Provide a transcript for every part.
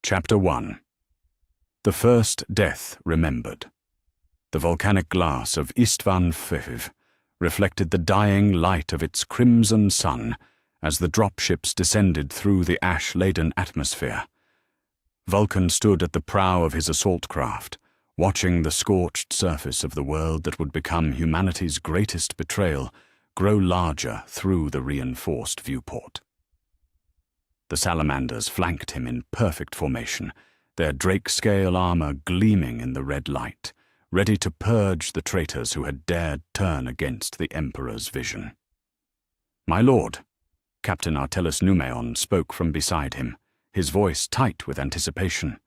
Chapter 1. The First Death Remembered. The volcanic glass of Istvan Fev reflected the dying light of its crimson sun as the dropships descended through the ash-laden atmosphere. Vulkan stood at the prow of his assault craft, watching the scorched surface of the world that would become humanity's greatest betrayal grow larger through the reinforced viewport. The salamanders flanked him in perfect formation, their drake-scale armor gleaming in the red light, ready to purge the traitors who had dared turn against the Emperor's vision. "My lord," Captain Artellus Numeon spoke from beside him, his voice tight with anticipation.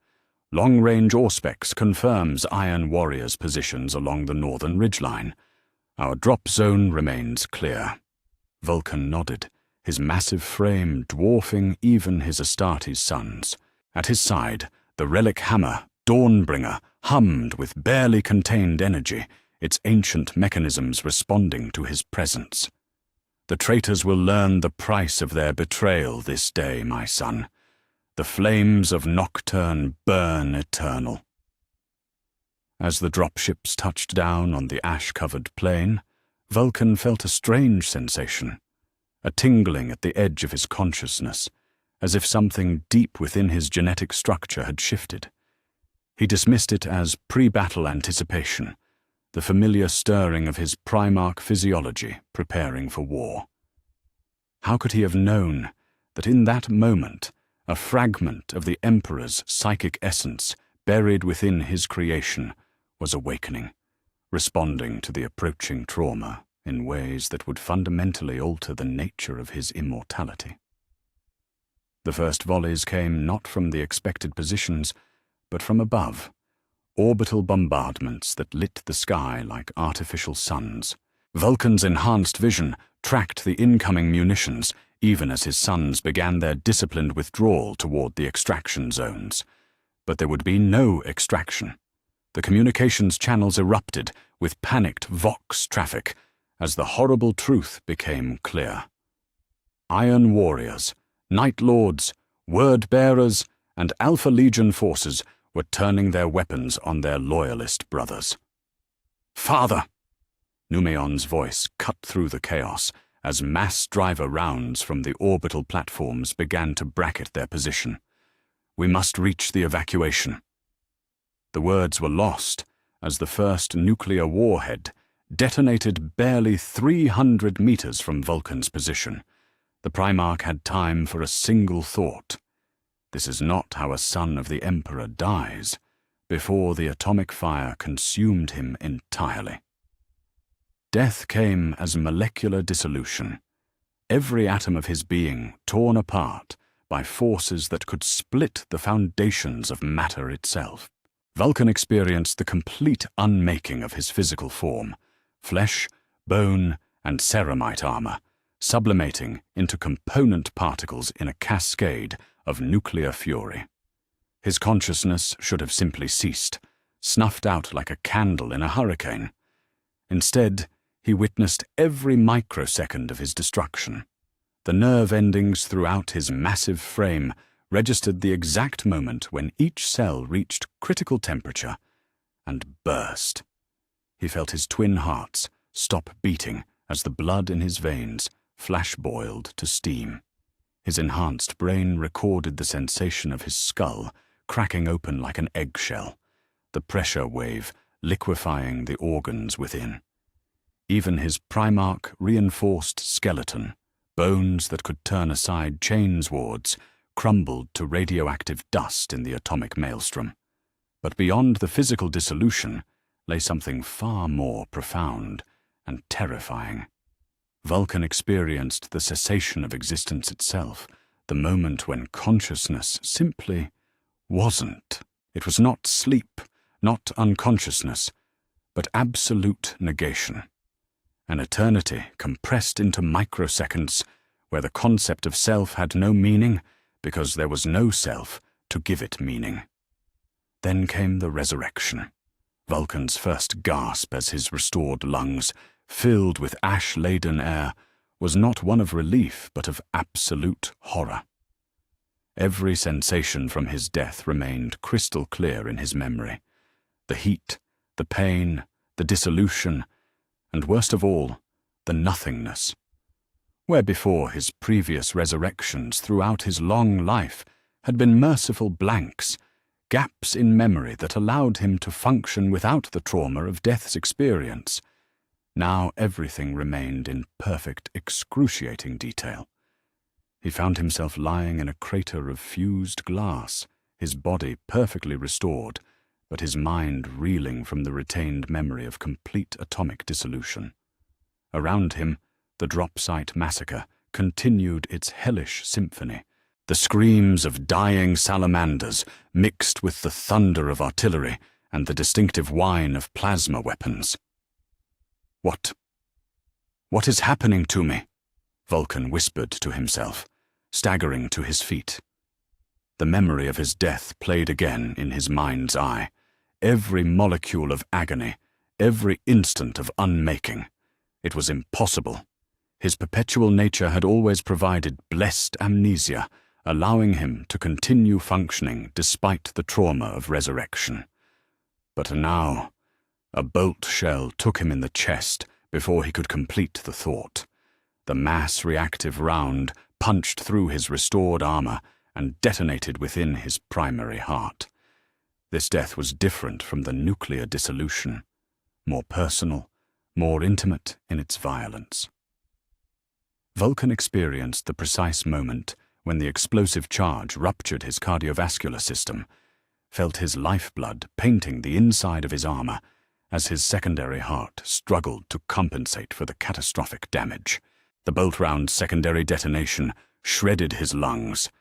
"Long-range Auspex confirms Iron Warrior's positions along the northern ridgeline. Our drop zone remains clear." Vulkan nodded, his massive frame dwarfing even his Astartes sons. At his side, the relic hammer, Dawnbringer, hummed with barely contained energy, its ancient mechanisms responding to his presence. "The traitors will learn the price of their betrayal this day, my son. The flames of Nocturne burn eternal." As the dropships touched down on the ash-covered plain, Vulkan felt a strange sensation, a tingling at the edge of his consciousness, as if something deep within his genetic structure had shifted. He dismissed it as pre-battle anticipation, the familiar stirring of his Primarch physiology preparing for war. How could he have known that in that moment, a fragment of the Emperor's psychic essence buried within his creation was awakening, responding to the approaching trauma in ways that would fundamentally alter the nature of his immortality? The first volleys came not from the expected positions, but from above, orbital bombardments that lit the sky like artificial suns. Vulkan's enhanced vision tracked the incoming munitions, even as his sons began their disciplined withdrawal toward the extraction zones. But there would be no extraction. The communications channels erupted with panicked Vox traffic as the horrible truth became clear. Iron Warriors, Night Lords, Word-Bearers, and Alpha Legion forces were turning their weapons on their loyalist brothers. "Father!" Numeon's voice cut through the chaos as mass driver rounds from the orbital platforms began to bracket their position. "We must reach the evacuation." The words were lost as the first nuclear warhead detonated barely 300 meters from Vulkan's position. The Primarch had time for a single thought. This is not how a son of the Emperor dies, before the atomic fire consumed him entirely. Death came as molecular dissolution, every atom of his being torn apart by forces that could split the foundations of matter itself. Vulkan experienced the complete unmaking of his physical form, flesh, bone, and ceramite armor, sublimating into component particles in a cascade of nuclear fury. His consciousness should have simply ceased, snuffed out like a candle in a hurricane. Instead, he witnessed every microsecond of his destruction. The nerve endings throughout his massive frame registered the exact moment when each cell reached critical temperature and burst. He felt his twin hearts stop beating as the blood in his veins flash-boiled to steam. His enhanced brain recorded the sensation of his skull cracking open like an eggshell, the pressure wave liquefying the organs within. Even his Primarch-reinforced skeleton, bones that could turn aside chains wards, crumbled to radioactive dust in the atomic maelstrom. But beyond the physical dissolution lay something far more profound and terrifying. Vulkan experienced the cessation of existence itself, the moment when consciousness simply wasn't. It was not sleep, not unconsciousness, but absolute negation. An eternity compressed into microseconds, where the concept of self had no meaning because there was no self to give it meaning. Then came the resurrection. Vulkan's first gasp as his restored lungs, filled with ash-laden air, was not one of relief but of absolute horror. Every sensation from his death remained crystal clear in his memory. The heat, the pain, the dissolution, and worst of all, the nothingness. Where before his previous resurrections throughout his long life had been merciful blanks, gaps in memory that allowed him to function without the trauma of death's experience. Now everything remained in perfect, excruciating detail. He found himself lying in a crater of fused glass, his body perfectly restored, but his mind reeling from the retained memory of complete atomic dissolution. Around him, the drop site massacre continued its hellish symphony. The screams of dying salamanders mixed with the thunder of artillery and the distinctive whine of plasma weapons. What is happening to me? Vulkan whispered to himself, staggering to his feet. The memory of his death played again in his mind's eye, every molecule of agony, every instant of unmaking. It was impossible. His perpetual nature had always provided blessed amnesia, allowing him to continue functioning despite the trauma of resurrection. But now, a bolt shell took him in the chest before he could complete the thought. The mass-reactive round punched through his restored armor and detonated within his primary heart. This death was different from the nuclear dissolution, more personal, more intimate in its violence. Vulkan experienced the precise moment when the explosive charge ruptured his cardiovascular system, felt his lifeblood painting the inside of his armor as his secondary heart struggled to compensate for the catastrophic damage. The bolt round's secondary detonation shredded his lungs,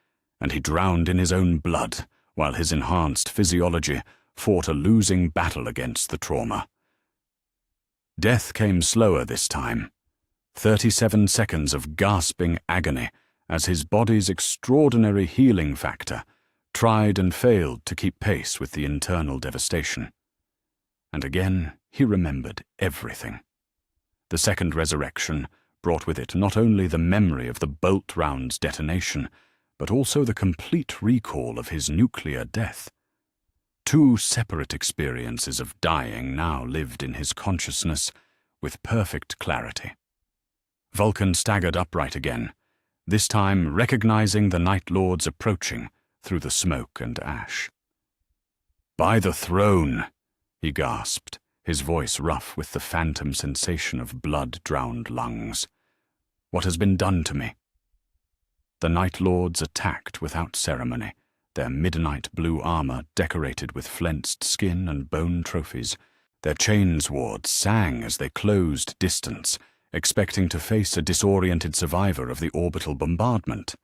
and he drowned in his own blood while his enhanced physiology fought a losing battle against the trauma. Death came slower this time. 37 seconds of gasping agony as his body's extraordinary healing factor tried and failed to keep pace with the internal devastation. And again he remembered everything. The second resurrection brought with it not only the memory of the bolt round's detonation, but also the complete recall of his nuclear death. Two separate experiences of dying now lived in his consciousness with perfect clarity. Vulkan staggered upright again, this time recognizing the Night Lords approaching through the smoke and ash. "By the throne!" he gasped, his voice rough with the phantom sensation of blood-drowned lungs. "What has been done to me?" The Night Lords attacked without ceremony, their midnight blue armor decorated with flensed skin and bone trophies. Their chainswords sang as they closed distance, expecting to face a disoriented survivor of the orbital bombardment.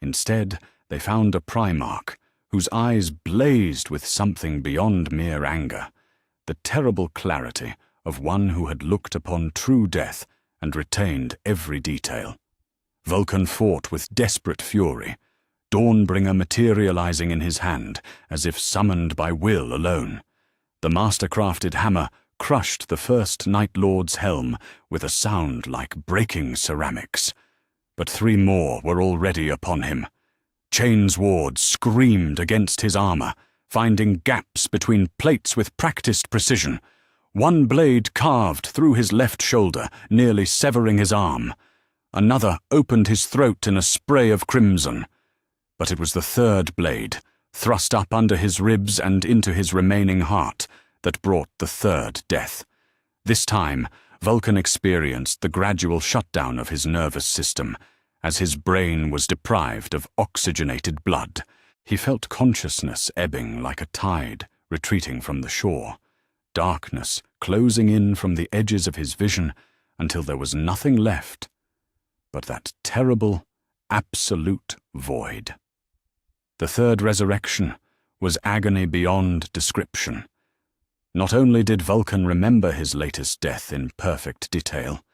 Instead, they found a Primarch whose eyes blazed with something beyond mere anger, the terrible clarity of one who had looked upon true death and retained every detail. Vulkan fought with desperate fury, Dawnbringer materializing in his hand as if summoned by will alone. The master-crafted hammer crushed the first Night Lord's helm with a sound like breaking ceramics. But three more were already upon him. Chainsword screamed against his armor, finding gaps between plates with practiced precision. One blade carved through his left shoulder, nearly severing his arm. Another opened his throat in a spray of crimson. But it was the third blade, thrust up under his ribs and into his remaining heart, that brought the third death. This time, Vulkan experienced the gradual shutdown of his nervous system, as his brain was deprived of oxygenated blood. He felt consciousness ebbing like a tide retreating from the shore, darkness closing in from the edges of his vision until there was nothing left but that terrible, absolute void. The third resurrection was agony beyond description. Not only did Vulkan remember his latest death in perfect detail,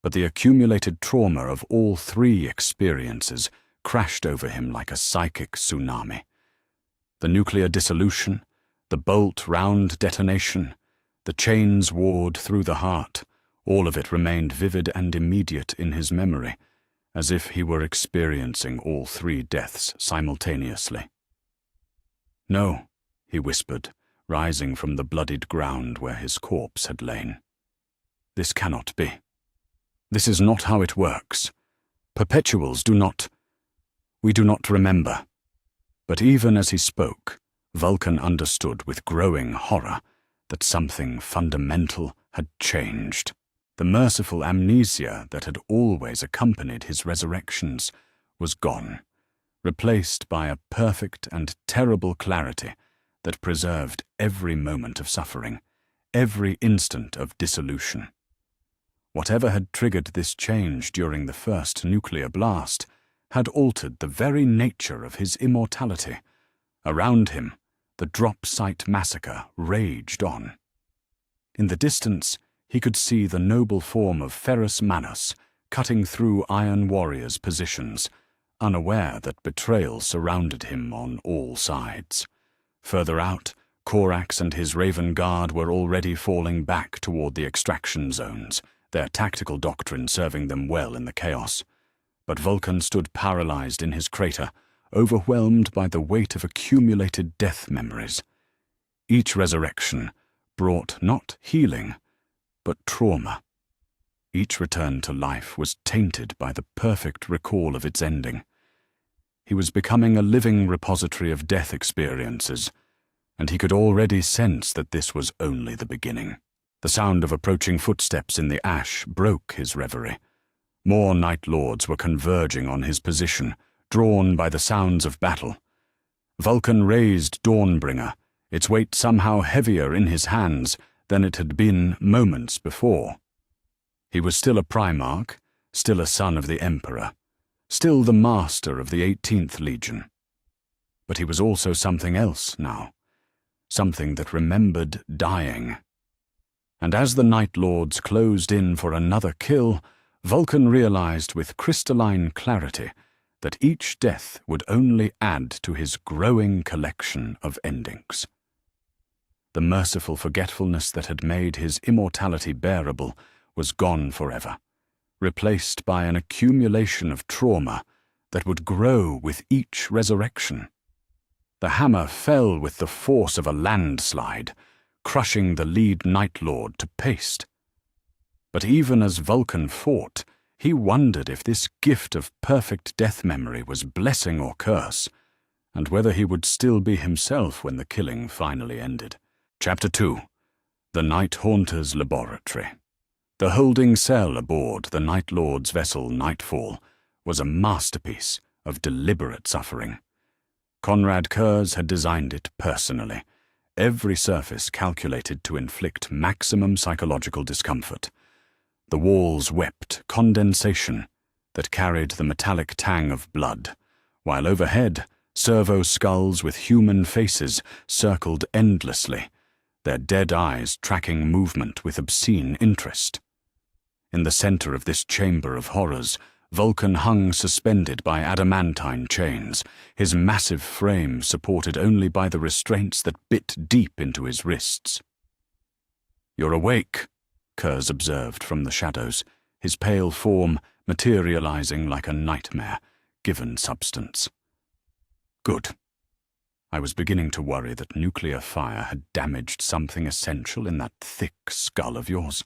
but the accumulated trauma of all three experiences crashed over him like a psychic tsunami. The nuclear dissolution, the bolt-round detonation, the chainsword through the heart, all of it remained vivid and immediate in his memory, as if he were experiencing all three deaths simultaneously. "No," he whispered, rising from the bloodied ground where his corpse had lain. "This cannot be. This is not how it works. Perpetuals do not... We do not remember." But even as he spoke, Vulkan understood with growing horror that something fundamental had changed. The merciful amnesia that had always accompanied his resurrections was gone, replaced by a perfect and terrible clarity that preserved every moment of suffering, every instant of dissolution. Whatever had triggered this change during the first nuclear blast had altered the very nature of his immortality. Around him, the drop site massacre raged on. In the distance, he could see the noble form of Ferrus Manus cutting through Iron Warrior's positions, unaware that betrayal surrounded him on all sides. Further out, Korax and his Raven Guard were already falling back toward the extraction zones, their tactical doctrine serving them well in the chaos. But Vulkan stood paralyzed in his crater, overwhelmed by the weight of accumulated death memories. Each resurrection brought not healing, but trauma. Each return to life was tainted by the perfect recall of its ending. He was becoming a living repository of death experiences, and he could already sense that this was only the beginning. The sound of approaching footsteps in the ash broke his reverie. More Night Lords were converging on his position, drawn by the sounds of battle. Vulkan raised Dawnbringer, its weight somehow heavier in his hands than it had been moments before. He was still a Primarch, still a son of the Emperor, still the master of the 18th Legion. But he was also something else now, something that remembered dying. And as the Night Lords closed in for another kill, Vulkan realized with crystalline clarity that each death would only add to his growing collection of endings. The merciful forgetfulness that had made his immortality bearable was gone forever, replaced by an accumulation of trauma that would grow with each resurrection. The hammer fell with the force of a landslide, crushing the lead Night Lord to paste. But even as Vulkan fought, he wondered if this gift of perfect death memory was blessing or curse, and whether he would still be himself when the killing finally ended. Chapter 2. The Night Haunter's Laboratory. The holding cell aboard the Night Lord's vessel Nightfall was a masterpiece of deliberate suffering. Conrad Kurz had designed it personally, every surface calculated to inflict maximum psychological discomfort. The walls wept condensation that carried the metallic tang of blood, while overhead, servo skulls with human faces circled endlessly, their dead eyes tracking movement with obscene interest. In the center of this chamber of horrors, Vulkan hung suspended by adamantine chains, his massive frame supported only by the restraints that bit deep into his wrists. "You're awake," Kurz observed from the shadows, his pale form materializing like a nightmare, given substance. "Good. I was beginning to worry that nuclear fire had damaged something essential in that thick skull of yours."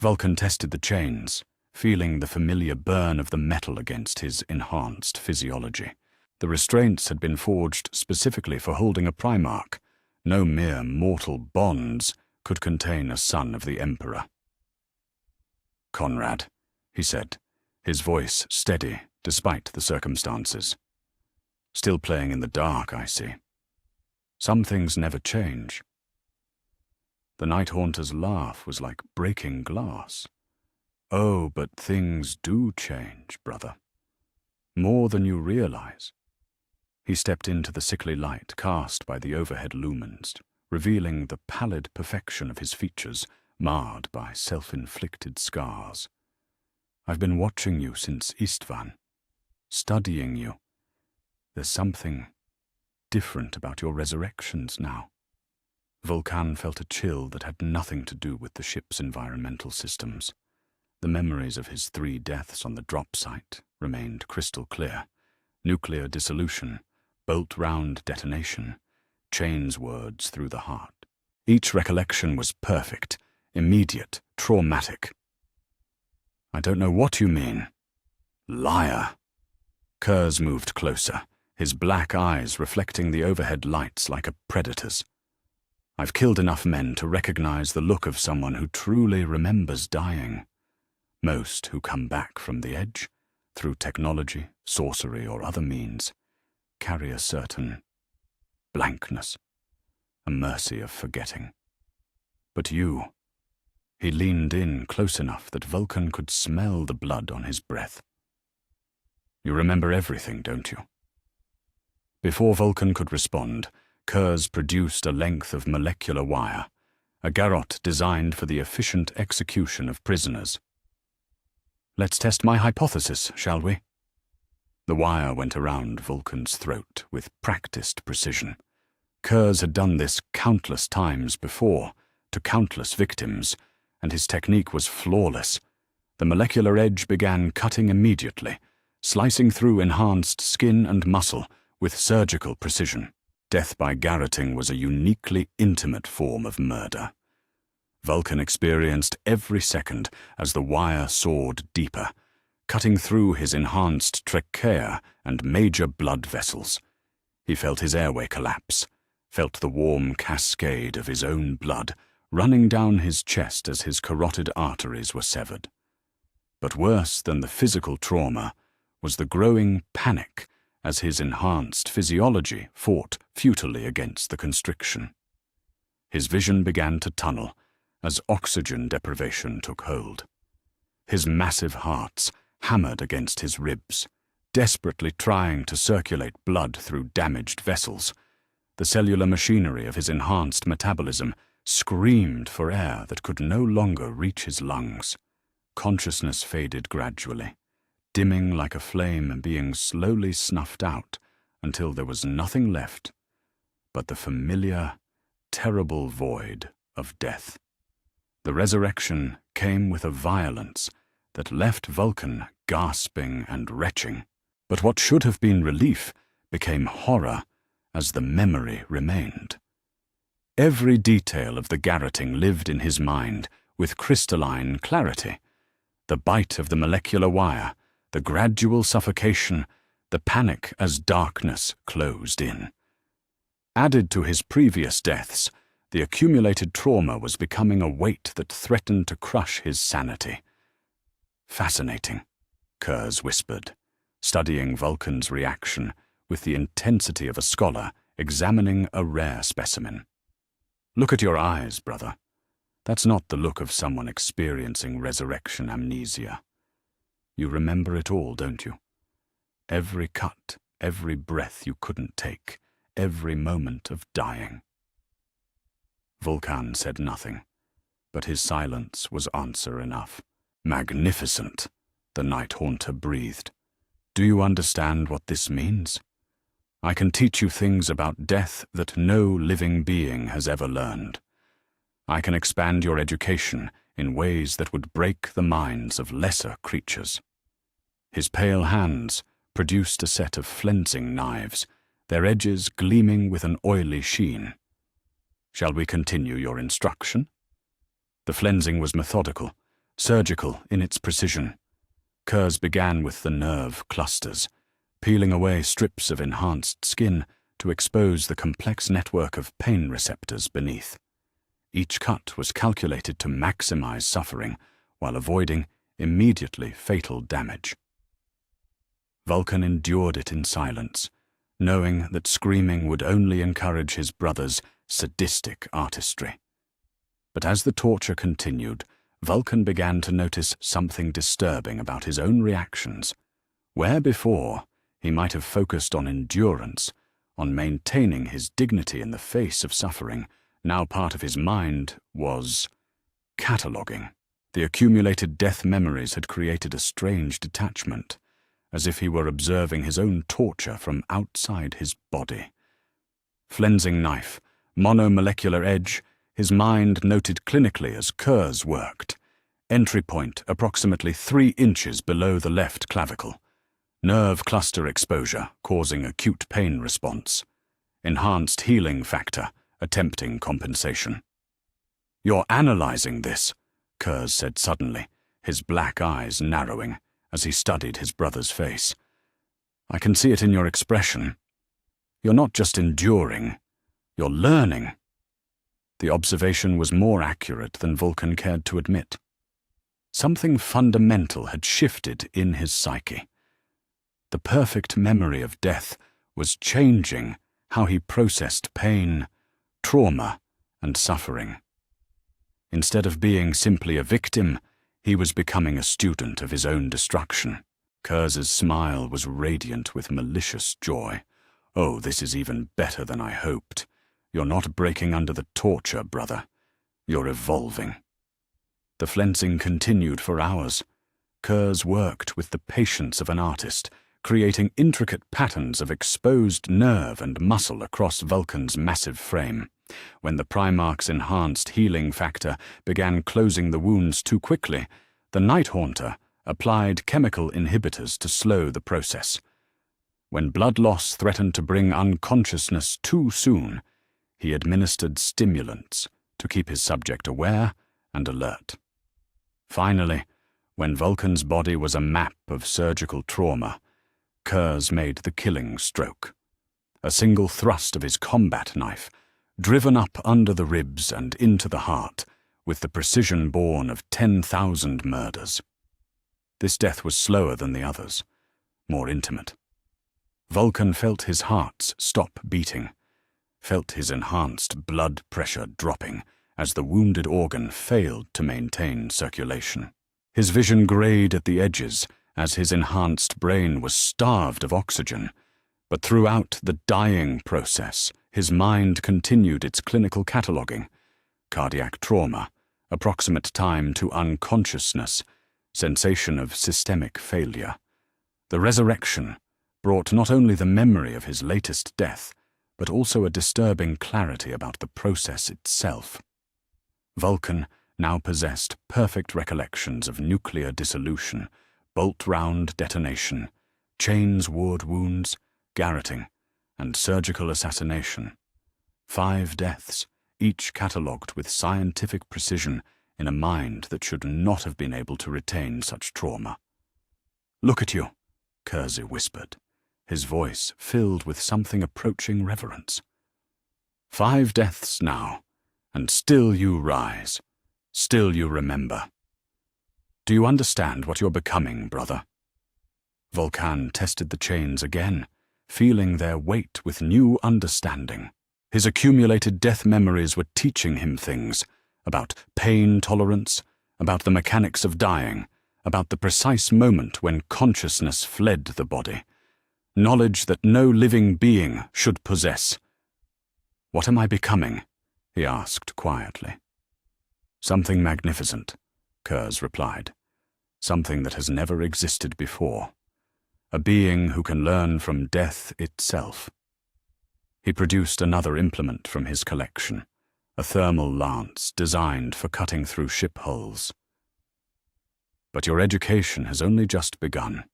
Vulkan tested the chains, feeling the familiar burn of the metal against his enhanced physiology. The restraints had been forged specifically for holding a Primarch. No mere mortal bonds could contain a son of the Emperor. "Conrad," he said, his voice steady despite the circumstances. "Still playing in the dark, I see. Some things never change." The Night Haunter's laugh was like breaking glass. "Oh, but things do change, brother. More than you realize." He stepped into the sickly light cast by the overhead lumens, revealing the pallid perfection of his features, marred by self-inflicted scars. "I've been watching you since Istvan, studying you. There's something different about your resurrections now." Vulkan felt a chill that had nothing to do with the ship's environmental systems. The memories of his 3 deaths on the drop site remained crystal clear. Nuclear dissolution, bolt-round detonation, chains words through the heart. Each recollection was perfect, immediate, traumatic. "I don't know what you mean." "Liar." Kurz moved closer, his black eyes reflecting the overhead lights like a predator's. "I've killed enough men to recognize the look of someone who truly remembers dying. Most who come back from the edge, through technology, sorcery, or other means, carry a certain blankness, a mercy of forgetting. But you—" He leaned in close enough that Vulkan could smell the blood on his breath. "You remember everything, don't you?" Before Vulkan could respond, Kurz produced a length of molecular wire, a garrote designed for the efficient execution of prisoners. "Let's test my hypothesis, shall we?" The wire went around Vulkan's throat with practiced precision. Kurz had done this countless times before, to countless victims, and his technique was flawless. The molecular edge began cutting immediately, slicing through enhanced skin and muscle with surgical precision. Death by garroting was a uniquely intimate form of murder. Vulkan experienced every second as the wire soared deeper, cutting through his enhanced trachea and major blood vessels. He felt his airway collapse, felt the warm cascade of his own blood running down his chest as his carotid arteries were severed. But worse than the physical trauma was the growing panic as his enhanced physiology fought futilely against the constriction. His vision began to tunnel as oxygen deprivation took hold. His massive hearts hammered against his ribs, desperately trying to circulate blood through damaged vessels. The cellular machinery of his enhanced metabolism screamed for air that could no longer reach his lungs. Consciousness faded gradually, dimming like a flame and being slowly snuffed out until there was nothing left but the familiar, terrible void of death. The resurrection came with a violence that left Vulkan gasping and retching. But what should have been relief became horror as the memory remained. Every detail of the garroting lived in his mind with crystalline clarity. The bite of the molecular wire, the gradual suffocation, the panic as darkness closed in. Added to his previous deaths, the accumulated trauma was becoming a weight that threatened to crush his sanity. "Fascinating," Kurz whispered, studying Vulkan's reaction with the intensity of a scholar examining a rare specimen. "Look at your eyes, brother. That's not the look of someone experiencing resurrection amnesia. You remember it all, don't you? Every cut, every breath you couldn't take, every moment of dying." Vulkan said nothing, but his silence was answer enough. "Magnificent," the Night Haunter breathed. "Do you understand what this means? I can teach you things about death that no living being has ever learned. I can expand your education in ways that would break the minds of lesser creatures." His pale hands produced a set of flensing knives, their edges gleaming with an oily sheen. "Shall we continue your instruction?" The flensing was methodical, surgical in its precision. Kurz began with the nerve clusters, peeling away strips of enhanced skin to expose the complex network of pain receptors beneath. Each cut was calculated to maximize suffering while avoiding immediately fatal damage. Vulkan endured it in silence, knowing that screaming would only encourage his brother's sadistic artistry. But as the torture continued, Vulkan began to notice something disturbing about his own reactions. Where before he might have focused on endurance, on maintaining his dignity in the face of suffering, now part of his mind was cataloguing. The accumulated death memories had created a strange detachment, as if he were observing his own torture from outside his body. Flensing knife, monomolecular edge, his mind noted clinically as Kurz worked. Entry point approximately 3 inches below the left clavicle. Nerve cluster exposure causing acute pain response. Enhanced healing factor attempting compensation. "You're analyzing this," Kurz said suddenly, his black eyes narrowing as he studied his brother's face. "I can see it in your expression. You're not just enduring, you're learning." The observation was more accurate than Vulkan cared to admit. Something fundamental had shifted in his psyche. The perfect memory of death was changing how he processed pain, trauma, and suffering. Instead of being simply a victim, he was becoming a student of his own destruction. Kurz's smile was radiant with malicious joy. "Oh, this is even better than I hoped. You're not breaking under the torture, brother. You're evolving." The flensing continued for hours. Kurz worked with the patience of an artist, creating intricate patterns of exposed nerve and muscle across Vulkan's massive frame. When the Primarch's enhanced healing factor began closing the wounds too quickly, the Night Haunter applied chemical inhibitors to slow the process. When blood loss threatened to bring unconsciousness too soon, he administered stimulants to keep his subject aware and alert. Finally, when Vulkan's body was a map of surgical trauma, Kurz made the killing stroke. A single thrust of his combat knife, driven up under the ribs and into the heart, with the precision born of 10,000 murders. This death was slower than the others, more intimate. Vulkan felt his heart stop beating, felt his enhanced blood pressure dropping as the wounded organ failed to maintain circulation. His vision grayed at the edges as his enhanced brain was starved of oxygen, but throughout the dying process, his mind continued its clinical cataloguing: cardiac trauma, approximate time to unconsciousness, sensation of systemic failure. The resurrection brought not only the memory of his latest death, but also a disturbing clarity about the process itself. Vulkan now possessed perfect recollections of nuclear dissolution, bolt-round detonation, chains-ward wounds, garroting, and surgical assassination. 5 deaths, each catalogued with scientific precision in a mind that should not have been able to retain such trauma. "Look at you," Kurz whispered, his voice filled with something approaching reverence. 5 deaths now, and still you rise, still you remember. Do you understand what you're becoming, brother?" Vulkan tested the chains again, feeling their weight with new understanding. His accumulated death memories were teaching him things about pain tolerance, about the mechanics of dying, about the precise moment when consciousness fled the body. Knowledge that no living being should possess. "What am I becoming?" he asked quietly. "Something magnificent," Kurz replied. "Something that has never existed before. A being who can learn from death itself." He produced another implement from his collection, a thermal lance designed for cutting through ship hulls. "But your education has only just begun.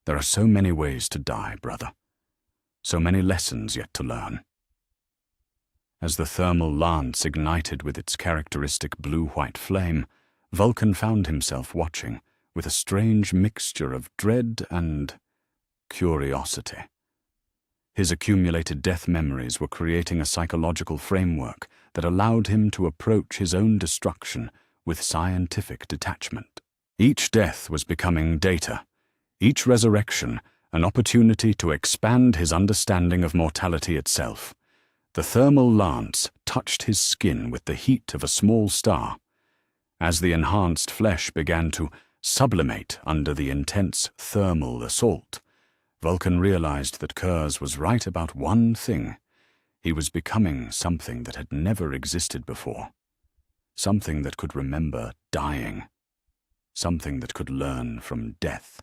There are so many ways to die, brother. So many lessons yet to learn." As the thermal lance ignited with its characteristic blue-white flame, Vulkan found himself watching with a strange mixture of dread and curiosity. His accumulated death memories were creating a psychological framework that allowed him to approach his own destruction with scientific detachment. Each death was becoming data, each resurrection an opportunity to expand his understanding of mortality itself. The thermal lance touched his skin with the heat of a small star. As the enhanced flesh began to sublimate under the intense thermal assault, Vulkan realized that Kurz was right about one thing. He was becoming something that had never existed before. Something that could remember dying. Something that could learn from death.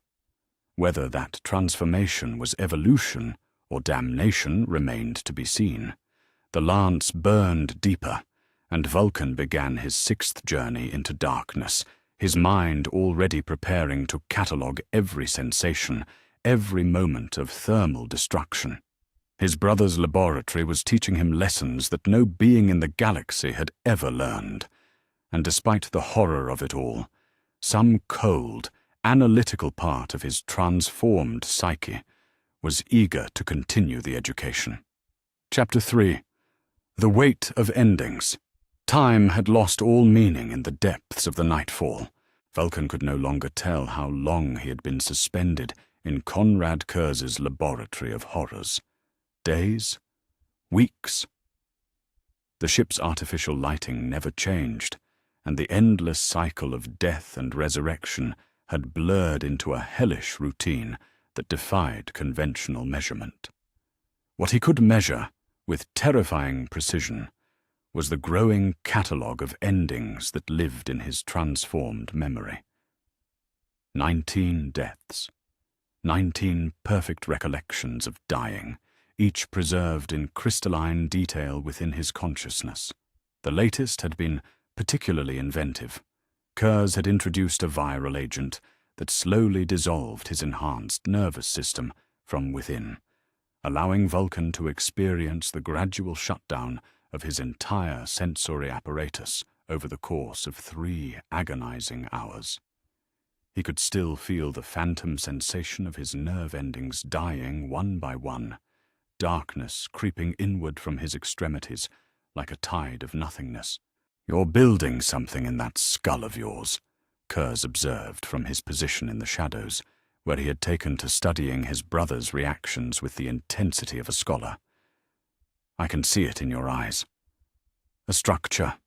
Whether that transformation was evolution or damnation remained to be seen. The lance burned deeper, and Vulkan began his 6th journey into darkness, his mind already preparing to catalogue every sensation, every moment of thermal destruction. His brother's laboratory was teaching him lessons that no being in the galaxy had ever learned, and despite the horror of it all, some cold, analytical part of his transformed psyche was eager to continue the education. Chapter 3. The Weight of Endings. Time had lost all meaning in the depths of the nightfall. Vulkan could no longer tell how long he had been suspended in Conrad Kurz's laboratory of horrors. Days? Weeks? The ship's artificial lighting never changed, and the endless cycle of death and resurrection had blurred into a hellish routine that defied conventional measurement. What he could measure, with terrifying precision, was the growing catalogue of endings that lived in his transformed memory. 19 deaths, 19 perfect recollections of dying, each preserved in crystalline detail within his consciousness. The latest had been particularly inventive. Kurz had introduced a viral agent that slowly dissolved his enhanced nervous system from within, allowing Vulkan to experience the gradual shutdown of his entire sensory apparatus over the course of 3 agonizing hours. He could still feel the phantom sensation of his nerve endings dying one by one, darkness creeping inward from his extremities like a tide of nothingness. "You're building something in that skull of yours," Kurz observed from his position in the shadows, where he had taken to studying his brother's reactions with the intensity of a scholar. "I can see it in your eyes. A structure,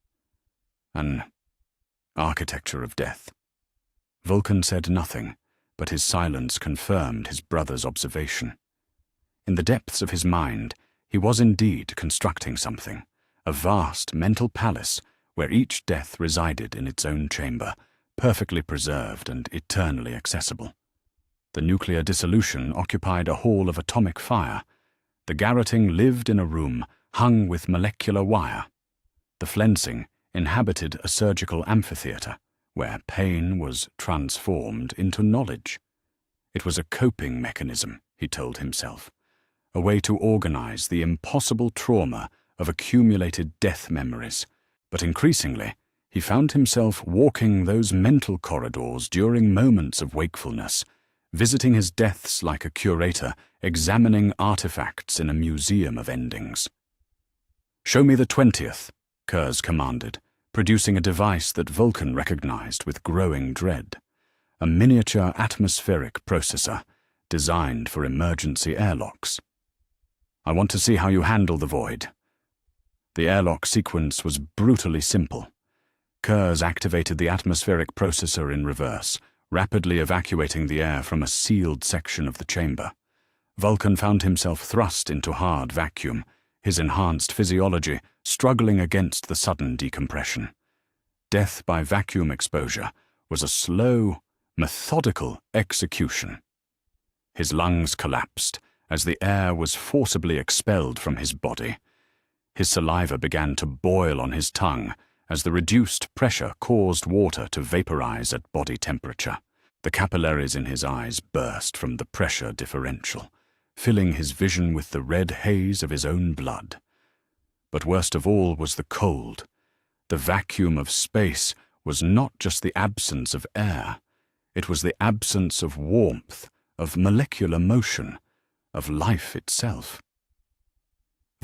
an architecture of death." Vulkan said nothing, but his silence confirmed his brother's observation. In the depths of his mind, he was indeed constructing something, a vast mental palace where each death resided in its own chamber, perfectly preserved and eternally accessible. The nuclear dissolution occupied a hall of atomic fire. The garroting lived in a room hung with molecular wire. The flensing inhabited a surgical amphitheatre, where pain was transformed into knowledge. It was a coping mechanism, he told himself, a way to organize the impossible trauma of accumulated death memories. But increasingly, he found himself walking those mental corridors during moments of wakefulness, visiting his deaths like a curator examining artifacts in a museum of endings. "Show me the 20th, Kurz commanded, producing a device that Vulkan recognized with growing dread, a miniature atmospheric processor designed for emergency airlocks. "I want to see how you handle the void." The airlock sequence was brutally simple. Kurz activated the atmospheric processor in reverse, rapidly evacuating the air from a sealed section of the chamber. Vulkan found himself thrust into hard vacuum, his enhanced physiology struggling against the sudden decompression. Death by vacuum exposure was a slow, methodical execution. His lungs collapsed as the air was forcibly expelled from his body. His saliva began to boil on his tongue as the reduced pressure caused water to vaporize at body temperature. The capillaries in his eyes burst from the pressure differential, filling his vision with the red haze of his own blood. But worst of all was the cold. The vacuum of space was not just the absence of air, it was the absence of warmth, of molecular motion, of life itself.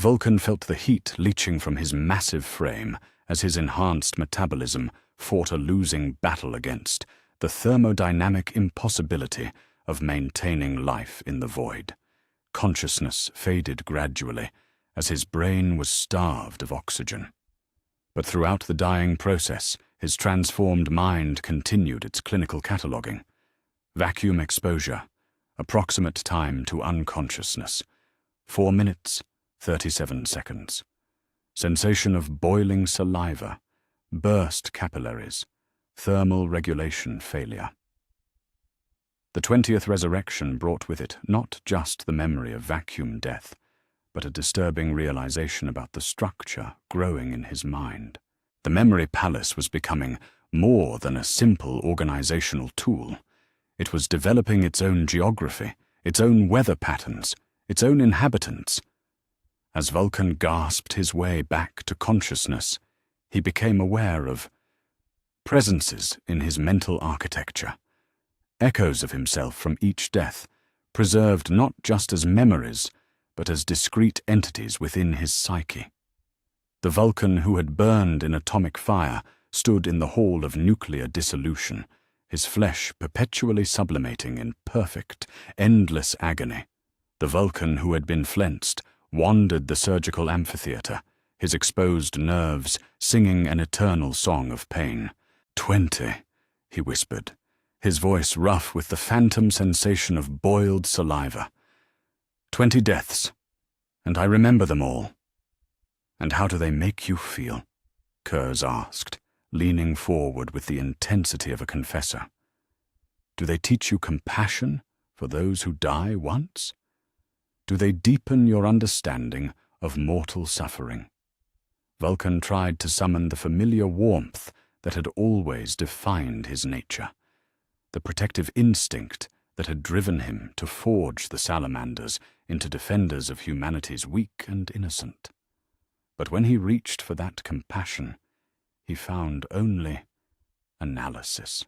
Vulkan felt the heat leaching from his massive frame as his enhanced metabolism fought a losing battle against the thermodynamic impossibility of maintaining life in the void. Consciousness faded gradually as his brain was starved of oxygen. But throughout the dying process, his transformed mind continued its clinical cataloguing. Vacuum exposure, approximate time to unconsciousness, 4 minutes, 37 seconds. Sensation of boiling saliva, burst capillaries, thermal regulation failure. The 20th resurrection brought with it not just the memory of vacuum death, but a disturbing realization about the structure growing in his mind. The memory palace was becoming more than a simple organizational tool. It was developing its own geography, its own weather patterns, its own inhabitants. As Vulkan gasped his way back to consciousness, he became aware of presences in his mental architecture, echoes of himself from each death, preserved not just as memories, but as discrete entities within his psyche. The Vulkan who had burned in atomic fire stood in the hall of nuclear dissolution, his flesh perpetually sublimating in perfect, endless agony. The Vulkan who had been flensed wandered the surgical amphitheater, his exposed nerves singing an eternal song of pain. 20, he whispered, his voice rough with the phantom sensation of boiled saliva. 20 deaths, and I remember them all. And how do they make you feel? Kurz asked, leaning forward with the intensity of a confessor. Do they teach you compassion for those who die once? Do they deepen your understanding of mortal suffering? Vulkan tried to summon the familiar warmth that had always defined his nature, the protective instinct that had driven him to forge the salamanders into defenders of humanity's weak and innocent. But when he reached for that compassion, he found only analysis.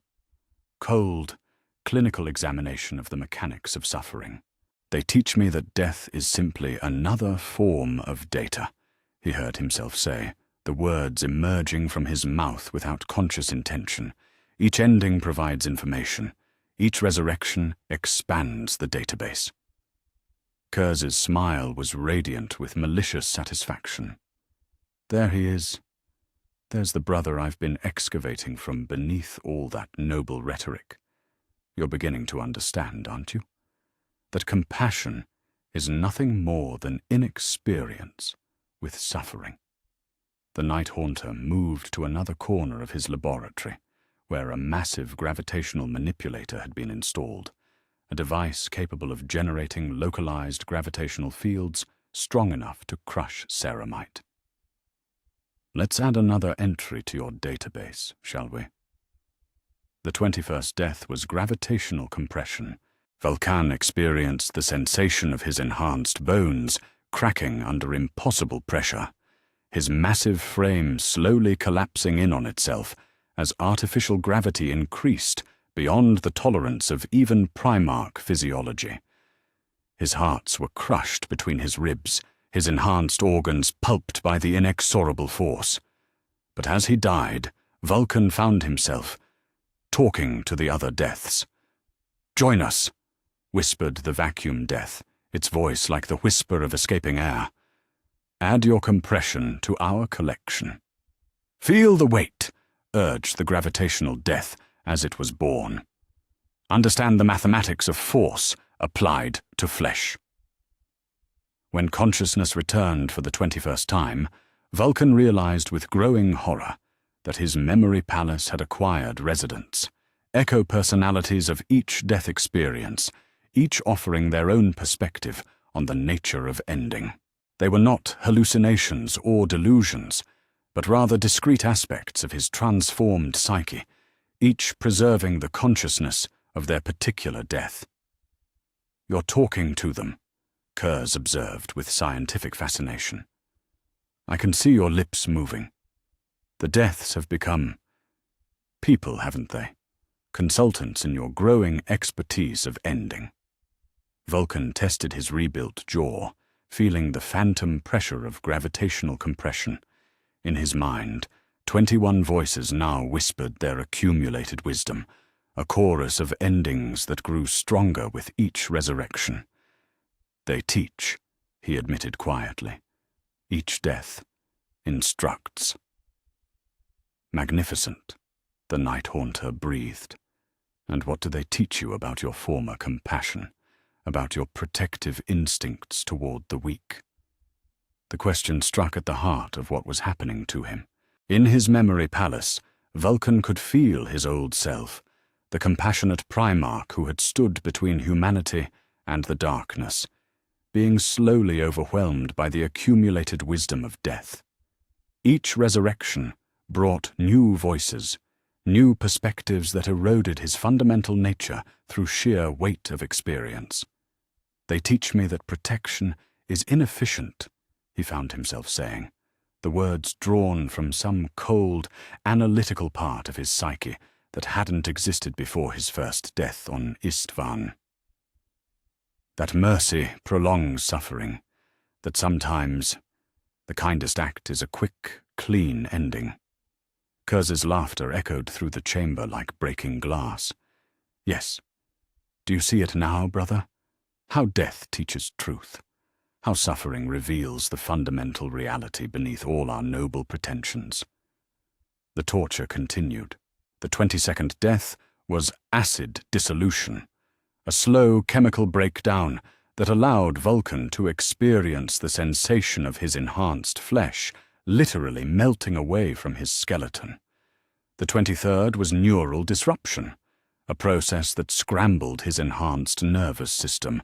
Cold, clinical examination of the mechanics of suffering. They teach me that death is simply another form of data, he heard himself say, the words emerging from his mouth without conscious intention. Each ending provides information. Each resurrection expands the database. Kurz's smile was radiant with malicious satisfaction. There he is. There's the brother I've been excavating from beneath all that noble rhetoric. You're beginning to understand, aren't you? That compassion is nothing more than inexperience with suffering. The night haunter moved to another corner of his laboratory, where a massive gravitational manipulator had been installed, a device capable of generating localized gravitational fields strong enough to crush ceramite. Let's add another entry to your database, shall we? The 21st death was gravitational compression. Vulkan experienced the sensation of his enhanced bones cracking under impossible pressure, his massive frame slowly collapsing in on itself as artificial gravity increased beyond the tolerance of even Primarch physiology. His hearts were crushed between his ribs, his enhanced organs pulped by the inexorable force. But as he died, Vulkan found himself talking to the other deaths. "Join us," whispered the vacuum death, its voice like the whisper of escaping air. "Add your compression to our collection." "Feel the weight," urged the gravitational death as it was born. "Understand the mathematics of force applied to flesh." When consciousness returned for the 21st time, Vulkan realized with growing horror that his memory palace had acquired residents, echo personalities of each death experience, each offering their own perspective on the nature of ending. They were not hallucinations or delusions, but rather discrete aspects of his transformed psyche, each preserving the consciousness of their particular death. "You're talking to them," Kurz observed with scientific fascination. "I can see your lips moving. The deaths have become people, haven't they? Consultants in your growing expertise of ending." Vulkan tested his rebuilt jaw, feeling the phantom pressure of gravitational compression. In his mind, 21 voices now whispered their accumulated wisdom, a chorus of endings that grew stronger with each resurrection. "They teach," he admitted quietly. "Each death instructs." "Magnificent," the night haunter breathed. "And what do they teach you about your former compassion, about your protective instincts toward the weak?" The question struck at the heart of what was happening to him. In his memory palace, Vulkan could feel his old self, the compassionate Primarch who had stood between humanity and the darkness, being slowly overwhelmed by the accumulated wisdom of death. Each resurrection brought new voices, new perspectives that eroded his fundamental nature through sheer weight of experience. They teach me that protection is inefficient, he found himself saying, the words drawn from some cold, analytical part of his psyche that hadn't existed before his first death on Istvan. That mercy prolongs suffering, that sometimes the kindest act is a quick, clean ending. Kurz's laughter echoed through the chamber like breaking glass. Yes. Do you see it now, brother? How death teaches truth. How suffering reveals the fundamental reality beneath all our noble pretensions. The torture continued. The 22nd death was acid dissolution, a slow chemical breakdown that allowed Vulkan to experience the sensation of his enhanced flesh literally melting away from his skeleton. The 23rd was neural disruption, a process that scrambled his enhanced nervous system,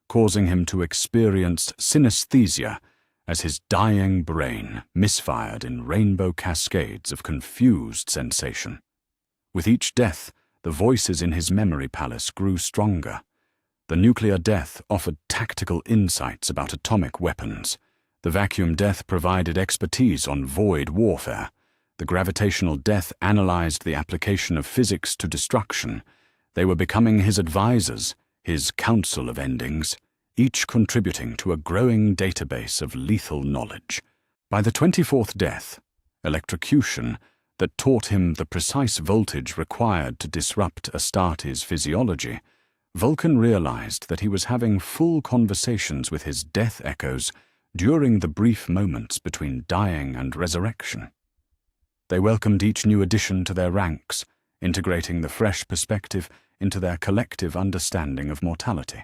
causing him to experience synesthesia as his dying brain misfired in rainbow cascades of confused sensation. With each death, the voices in his memory palace grew stronger. The nuclear death offered tactical insights about atomic weapons. The vacuum death provided expertise on void warfare. The gravitational death analyzed the application of physics to destruction. They were becoming his advisors, his council of endings, each contributing to a growing database of lethal knowledge. By the 24th death, electrocution, that taught him the precise voltage required to disrupt Astarte's physiology, Vulkan realized that he was having full conversations with his death echoes during the brief moments between dying and resurrection. They welcomed each new addition to their ranks, integrating the fresh perspective into their collective understanding of mortality.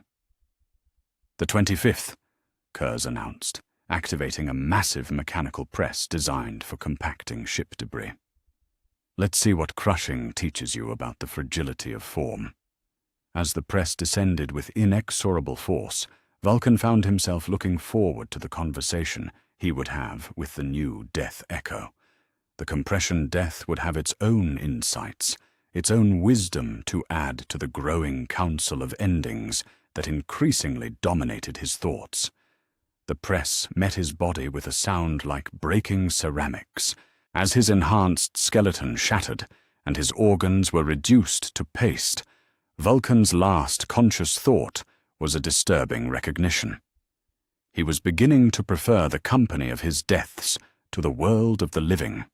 The 25th, Kurz announced, activating a massive mechanical press designed for compacting ship debris. Let's see what crushing teaches you about the fragility of form. As the press descended with inexorable force, Vulkan found himself looking forward to the conversation he would have with the new death echo. The compression death would have its own insights, its own wisdom to add to the growing council of endings that increasingly dominated his thoughts. The press met his body with a sound like breaking ceramics, as his enhanced skeleton shattered and his organs were reduced to paste. Vulkan's last conscious thought was a disturbing recognition. He was beginning to prefer the company of his deaths to the world of the living.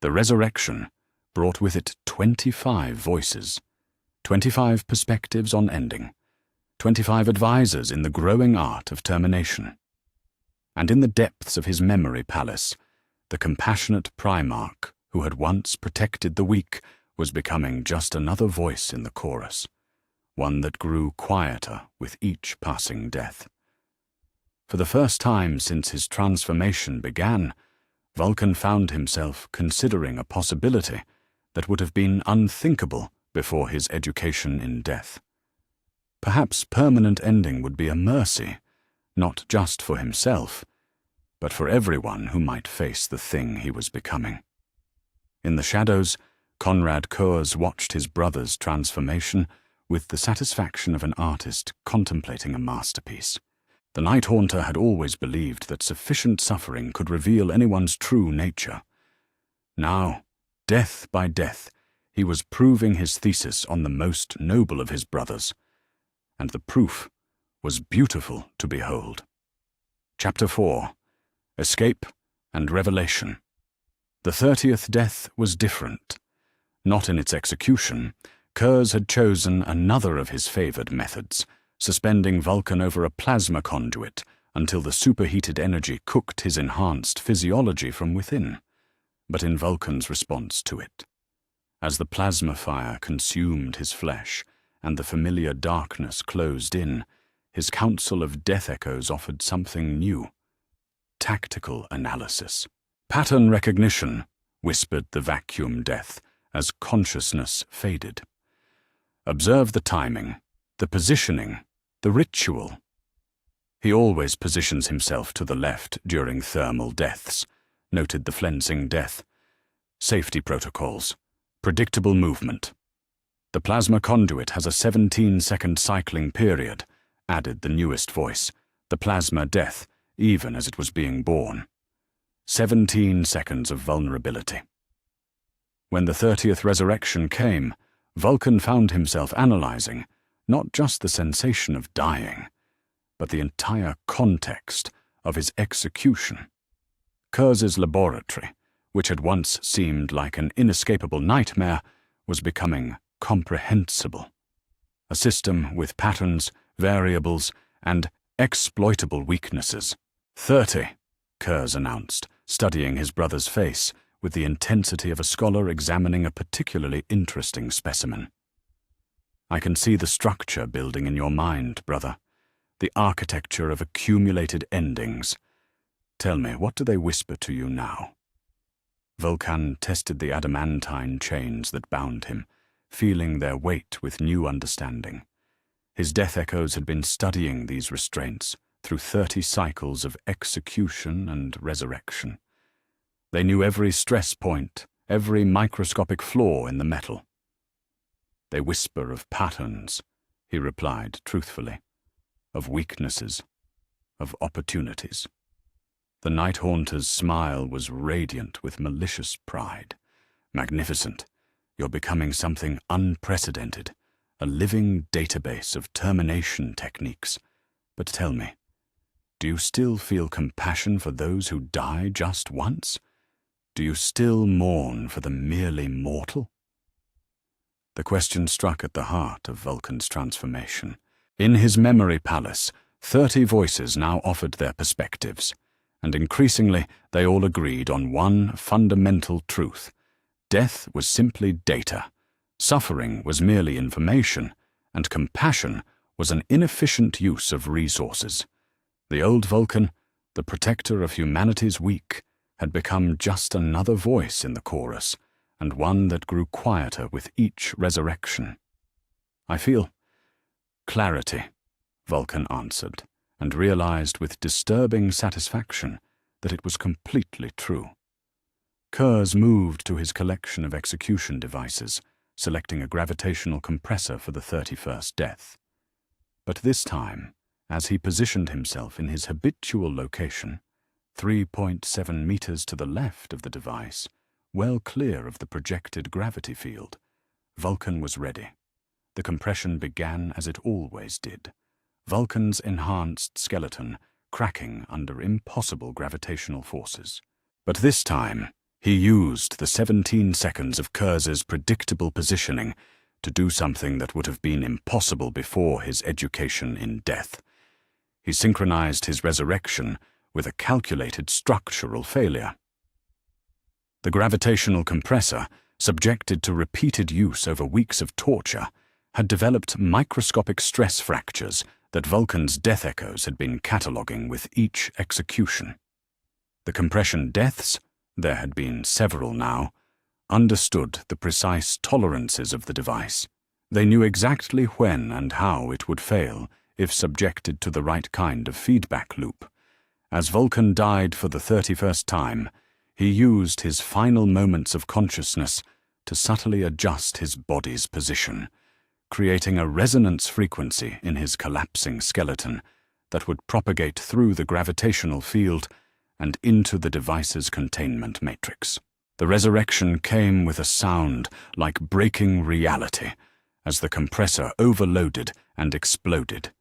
The resurrection brought with it 25 voices, 25 perspectives on ending, 25 advisors in the growing art of termination. And in the depths of his memory palace, the compassionate Primarch who had once protected the weak was becoming just another voice in the chorus, one that grew quieter with each passing death. For the first time since his transformation began, Vulkan found himself considering a possibility that would have been unthinkable before his education in death. Perhaps permanent ending would be a mercy, not just for himself, but for everyone who might face the thing he was becoming. In the shadows, Konrad Kurz watched his brother's transformation with the satisfaction of an artist contemplating a masterpiece. The Night Haunter had always believed that sufficient suffering could reveal anyone's true nature. Now, death by death, he was proving his thesis on the most noble of his brothers, and the proof was beautiful to behold. Chapter 4. Escape and Revelation. The 30th death was different. Not in its execution. Kurz had chosen another of his favored methods, suspending Vulkan over a plasma conduit until the superheated energy cooked his enhanced physiology from within, but in Vulkan's response to it. As the plasma fire consumed his flesh and the familiar darkness closed in, his council of death echoes offered something new. Tactical analysis. Pattern recognition, whispered the vacuum death as consciousness faded. Observe the timing, the positioning, the ritual. He always positions himself to the left during thermal deaths, noted the flensing death. Safety protocols. Predictable movement. The plasma conduit has a 17-second cycling period, added the newest voice, the plasma death, even as it was being born. 17 seconds of vulnerability. When the 30th resurrection came, Vulkan found himself analyzing not just the sensation of dying, but the entire context of his execution. Kurz's laboratory, which had once seemed like an inescapable nightmare, was becoming comprehensible. A system with patterns, variables, and exploitable weaknesses. 30, Kurz announced, studying his brother's face with the intensity of a scholar examining a particularly interesting specimen. I can see the structure building in your mind, brother, the architecture of accumulated endings. Tell me, what do they whisper to you now? Vulkan tested the adamantine chains that bound him, feeling their weight with new understanding. His death echoes had been studying these restraints through 30 cycles of execution and resurrection. They knew every stress point, every microscopic flaw in the metal. They whisper of patterns, he replied truthfully, of weaknesses, of opportunities. The Night Haunter's smile was radiant with malicious pride. Magnificent. You're becoming something unprecedented, a living database of termination techniques. But tell me, do you still feel compassion for those who die just once? Do you still mourn for the merely mortal? The question struck at the heart of Vulkan's transformation. In his memory palace, 30 voices now offered their perspectives, and increasingly they all agreed on one fundamental truth. Death was simply data, suffering was merely information, and compassion was an inefficient use of resources. The old Vulkan, the protector of humanity's weak, had become just another voice in the chorus, and one that grew quieter with each resurrection. I feel clarity, Vulkan answered, and realized with disturbing satisfaction that it was completely true. Kurz moved to his collection of execution devices, selecting a gravitational compressor for the 31st death. But this time, as he positioned himself in his habitual location, 3.7 meters to the left of the device, well clear of the projected gravity field, Vulkan was ready. The compression began as it always did, Vulkan's enhanced skeleton cracking under impossible gravitational forces. But this time, he used the 17 seconds of Kurz's predictable positioning to do something that would have been impossible before his education in death. He synchronized his resurrection with a calculated structural failure. The gravitational compressor, subjected to repeated use over weeks of torture, had developed microscopic stress fractures that Vulkan's death echoes had been cataloguing with each execution. The compression deaths, there had been several now, understood the precise tolerances of the device. They knew exactly when and how it would fail if subjected to the right kind of feedback loop. As Vulkan died for the 31st time, he used his final moments of consciousness to subtly adjust his body's position, creating a resonance frequency in his collapsing skeleton that would propagate through the gravitational field and into the device's containment matrix. The resurrection came with a sound like breaking reality as the compressor overloaded and exploded,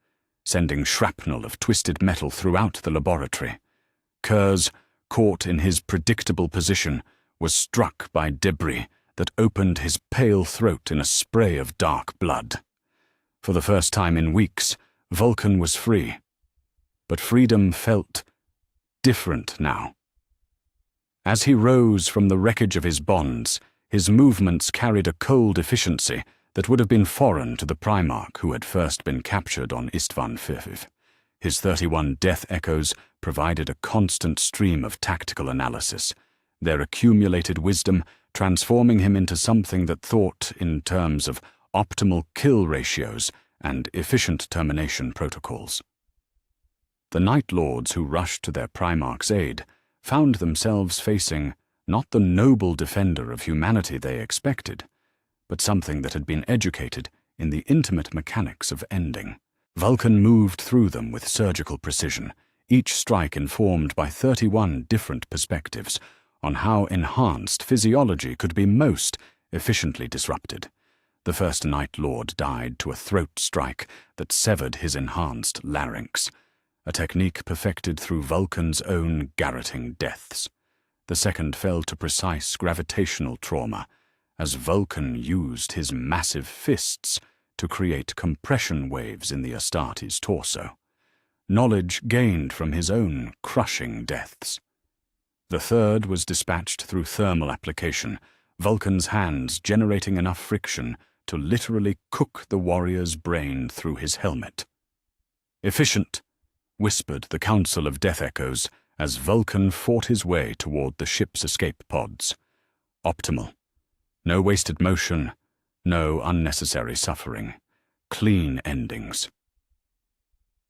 sending shrapnel of twisted metal throughout the laboratory. Kurz, caught in his predictable position, was struck by debris that opened his pale throat in a spray of dark blood. For the first time in weeks, Vulkan was free. But freedom felt different now. As he rose from the wreckage of his bonds, his movements carried a cold efficiency that would have been foreign to the Primarch who had first been captured on Istvan V. His 31 death echoes provided a constant stream of tactical analysis, their accumulated wisdom transforming him into something that thought in terms of optimal kill ratios and efficient termination protocols. The Night Lords who rushed to their Primarch's aid found themselves facing not the noble defender of humanity they expected, but something that had been educated in the intimate mechanics of ending. Vulkan moved through them with surgical precision, each strike informed by 31 different perspectives on how enhanced physiology could be most efficiently disrupted. The first Night Lord died to a throat strike that severed his enhanced larynx, a technique perfected through Vulkan's own garroting deaths. The second fell to precise gravitational trauma, as Vulkan used his massive fists to create compression waves in the Astarte's torso, knowledge gained from his own crushing deaths. The third was dispatched through thermal application, Vulkan's hands generating enough friction to literally cook the warrior's brain through his helmet. "Efficient," whispered the Council of Death Echoes as Vulkan fought his way toward the ship's escape pods. "Optimal. No wasted motion, no unnecessary suffering. Clean endings."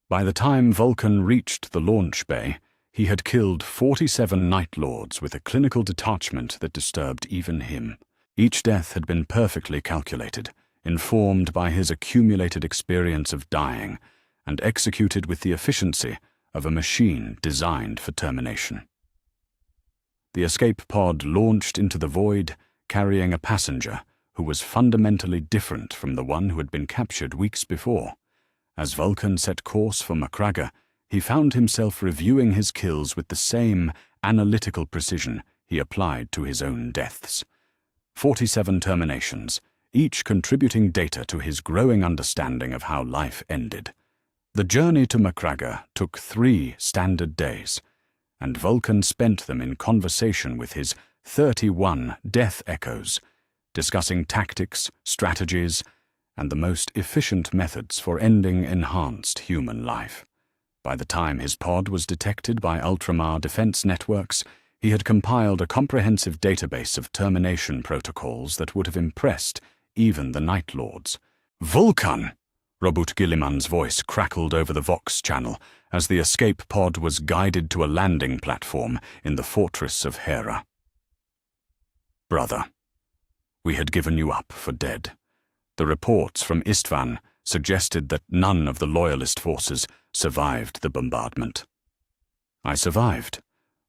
By the time Vulkan reached the launch bay, he had killed 47 Night Lords with a clinical detachment that disturbed even him. Each death had been perfectly calculated, informed by his accumulated experience of dying, and executed with the efficiency of a machine designed for termination. The escape pod launched into the void, carrying a passenger who was fundamentally different from the one who had been captured weeks before. As Vulkan set course for Macragga, he found himself reviewing his kills with the same analytical precision he applied to his own deaths. 47 terminations, each contributing data to his growing understanding of how life ended. The journey to Macragga took 3 standard days, and Vulkan spent them in conversation with his 31 Death Echoes, discussing tactics, strategies, and the most efficient methods for ending enhanced human life. By the time his pod was detected by Ultramar defense networks, he had compiled a comprehensive database of termination protocols that would have impressed even the Night Lords. "Vulkan!" Robert Gilliman's voice crackled over the Vox channel as the escape pod was guided to a landing platform in the fortress of Hera. "Brother, we had given you up for dead. The reports from Istvan suggested that none of the loyalist forces survived the bombardment." "I survived,"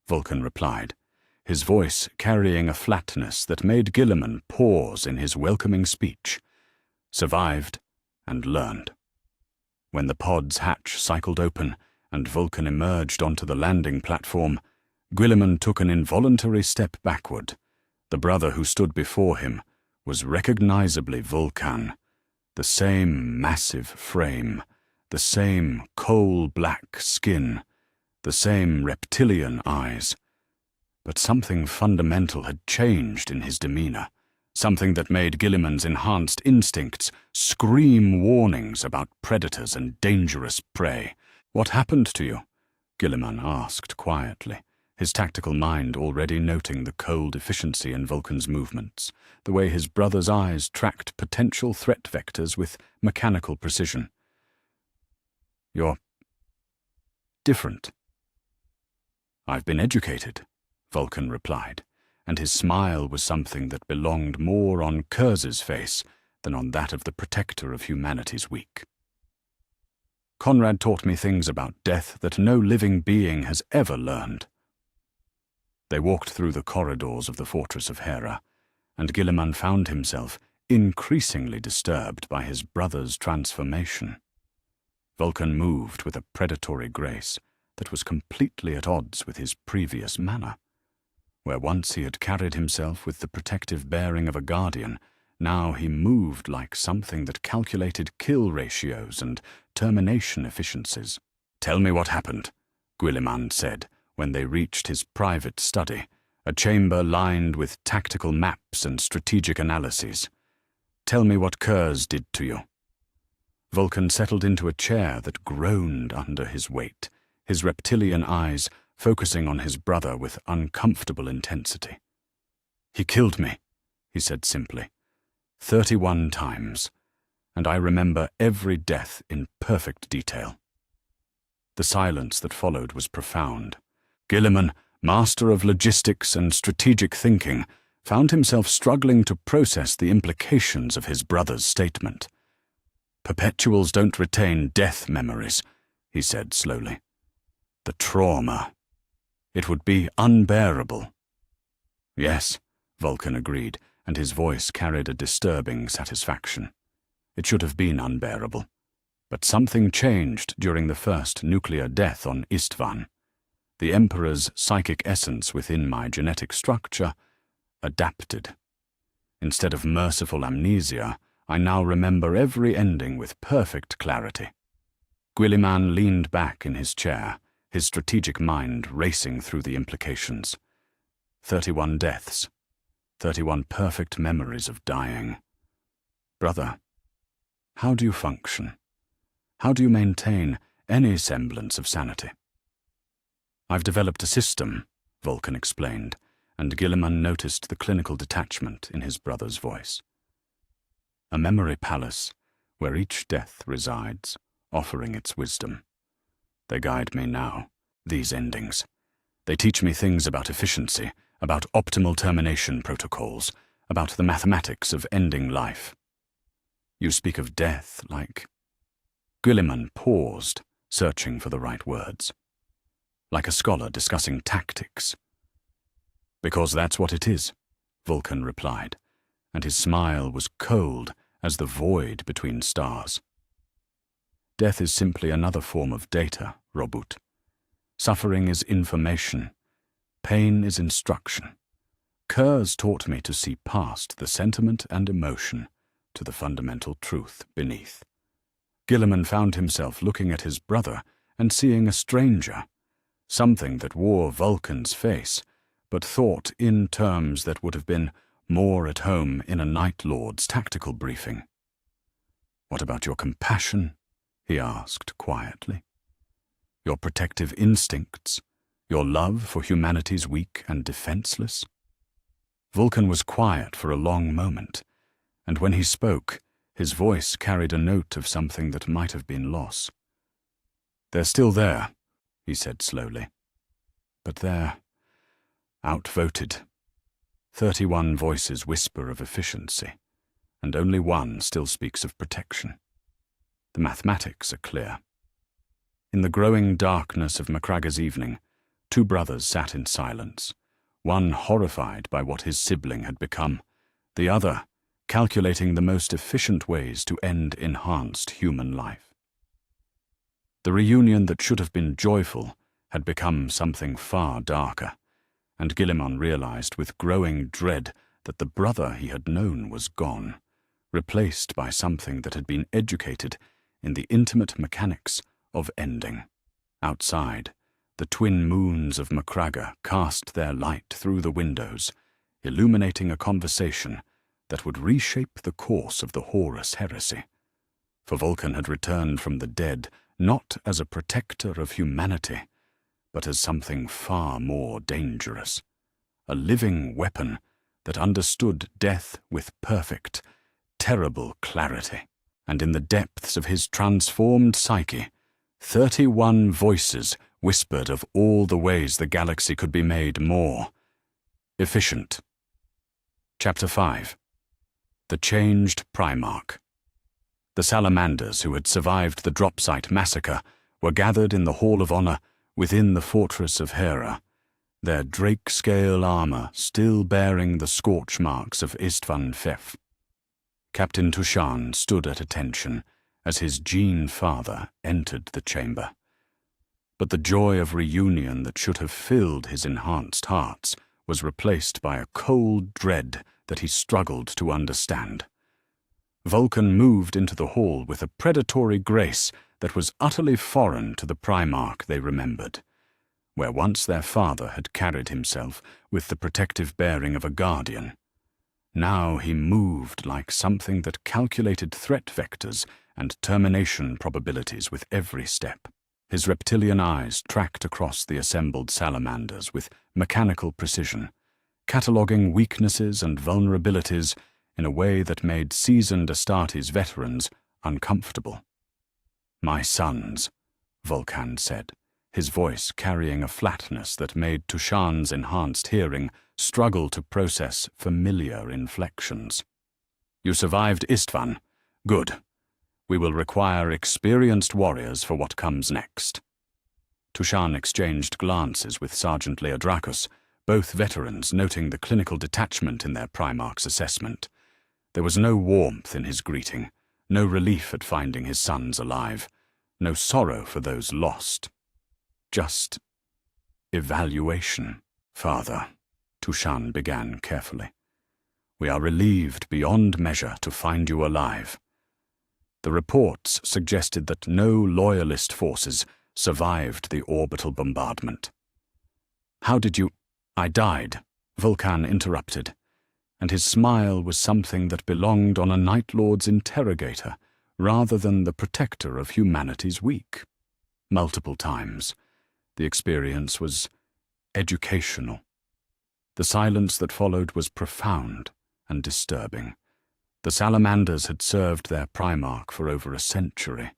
Vulkan replied, his voice carrying a flatness that made Gilliman pause in his welcoming speech. "Survived and learned." When the pod's hatch cycled open and Vulkan emerged onto the landing platform, Gilliman took an involuntary step backward. The brother who stood before him was recognizably Vulkan, the same massive frame, the same coal-black skin, the same reptilian eyes. But something fundamental had changed in his demeanor, something that made Gilliman's enhanced instincts scream warnings about predators and dangerous prey. "What happened to you?" Gilliman asked quietly, his tactical mind already noting the cold efficiency in Vulkan's movements, the way his brother's eyes tracked potential threat vectors with mechanical precision. "You're different." "I've been educated," Vulkan replied, and his smile was something that belonged more on Kurz's face than on that of the protector of humanity's weak. "Conrad taught me things about death that no living being has ever learned." They walked through the corridors of the fortress of Hera, and Gilliman found himself increasingly disturbed by his brother's transformation. Vulkan moved with a predatory grace that was completely at odds with his previous manner. Where once he had carried himself with the protective bearing of a guardian, now he moved like something that calculated kill ratios and termination efficiencies. "Tell me what happened," Gilliman said when they reached his private study, a chamber lined with tactical maps and strategic analyses. "Tell me what Kurz did to you." Vulkan settled into a chair that groaned under his weight, his reptilian eyes focusing on his brother with uncomfortable intensity. "He killed me," he said simply, 31 times, and I remember every death in perfect detail. The silence that followed was profound. Gilliman, master of logistics and strategic thinking, found himself struggling to process the implications of his brother's statement. "Perpetuals don't retain death memories," he said slowly. "The trauma. It would be unbearable." "Yes," Vulkan agreed, and his voice carried a disturbing satisfaction. "It should have been unbearable. But something changed during the first nuclear death on Istvan. The Emperor's psychic essence within my genetic structure adapted. Instead of merciful amnesia, I now remember every ending with perfect clarity." Guilliman leaned back in his chair, his strategic mind racing through the implications. 31 deaths. 31 perfect memories of dying. "Brother, how do you function? How do you maintain any semblance of sanity?" "I've developed a system," Vulkan explained, and Guilliman noticed the clinical detachment in his brother's voice. "A memory palace where each death resides, offering its wisdom. They guide me now, these endings. They teach me things about efficiency, about optimal termination protocols, about the mathematics of ending life. You speak of death like..." Guilliman paused, searching for the right words. "Like a scholar discussing tactics." "Because that's what it is," Vulkan replied, and his smile was cold as the void between stars. "Death is simply another form of data, Robut. Suffering is information. Pain is instruction. Kurz taught me to see past the sentiment and emotion to the fundamental truth beneath." Guilliman found himself looking at his brother and seeing a stranger, something that wore Vulkan's face, but thought in terms that would have been more at home in a Night Lord's tactical briefing. "What about your compassion?" he asked quietly. "Your protective instincts? Your love for humanity's weak and defenseless?" Vulkan was quiet for a long moment, and when he spoke, his voice carried a note of something that might have been loss. "They're still there," he said slowly. "But they're outvoted. 31 voices whisper of efficiency, and only one still speaks of protection. The mathematics are clear." In the growing darkness of Macraga's evening, 2 brothers sat in silence, one horrified by what his sibling had become, the other calculating the most efficient ways to end enhanced human life. The reunion that should have been joyful had become something far darker, and Guilliman realized with growing dread that the brother he had known was gone, replaced by something that had been educated in the intimate mechanics of ending. Outside, the twin moons of Macraga cast their light through the windows, illuminating a conversation that would reshape the course of the Horus heresy. For Vulkan had returned from the dead not as a protector of humanity, but as something far more dangerous, a living weapon that understood death with perfect, terrible clarity. And in the depths of his transformed psyche, 31 voices whispered of all the ways the galaxy could be made more efficient. Chapter 5. The Changed Primarch. The salamanders who had survived the drop site massacre were gathered in the Hall of Honor within the fortress of Hera, their drake-scale armor still bearing the scorch marks of Istvan Fef. Captain Tushan stood at attention as his gene father entered the chamber. But the joy of reunion that should have filled his enhanced hearts was replaced by a cold dread that he struggled to understand. Vulkan moved into the hall with a predatory grace that was utterly foreign to the Primarch they remembered, where once their father had carried himself with the protective bearing of a guardian. Now he moved like something that calculated threat vectors and termination probabilities with every step. His reptilian eyes tracked across the assembled salamanders with mechanical precision, cataloguing weaknesses and vulnerabilities in a way that made seasoned Astartes veterans uncomfortable. "My sons," Vulkan said, his voice carrying a flatness that made Tushan's enhanced hearing struggle to process familiar inflections. You survived Istvan. Good. We will require experienced warriors for what comes next. Tushan exchanged glances with Sergeant Leodracus, both veterans noting the clinical detachment in their Primarch's assessment. There was no warmth in his greeting, no relief at finding his sons alive, no sorrow for those lost. Just evaluation. Father, Tushan began carefully. We are relieved beyond measure to find you alive. The reports suggested that no loyalist forces survived the orbital bombardment. How did you— I died, Vulkan interrupted, and his smile was something that belonged on a Night Lord's interrogator rather than the protector of humanity's weak. Multiple times. The experience was educational. The silence that followed was profound and disturbing. The salamanders had served their Primarch for over a century,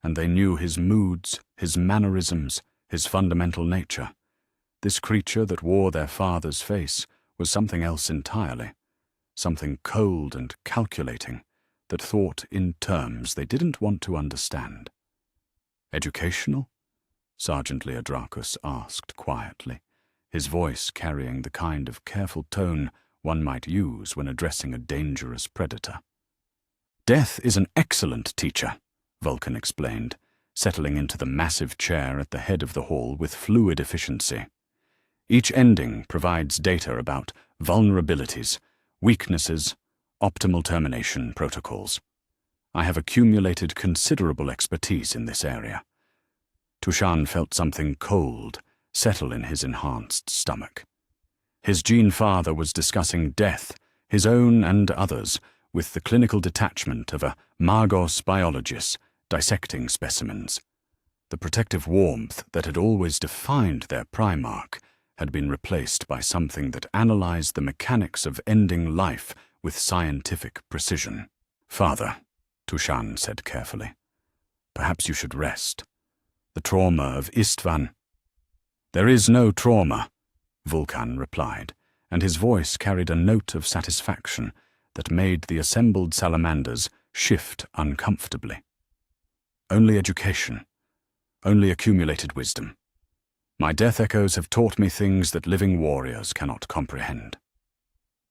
and they knew his moods, his mannerisms, his fundamental nature. This creature that wore their father's face was something else entirely, something cold and calculating that thought in terms they didn't want to understand. Educational? Sergeant Leodracus asked quietly, his voice carrying the kind of careful tone one might use when addressing a dangerous predator. Death is an excellent teacher, Vulkan explained, settling into the massive chair at the head of the hall with fluid efficiency. Each ending provides data about vulnerabilities, weaknesses, optimal termination protocols. I have accumulated considerable expertise in this area. Tushan felt something cold settle in his enhanced stomach. His gene father was discussing death, his own and others, with the clinical detachment of a Magos biologist dissecting specimens. The protective warmth that had always defined their Primarch had been replaced by something that analyzed the mechanics of ending life with scientific precision. Father, Tushan said carefully, perhaps you should rest. The trauma of Istvan— There is no trauma, Vulkan replied, and his voice carried a note of satisfaction that made the assembled salamanders shift uncomfortably. Only education, only accumulated wisdom. My death echoes have taught me things that living warriors cannot comprehend.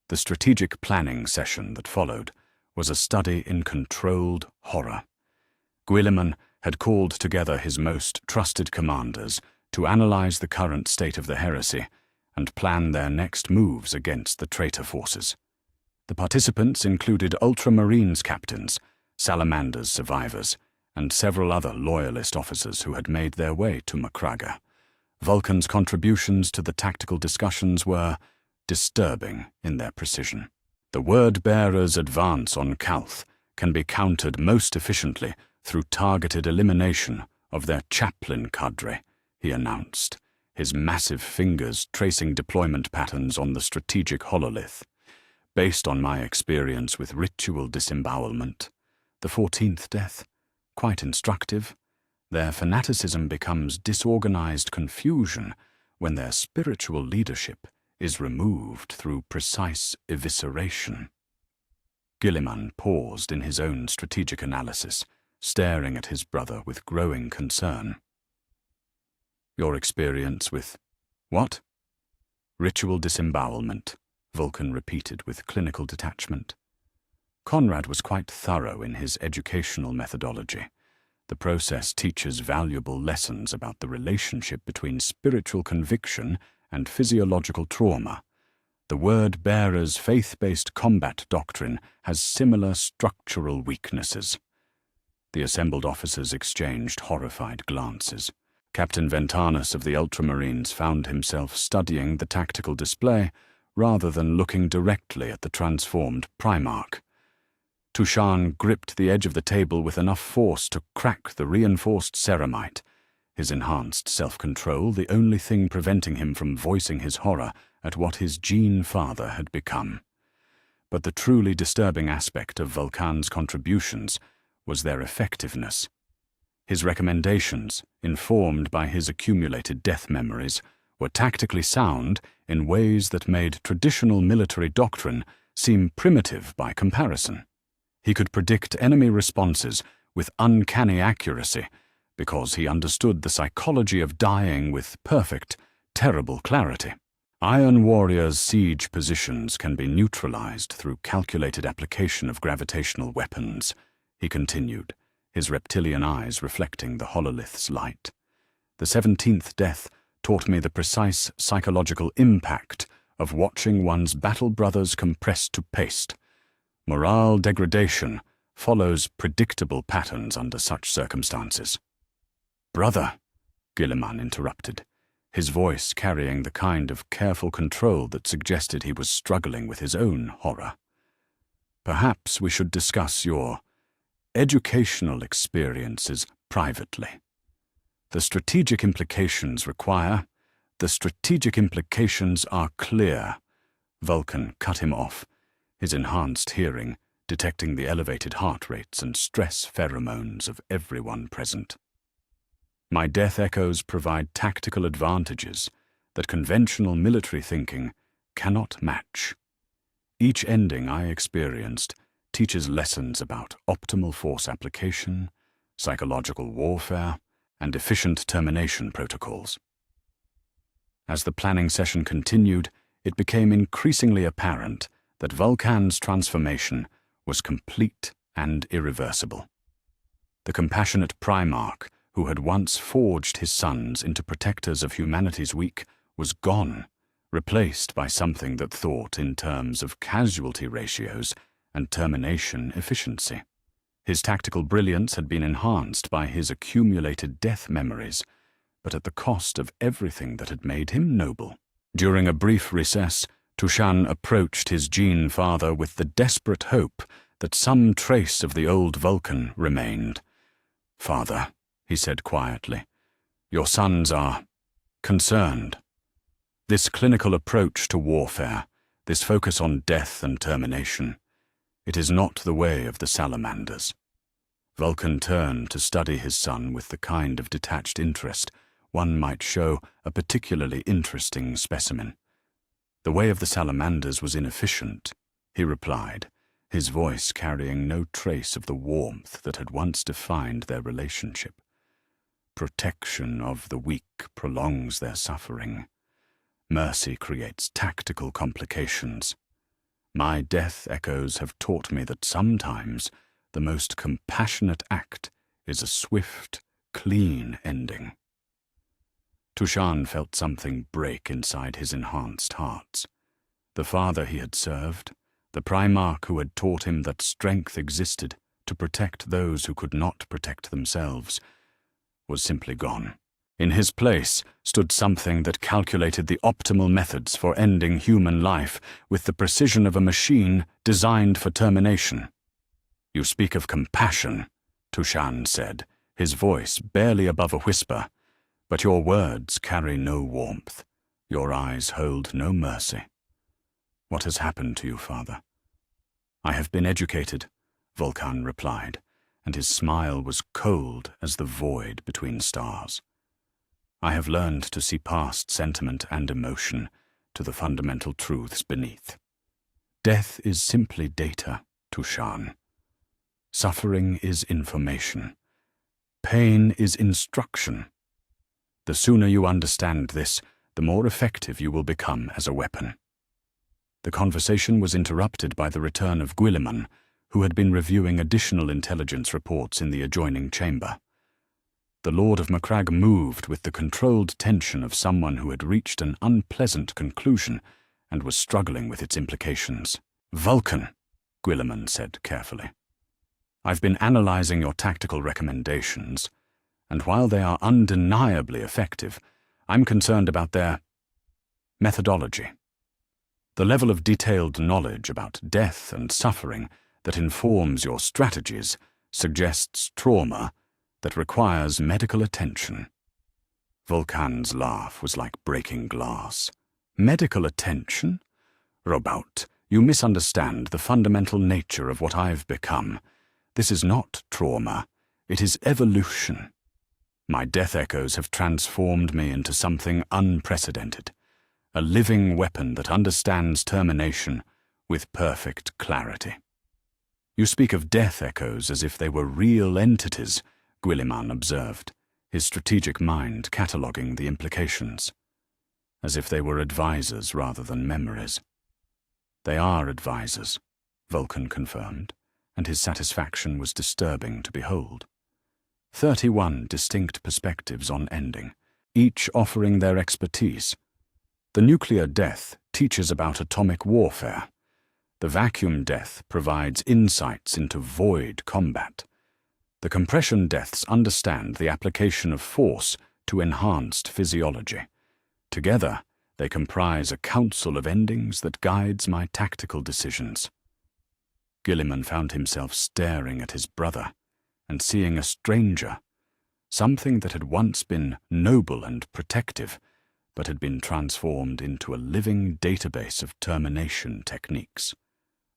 The strategic planning session that followed was a study in controlled horror. Guilliman had called together his most trusted commanders to analyze the current state of the heresy and plan their next moves against the traitor forces. The participants included Ultramarines captains, Salamanders survivors, and several other loyalist officers who had made their way to Macraga. Vulkan's contributions to the tactical discussions were disturbing in their precision. The word-bearer's advance on Calth can be countered most efficiently through targeted elimination of their chaplain cadre, he announced, his massive fingers tracing deployment patterns on the strategic hololith. Based on my experience with ritual disembowelment, the 14th death, quite instructive, their fanaticism becomes disorganized confusion when their spiritual leadership is removed through precise evisceration. Guilliman paused in his own strategic analysis, staring at his brother with growing concern. Your experience with— what? Ritual disembowelment, Vulkan repeated with clinical detachment. Conrad was quite thorough in his educational methodology. The process teaches valuable lessons about the relationship between spiritual conviction and physiological trauma. The word-bearer's faith-based combat doctrine has similar structural weaknesses. The assembled officers exchanged horrified glances. Captain Ventanus of the Ultramarines found himself studying the tactical display rather than looking directly at the transformed Primarch. Tushan gripped the edge of the table with enough force to crack the reinforced ceramite, his enhanced self-control the only thing preventing him from voicing his horror at what his gene father had become. But the truly disturbing aspect of Vulkan's contributions was their effectiveness. His recommendations, informed by his accumulated death memories, were tactically sound in ways that made traditional military doctrine seem primitive by comparison. He could predict enemy responses with uncanny accuracy because he understood the psychology of dying with perfect, terrible clarity. Iron Warrior's siege positions can be neutralized through calculated application of gravitational weapons, he continued, his reptilian eyes reflecting the hololith's light. The 17th death taught me the precise psychological impact of watching one's battle brothers compressed to paste. Morale degradation follows predictable patterns under such circumstances. "Brother," Guilliman interrupted, his voice carrying the kind of careful control that suggested he was struggling with his own horror. "Perhaps we should discuss your educational experiences privately. The strategic implications are clear." Vulkan cut him off, his enhanced hearing detecting the elevated heart rates and stress pheromones of everyone present. "My death echoes provide tactical advantages that conventional military thinking cannot match. Each ending I experienced teaches lessons about optimal force application, psychological warfare, and efficient termination protocols." As the planning session continued, it became increasingly apparent that Vulkan's transformation was complete and irreversible. The compassionate Primarch, who had once forged his sons into protectors of humanity's weak, was gone, replaced by something that thought in terms of casualty ratios and termination efficiency. His tactical brilliance had been enhanced by his accumulated death memories, but at the cost of everything that had made him noble. During a brief recess, Tushan approached his Gene father with the desperate hope that some trace of the old Vulkan remained. "Father," he said quietly, "your sons are concerned. This clinical approach to warfare, this focus on death and termination, it is not the way of the salamanders." Vulkan turned to study his son with the kind of detached interest one might show a particularly interesting specimen. "The way of the salamanders was inefficient," he replied, his voice carrying no trace of the warmth that had once defined their relationship. "Protection of the weak prolongs their suffering. Mercy creates tactical complications. My death echoes have taught me that sometimes the most compassionate act is a swift, clean ending." Tushan felt something break inside his enhanced hearts. The father he had served, the Primarch who had taught him that strength existed to protect those who could not protect themselves, was simply gone. In his place stood something that calculated the optimal methods for ending human life with the precision of a machine designed for termination. "You speak of compassion," Tushan said, his voice barely above a whisper, "but your words carry no warmth. Your eyes hold no mercy. What has happened to you, father?" "I have been educated," Vulkan replied, and his smile was cold as the void between stars. "I have learned to see past sentiment and emotion to the fundamental truths beneath. Death is simply data, Tushan. Suffering is information. Pain is instruction. The sooner you understand this, the more effective you will become as a weapon." The conversation was interrupted by the return of Guilliman, who had been reviewing additional intelligence reports in the adjoining chamber. The Lord of Macragge moved with the controlled tension of someone who had reached an unpleasant conclusion and was struggling with its implications. "Vulkan," Guilliman said carefully, "I've been analyzing your tactical recommendations, and while they are undeniably effective, I'm concerned about their methodology. The level of detailed knowledge about death and suffering that informs your strategies suggests trauma that requires medical attention." Vulkan's laugh was like breaking glass. "Medical attention? Robout, you misunderstand the fundamental nature of what I've become. This is not trauma, it is evolution. My death echoes have transformed me into something unprecedented, a living weapon that understands termination with perfect clarity. You speak of death echoes as if they were real entities, Guilliman observed, his strategic mind cataloguing the implications. As if they were advisors rather than memories. They are advisors, Vulkan confirmed, and his satisfaction was disturbing to behold. 31 distinct perspectives on ending, each offering their expertise. The nuclear death teaches about atomic warfare. The vacuum death provides insights into void combat. The compression deaths understand the application of force to enhanced physiology. Together, they comprise a council of endings that guides my tactical decisions. Guilliman found himself staring at his brother and seeing a stranger, something that had once been noble and protective, but had been transformed into a living database of termination techniques.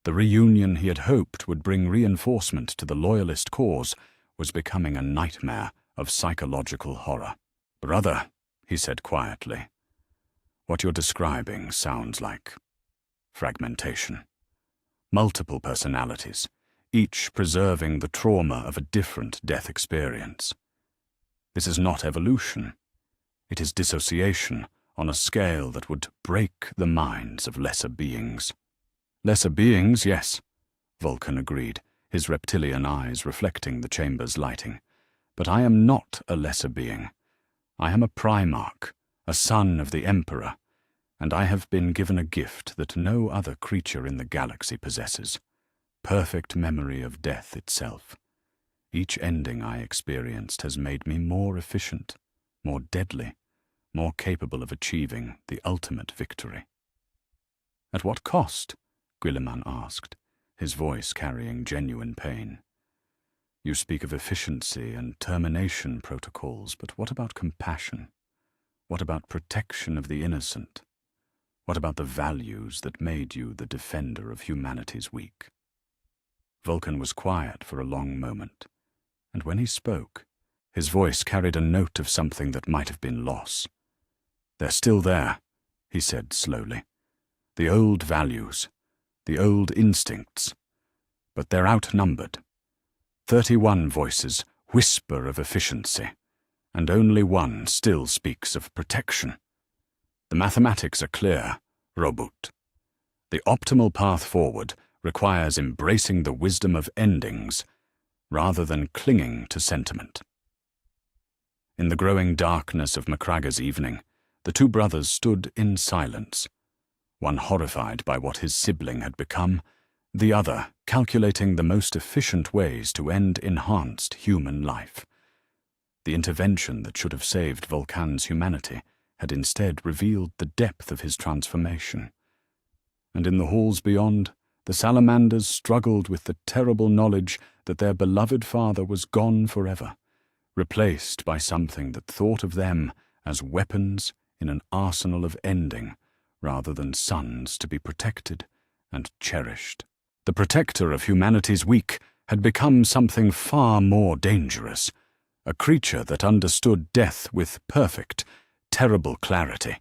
The reunion he had hoped would bring reinforcement to the loyalist cause was becoming a nightmare of psychological horror. "Brother," he said quietly, "what you're describing sounds like fragmentation. Multiple personalities, each preserving the trauma of a different death experience. This is not evolution. It is dissociation on a scale that would break the minds of lesser beings." "Lesser beings, yes," Vulkan agreed, his reptilian eyes reflecting the chamber's lighting. "But I am not a lesser being. I am a Primarch, a son of the Emperor, and I have been given a gift that no other creature in the galaxy possesses: perfect memory of death itself. Each ending I experienced has made me more efficient, more deadly, more capable of achieving the ultimate victory." "At what cost?" Guilliman asked, his voice carrying genuine pain. "You speak of efficiency and termination protocols, but what about compassion? What about protection of the innocent? What about the values that made you the defender of humanity's weak?" Vulkan was quiet for a long moment, and when he spoke, his voice carried a note of something that might have been loss. "They're still there," he said slowly. "The old values, the old instincts, but they're outnumbered. 31 voices whisper of efficiency, and only one still speaks of protection. The mathematics are clear, Robut. The optimal path forward requires embracing the wisdom of endings rather than clinging to sentiment." In the growing darkness of Macraga's evening, the two brothers stood in silence, one horrified by what his sibling had become, the other calculating the most efficient ways to end enhanced human life. The intervention that should have saved Vulkan's humanity had instead revealed the depth of his transformation. And in the halls beyond, the salamanders struggled with the terrible knowledge that their beloved father was gone forever, replaced by something that thought of them as weapons in an arsenal of ending, rather than sons to be protected and cherished. The protector of humanity's weak had become something far more dangerous, a creature that understood death with perfect, terrible clarity,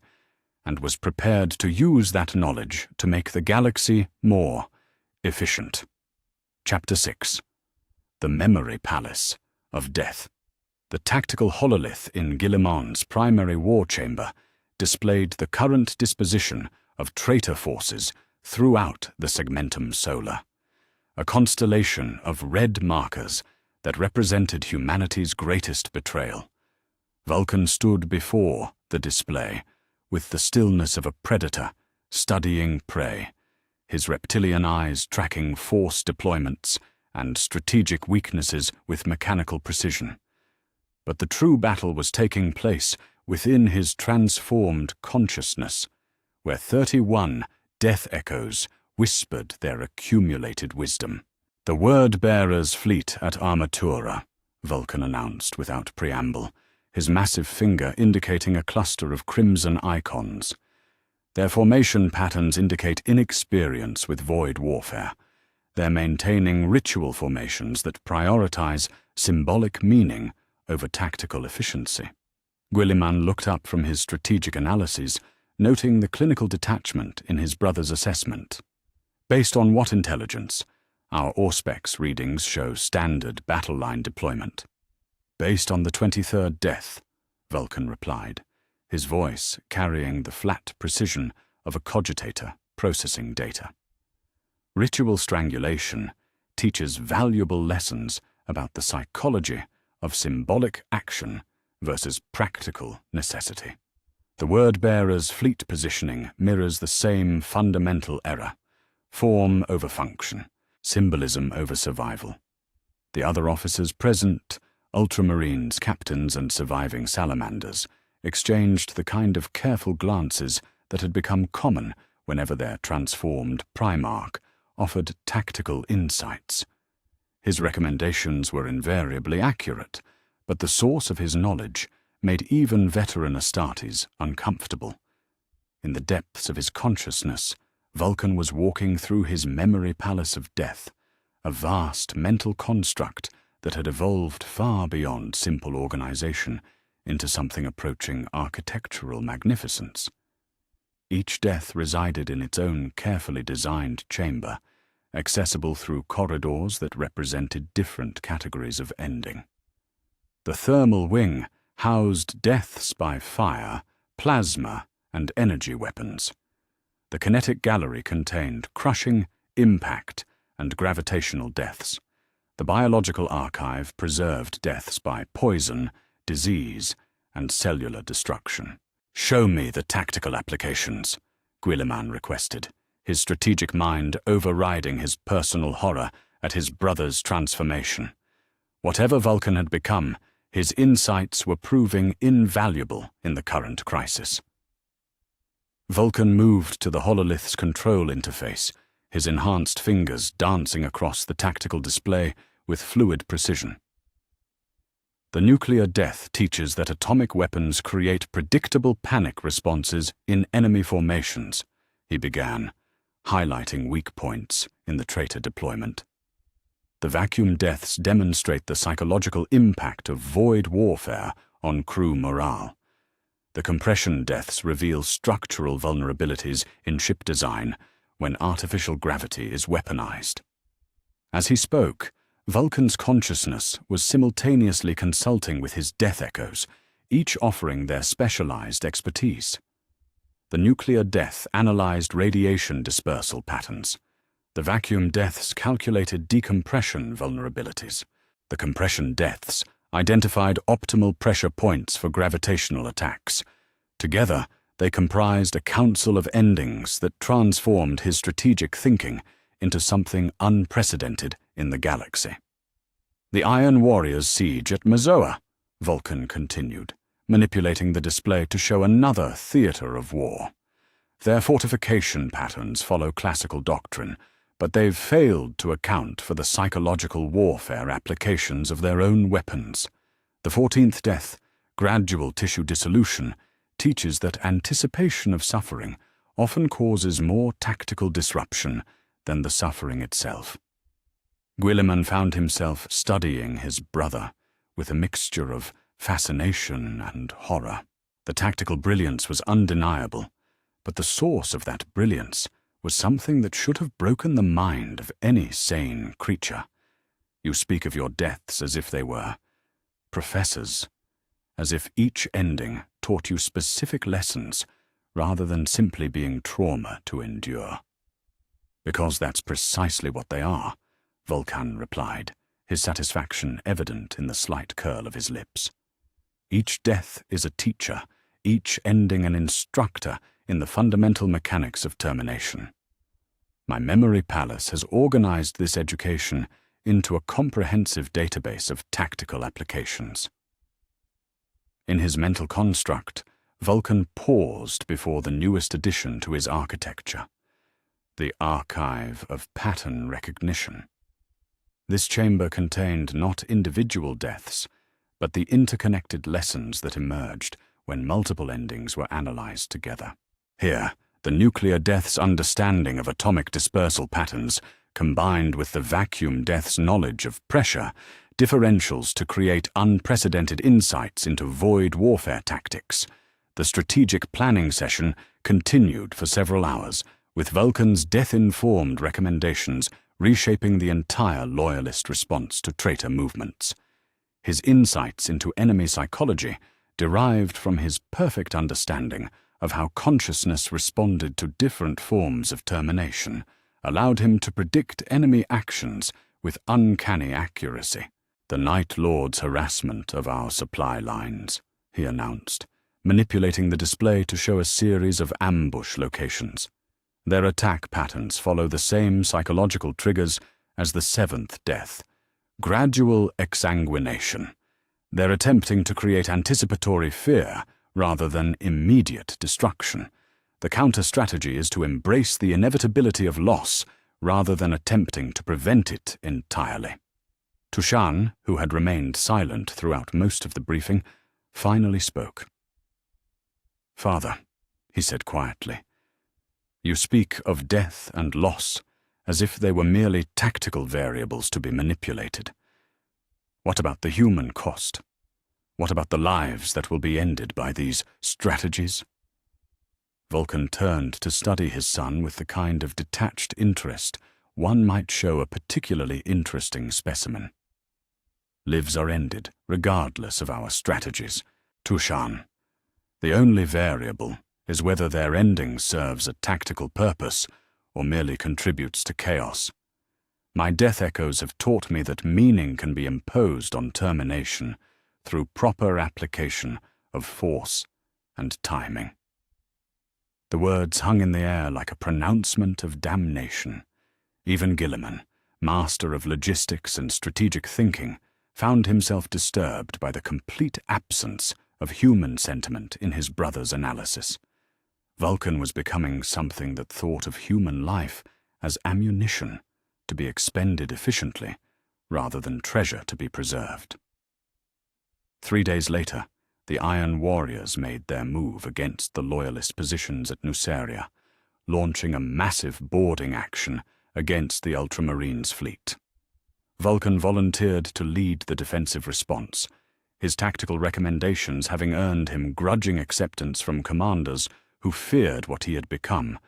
and was prepared to use that knowledge to make the galaxy more efficient. Chapter 6. The Memory Palace of Death. The tactical hololith in Guilliman's primary war chamber displayed the current disposition of traitor forces throughout the segmentum solar, a constellation of red markers that represented humanity's greatest betrayal. Vulkan stood before the display with the stillness of a predator studying prey, his reptilian eyes tracking force deployments and strategic weaknesses with mechanical precision. But the true battle was taking place within his transformed consciousness, where 31 death echoes whispered their accumulated wisdom. "The word-bearers fleet at Armatura," Vulkan announced without preamble, his massive finger indicating a cluster of crimson icons. Their formation patterns indicate inexperience with void warfare. They're maintaining ritual formations that prioritize symbolic meaning over tactical efficiency. Guilliman looked up from his strategic analyses, noting the clinical detachment in his brother's assessment. Based on what intelligence? Our Auspex readings show standard battle line deployment. Based on the 23rd death, Vulkan replied, his voice carrying the flat precision of a cogitator processing data. Ritual strangulation teaches valuable lessons about the psychology of symbolic action versus practical necessity. The word-bearer's fleet positioning mirrors the same fundamental error: form over function, symbolism over survival. The other officers present, ultramarines, captains, and surviving salamanders, exchanged the kind of careful glances that had become common whenever their transformed Primarch offered tactical insights. His recommendations were invariably accurate, but the source of his knowledge made even veteran Astartes uncomfortable. In the depths of his consciousness, Vulkan was walking through his memory palace of death, a vast mental construct that had evolved far beyond simple organization into something approaching architectural magnificence. Each death resided in its own carefully designed chamber, accessible through corridors that represented different categories of ending. The thermal wing housed deaths by fire, plasma, and energy weapons. The kinetic gallery contained crushing, impact, and gravitational deaths. The biological archive preserved deaths by poison, disease, and cellular destruction. "Show me the tactical applications," Guilliman requested, his strategic mind overriding his personal horror at his brother's transformation. Whatever Vulkan had become, his insights were proving invaluable in the current crisis. Vulkan moved to the hololith's control interface, his enhanced fingers dancing across the tactical display with fluid precision. "The nuclear death teaches that atomic weapons create predictable panic responses in enemy formations," he began, highlighting weak points in the traitor deployment. "The vacuum deaths demonstrate the psychological impact of void warfare on crew morale. The compression deaths reveal structural vulnerabilities in ship design when artificial gravity is weaponized." As he spoke, Vulkan's consciousness was simultaneously consulting with his death echoes, each offering their specialized expertise. The nuclear death analyzed radiation dispersal patterns. The vacuum deaths calculated decompression vulnerabilities. The compression deaths identified optimal pressure points for gravitational attacks. Together, they comprised a council of endings that transformed his strategic thinking into something unprecedented in the galaxy. "The Iron Warriors' siege at Mazoa," Vulkan continued, manipulating the display to show another theater of war. "Their fortification patterns follow classical doctrine, but they've failed to account for the psychological warfare applications of their own weapons. The 14th death, gradual tissue dissolution, teaches that anticipation of suffering often causes more tactical disruption than the suffering itself." Guilliman found himself studying his brother with a mixture of fascination and horror. The tactical brilliance was undeniable, but the source of that brilliance was something that should have broken the mind of any sane creature. "You speak of your deaths as if they were professors, as if each ending taught you specific lessons rather than simply being trauma to endure." "Because that's precisely what they are," Vulkan replied, his satisfaction evident in the slight curl of his lips. "Each death is a teacher, each ending an instructor in the fundamental mechanics of termination. My memory palace has organized this education into a comprehensive database of tactical applications." In his mental construct, Vulkan paused before the newest addition to his architecture: the archive of pattern recognition. This chamber contained not individual deaths, but the interconnected lessons that emerged when multiple endings were analyzed together. Here, the nuclear death's understanding of atomic dispersal patterns, combined with the vacuum death's knowledge of pressure, differentials to create unprecedented insights into void warfare tactics. The strategic planning session continued for several hours, with Vulkan's death-informed recommendations reshaping the entire Loyalist response to traitor movements. His insights into enemy psychology, derived from his perfect understanding of how consciousness responded to different forms of termination, allowed him to predict enemy actions with uncanny accuracy. "The Night Lord's harassment of our supply lines," he announced, manipulating the display to show a series of ambush locations. Their attack patterns follow the same psychological triggers as the seventh death: gradual exsanguination. They're attempting to create anticipatory fear rather than immediate destruction. The counter-strategy is to embrace the inevitability of loss rather than attempting to prevent it entirely. Tushan, who had remained silent throughout most of the briefing, finally spoke. "Father," he said quietly, "you speak of death and loss as if they were merely tactical variables to be manipulated. What about the human cost? What about the lives that will be ended by these strategies?" Vulkan turned to study his son with the kind of detached interest one might show a particularly interesting specimen. "Lives are ended, regardless of our strategies, Tushan. The only variable is whether their ending serves a tactical purpose or merely contributes to chaos. My death echoes have taught me that meaning can be imposed on termination through proper application of force and timing." The words hung in the air like a pronouncement of damnation. Even Gilliman, master of logistics and strategic thinking, found himself disturbed by the complete absence of human sentiment in his brother's analysis. Vulkan was becoming something that thought of human life as ammunition to be expended efficiently, rather than treasure to be preserved. 3 days later, the Iron Warriors made their move against the Loyalist positions at Nuceria, launching a massive boarding action against the Ultramarines' fleet. Vulkan volunteered to lead the defensive response, his tactical recommendations having earned him grudging acceptance from commanders who feared what he had become,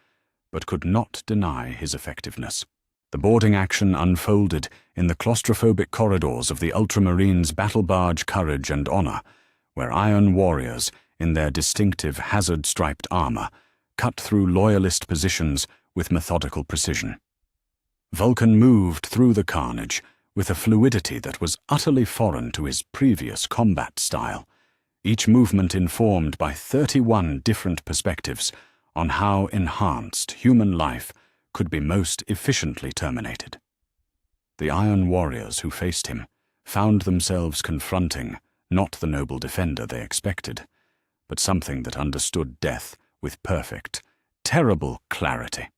but could not deny his effectiveness. The boarding action unfolded in the claustrophobic corridors of the Ultramarines' battle barge Courage and Honor, where Iron Warriors, in their distinctive hazard-striped armor, cut through Loyalist positions with methodical precision. Vulkan moved through the carnage with a fluidity that was utterly foreign to his previous combat style, each movement informed by 31 different perspectives on how enhanced human life could be most efficiently terminated. The Iron Warriors who faced him found themselves confronting not the noble defender they expected, but something that understood death with perfect, terrible clarity.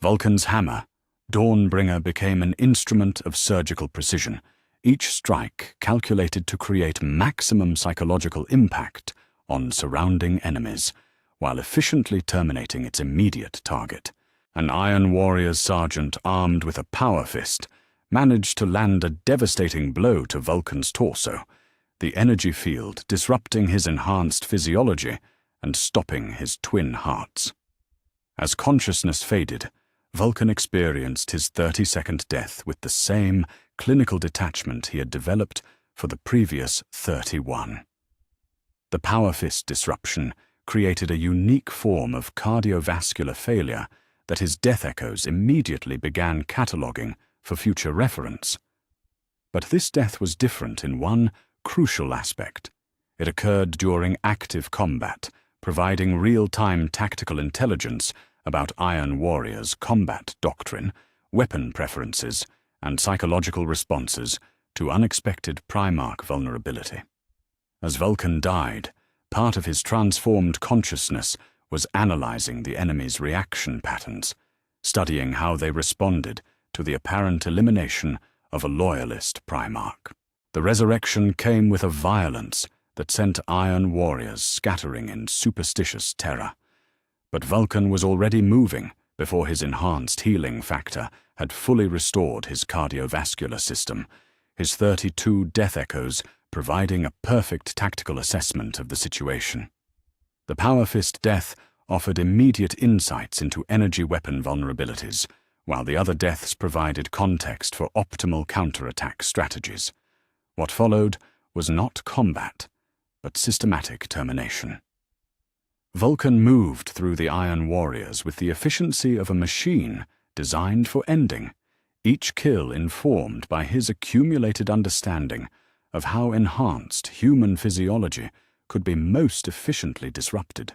Vulkan's hammer, Dawnbringer, became an instrument of surgical precision, each strike calculated to create maximum psychological impact on surrounding enemies, while efficiently terminating its immediate target. An Iron Warrior's sergeant, armed with a power fist, managed to land a devastating blow to Vulkan's torso, the energy field disrupting his enhanced physiology and stopping his twin hearts. As consciousness faded, Vulkan experienced his 30-second death with the same clinical detachment he had developed for the previous 31. The power fist disruption created a unique form of cardiovascular failure that his death echoes immediately began cataloguing for future reference. But this death was different in one crucial aspect. It occurred during active combat, providing real-time tactical intelligence about Iron Warriors' combat doctrine, weapon preferences, and psychological responses to unexpected Primarch vulnerability. As Vulkan died, part of his transformed consciousness was analyzing the enemy's reaction patterns, studying how they responded to the apparent elimination of a Loyalist Primarch. The resurrection came with a violence that sent Iron Warriors scattering in superstitious terror. But Vulkan was already moving before his enhanced healing factor had fully restored his cardiovascular system, his 32 death echoes providing a perfect tactical assessment of the situation. The Power Fist Death offered immediate insights into energy weapon vulnerabilities, while the other deaths provided context for optimal counterattack strategies. What followed was not combat, but systematic termination. Vulkan moved through the Iron Warriors with the efficiency of a machine designed for ending, each kill informed by his accumulated understanding of how enhanced human physiology could be most efficiently disrupted.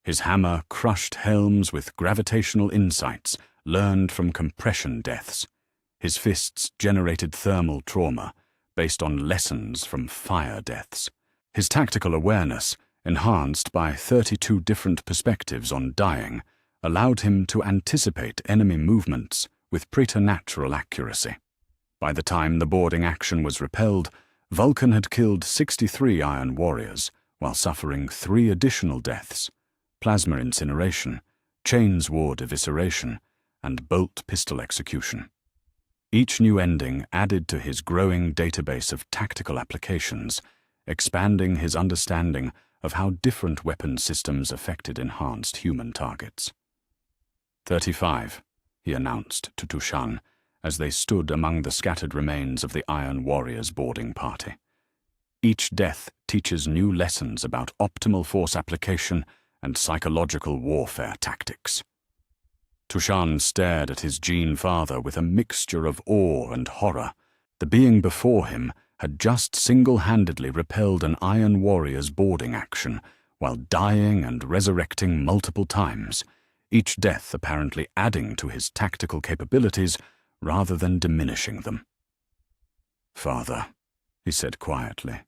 His hammer crushed helms with gravitational insights learned from compression deaths. His fists generated thermal trauma based on lessons from fire deaths. His tactical awareness, enhanced by 32 different perspectives on dying, allowed him to anticipate enemy movements with preternatural accuracy. By the time the boarding action was repelled, Vulkan had killed 63 Iron Warriors, while suffering 3 additional deaths: plasma incineration, chains ward evisceration, and bolt pistol execution. Each new ending added to his growing database of tactical applications, expanding his understanding of how different weapon systems affected enhanced human targets. 35, he announced to Tushan as they stood among the scattered remains of the Iron Warriors boarding party. Each death teaches new lessons about optimal force application and psychological warfare tactics. Tushan stared at his Gene father with a mixture of awe and horror. The being before him had just single-handedly repelled an Iron Warrior's boarding action while dying and resurrecting multiple times, each death apparently adding to his tactical capabilities rather than diminishing them. "Father," he said quietly,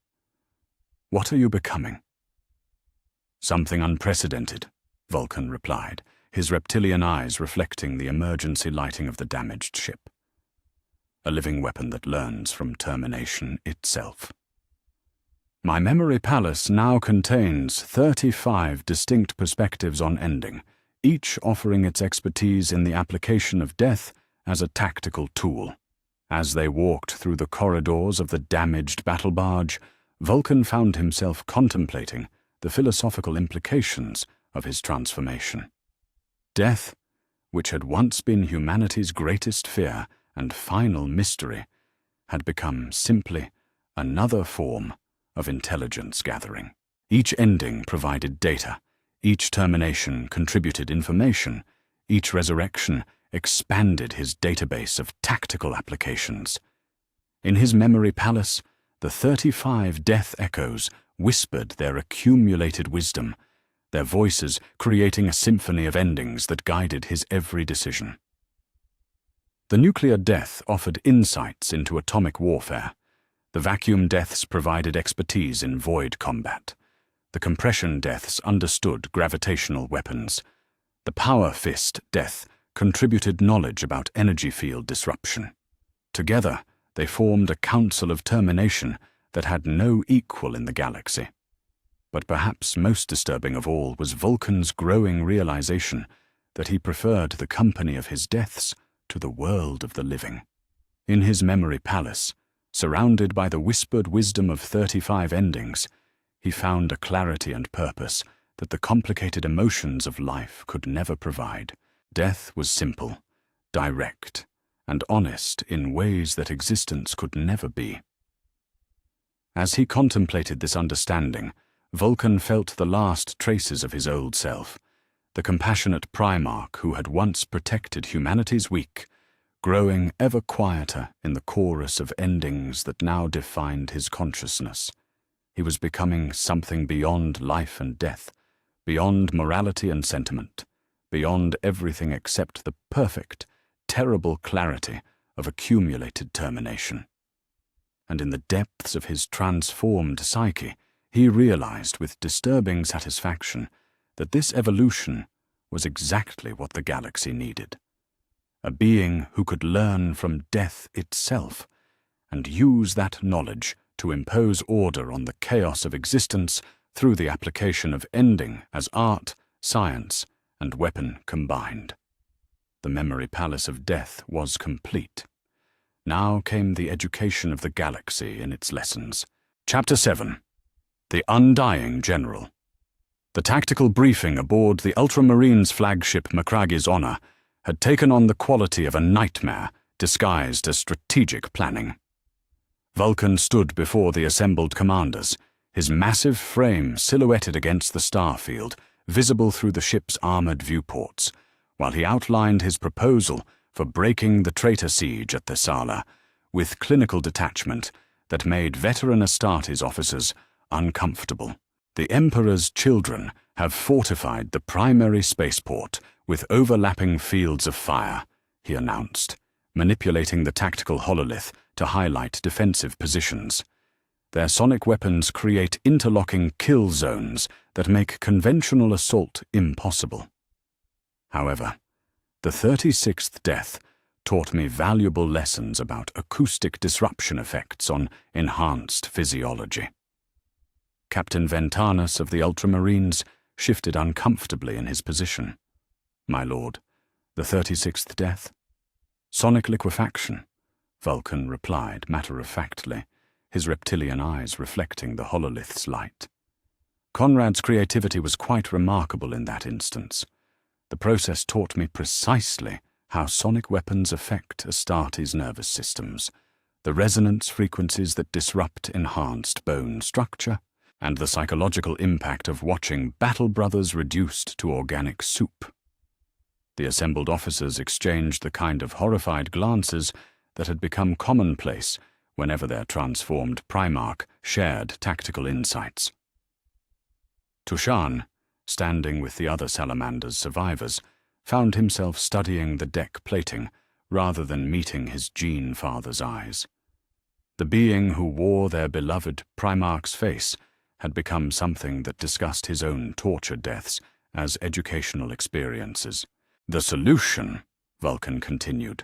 "what are you becoming?" "Something unprecedented," Vulkan replied, his reptilian eyes reflecting the emergency lighting of the damaged ship. "A living weapon that learns from termination itself. My memory palace now contains 35 distinct perspectives on ending, each offering its expertise in the application of death as a tactical tool." As they walked through the corridors of the damaged battle barge, Vulkan found himself contemplating the philosophical implications of his transformation. Death, which had once been humanity's greatest fear and final mystery, had become simply another form of intelligence gathering. Each ending provided data, each termination contributed information, each resurrection expanded his database of tactical applications. In his memory palace, the 35 death echoes whispered their accumulated wisdom, their voices creating a symphony of endings that guided his every decision. The nuclear death offered insights into atomic warfare. The vacuum deaths provided expertise in void combat. The compression deaths understood gravitational weapons. The Power Fist death contributed knowledge about energy field disruption. Together, they formed a council of termination that had no equal in the galaxy. But perhaps most disturbing of all was Vulkan's growing realization that he preferred the company of his deaths to the world of the living. In his memory palace, surrounded by the whispered wisdom of 35 endings, he found a clarity and purpose that the complicated emotions of life could never provide. Death was simple, direct, and honest in ways that existence could never be. As he contemplated this understanding, Vulkan felt the last traces of his old self, the compassionate Primarch who had once protected humanity's weak, growing ever quieter in the chorus of endings that now defined his consciousness. He was becoming something beyond life and death, beyond morality and sentiment, beyond everything except the perfect, terrible clarity of accumulated termination. And in the depths of his transformed psyche, he realized with disturbing satisfaction that this evolution was exactly what the galaxy needed. A being who could learn from death itself and use that knowledge to impose order on the chaos of existence through the application of ending as art, science, and weapon combined. The memory palace of death was complete. Now came the education of the galaxy in its lessons. Chapter 7. The Undying General. The tactical briefing aboard the Ultramarines flagship Macragi's Honor had taken on the quality of a nightmare disguised as strategic planning. Vulkan stood before the assembled commanders, his massive frame silhouetted against the star field, visible through the ship's armored viewports, while he outlined his proposal for breaking the traitor siege at Thessala with clinical detachment that made veteran Astartes officers uncomfortable. The Emperor's children have fortified the primary spaceport with overlapping fields of fire, he announced, manipulating the tactical hololith to highlight defensive positions. Their sonic weapons create interlocking kill zones that make conventional assault impossible. However, the 36th death taught me valuable lessons about acoustic disruption effects on enhanced physiology. Captain Ventanus of the Ultramarines shifted uncomfortably in his position. My lord, the 36th death? Sonic liquefaction, Vulkan replied matter-of-factly, his reptilian eyes reflecting the hololith's light. Conrad's creativity was quite remarkable in that instance. The process taught me precisely how sonic weapons affect Astartes' nervous systems, the resonance frequencies that disrupt enhanced bone structure, and the psychological impact of watching battle brothers reduced to organic soup. The assembled officers exchanged the kind of horrified glances that had become commonplace whenever their transformed Primarch shared tactical insights. Tushan, standing with the other Salamander's survivors, found himself studying the deck plating rather than meeting his gene father's eyes. The being who wore their beloved Primarch's face had become something that discussed his own torture deaths as educational experiences. The solution, Vulkan continued,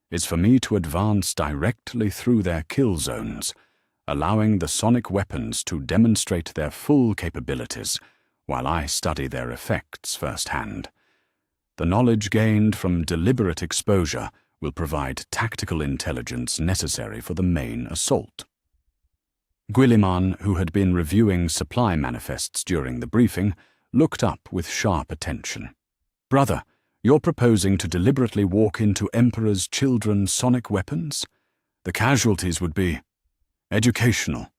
is for me to advance directly through their kill zones, allowing the sonic weapons to demonstrate their full capabilities while I study their effects firsthand. The knowledge gained from deliberate exposure will provide tactical intelligence necessary for the main assault. Guilliman, who had been reviewing supply manifests during the briefing, looked up with sharp attention. Brother, you're proposing to deliberately walk into Emperor's children's sonic weapons? The casualties would be educational,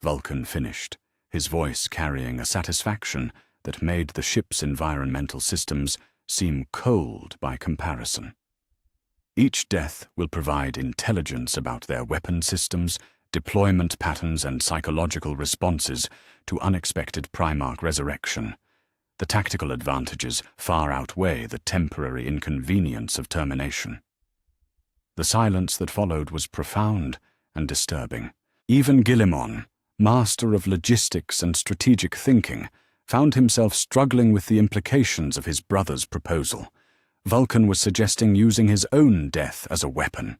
Vulkan finished, his voice carrying a satisfaction that made the ship's environmental systems seem cold by comparison. Each death will provide intelligence about their weapon systems, deployment patterns, and psychological responses to unexpected Primarch resurrection. The tactical advantages far outweigh the temporary inconvenience of termination. The silence that followed was profound and disturbing. Even Guilliman, master of logistics and strategic thinking, found himself struggling with the implications of his brother's proposal. Vulkan was suggesting using his own death as a weapon,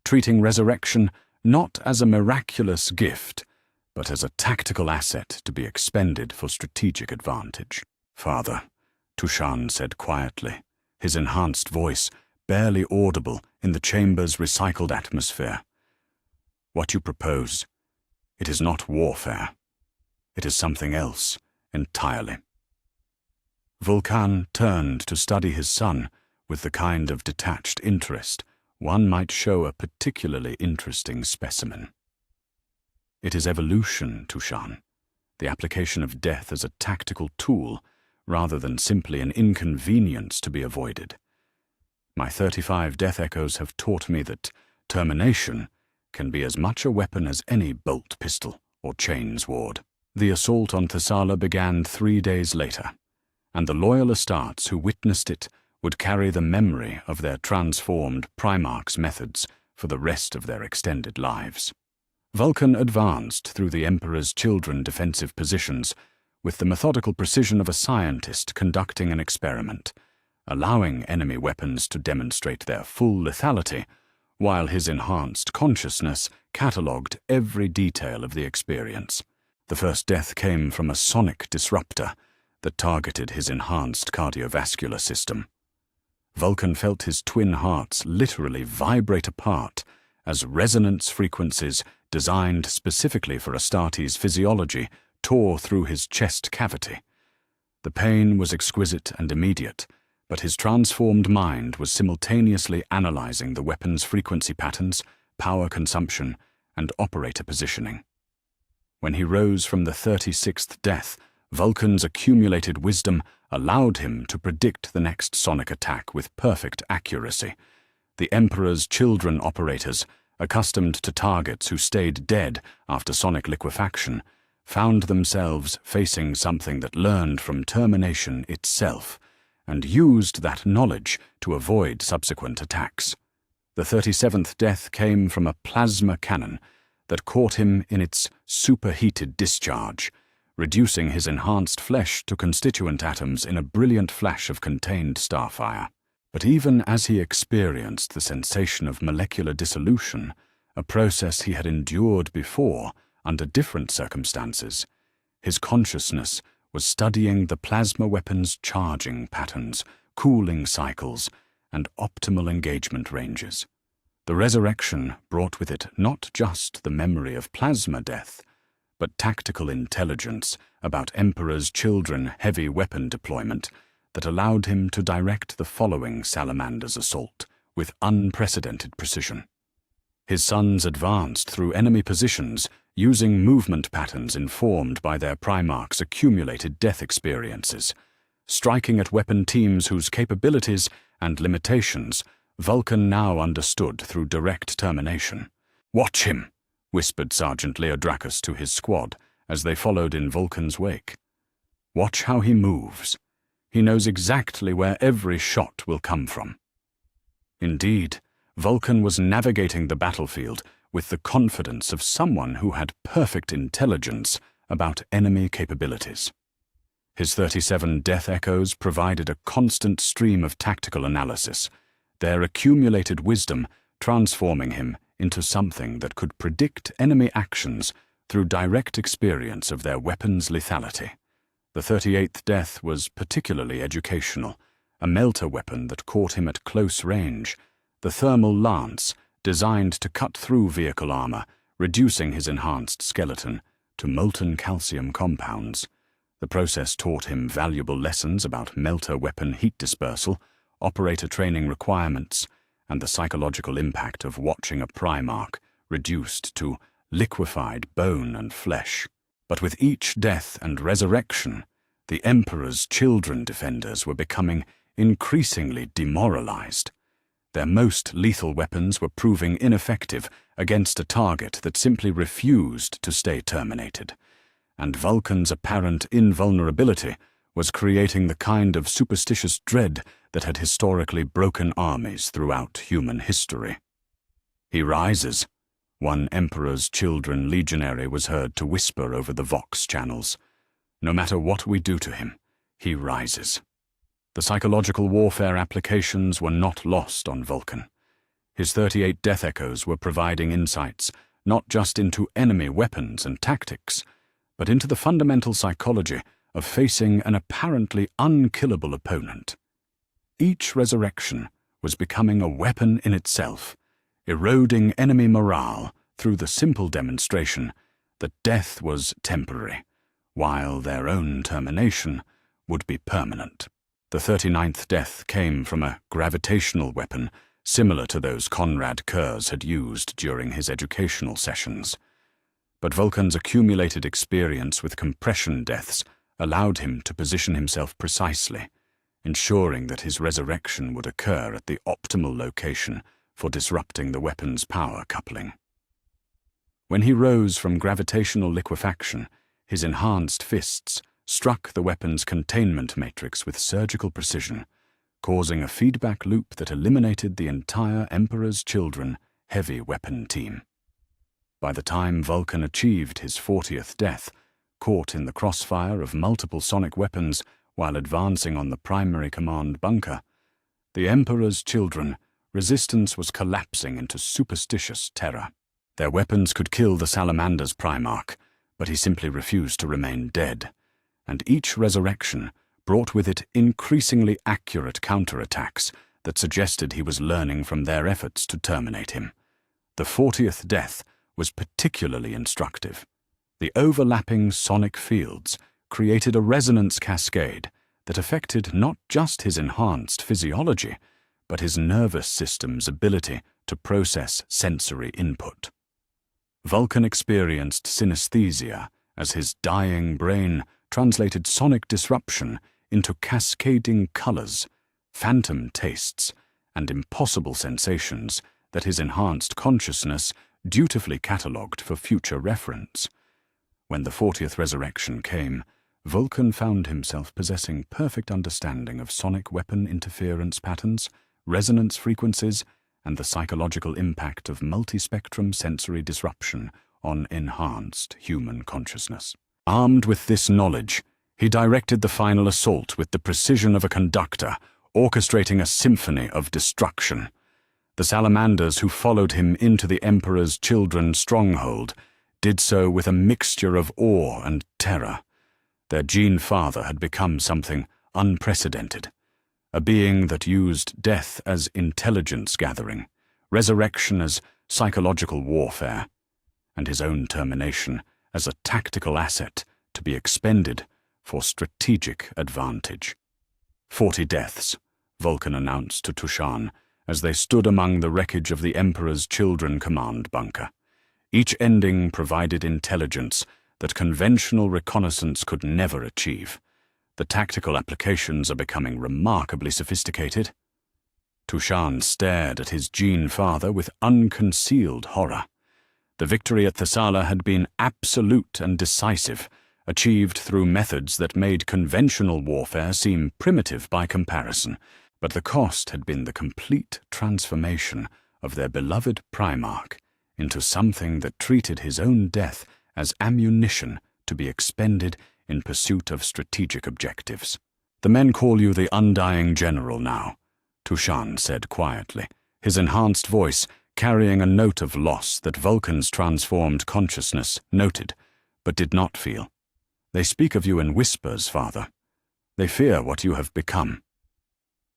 treating resurrection not as a miraculous gift, but as a tactical asset to be expended for strategic advantage. Father, Tushan said quietly, his enhanced voice barely audible in the chamber's recycled atmosphere. What you propose, it is not warfare. It is something else entirely. Vulkan turned to study his son with the kind of detached interest one might show a particularly interesting specimen. It is evolution, Tushan, the application of death as a tactical tool rather than simply an inconvenience to be avoided. My 35 death echoes have taught me that termination can be as much a weapon as any bolt pistol or chain sword. The assault on Thessala began 3 days later, and the loyal Astartes who witnessed it would carry the memory of their transformed Primarch's methods for the rest of their extended lives. Vulkan advanced through the Emperor's children defensive positions with the methodical precision of a scientist conducting an experiment, allowing enemy weapons to demonstrate their full lethality, while his enhanced consciousness catalogued every detail of the experience. The first death came from a sonic disruptor that targeted his enhanced cardiovascular system. Vulkan felt his twin hearts literally vibrate apart as resonance frequencies designed specifically for Astarte's physiology tore through his chest cavity. The pain was exquisite and immediate, but his transformed mind was simultaneously analyzing the weapon's frequency patterns, power consumption, and operator positioning. When he rose from the 36th death, Vulkan's accumulated wisdom allowed him to predict the next sonic attack with perfect accuracy. The Emperor's children operators, accustomed to targets who stayed dead after sonic liquefaction, found themselves facing something that learned from termination itself, and used that knowledge to avoid subsequent attacks. The 37th death came from a plasma cannon that caught him in its superheated discharge, reducing his enhanced flesh to constituent atoms in a brilliant flash of contained starfire. But even as he experienced the sensation of molecular dissolution, a process he had endured before under different circumstances, his consciousness was studying the plasma weapon's charging patterns, cooling cycles, and optimal engagement ranges. The resurrection brought with it not just the memory of plasma death, but tactical intelligence about Emperor's children heavy weapon deployment that allowed him to direct the following Salamander's assault with unprecedented precision. His sons advanced through enemy positions using movement patterns informed by their Primarch's accumulated death experiences, striking at weapon teams whose capabilities and limitations Vulkan now understood through direct termination. "Watch him," whispered Sergeant Leodracus to his squad as they followed in Vulkan's wake. "Watch how he moves. He knows exactly where every shot will come from." Indeed, Vulkan was navigating the battlefield with the confidence of someone who had perfect intelligence about enemy capabilities. His 37 death echoes provided a constant stream of tactical analysis, their accumulated wisdom transforming him into something that could predict enemy actions through direct experience of their weapons' lethality. The 38th death was particularly educational, a melter weapon that caught him at close range, the thermal lance designed to cut through vehicle armor, reducing his enhanced skeleton to molten calcium compounds. The process taught him valuable lessons about melter weapon heat dispersal, operator training requirements, and the psychological impact of watching a Primarch reduced to liquefied bone and flesh. But with each death and resurrection, the Emperor's children defenders were becoming increasingly demoralized. Their most lethal weapons were proving ineffective against a target that simply refused to stay terminated, and Vulkan's apparent invulnerability was creating the kind of superstitious dread that had historically broken armies throughout human history. "He rises," one Emperor's children legionary was heard to whisper over the Vox channels. "No matter what we do to him, he rises." The psychological warfare applications were not lost on Vulkan. His 38 death echoes were providing insights not just into enemy weapons and tactics, but into the fundamental psychology of facing an apparently unkillable opponent. Each resurrection was becoming a weapon in itself, eroding enemy morale through the simple demonstration that death was temporary, while their own termination would be permanent. The 39th death came from a gravitational weapon similar to those Conrad Kurz had used during his educational sessions. But Vulkan's accumulated experience with compression deaths allowed him to position himself precisely, ensuring that his resurrection would occur at the optimal location for disrupting the weapon's power coupling. When he rose from gravitational liquefaction, his enhanced fists struck the weapon's containment matrix with surgical precision, causing a feedback loop that eliminated the entire Emperor's Children heavy weapon team. By the time Vulkan achieved his 40th death, caught in the crossfire of multiple sonic weapons while advancing on the primary command bunker, the Emperor's Children resistance was collapsing into superstitious terror. Their weapons could kill the Salamander's Primarch, but he simply refused to remain dead, and each resurrection brought with it increasingly accurate counterattacks that suggested he was learning from their efforts to terminate him. The 40th death was particularly instructive. The overlapping sonic fields created a resonance cascade that affected not just his enhanced physiology, but his nervous system's ability to process sensory input. Vulkan experienced synesthesia as his dying brain translated sonic disruption into cascading colors, phantom tastes, and impossible sensations that his enhanced consciousness dutifully catalogued for future reference. When the 40th resurrection came, Vulkan found himself possessing perfect understanding of sonic weapon interference patterns, resonance frequencies, and the psychological impact of multispectrum sensory disruption on enhanced human consciousness. Armed with this knowledge, he directed the final assault with the precision of a conductor, orchestrating a symphony of destruction. The salamanders who followed him into the Emperor's children's stronghold did so with a mixture of awe and terror. Their gene father had become something unprecedented, a being that used death as intelligence gathering, resurrection as psychological warfare, and his own termination as a tactical asset to be expended for strategic advantage. 40 deaths, Vulkan announced to Tushan as they stood among the wreckage of the Emperor's Children Command bunker. Each ending provided intelligence that conventional reconnaissance could never achieve. The tactical applications are becoming remarkably sophisticated. Tushan stared at his gene father with unconcealed horror. The victory at Thessala had been absolute and decisive, achieved through methods that made conventional warfare seem primitive by comparison, but the cost had been the complete transformation of their beloved Primarch into something that treated his own death as ammunition to be expended in pursuit of strategic objectives. "The men call you the Undying General now," Tushan said quietly, his enhanced voice carrying a note of loss that Vulkan's transformed consciousness noted, but did not feel. "They speak of you in whispers, Father. They fear what you have become."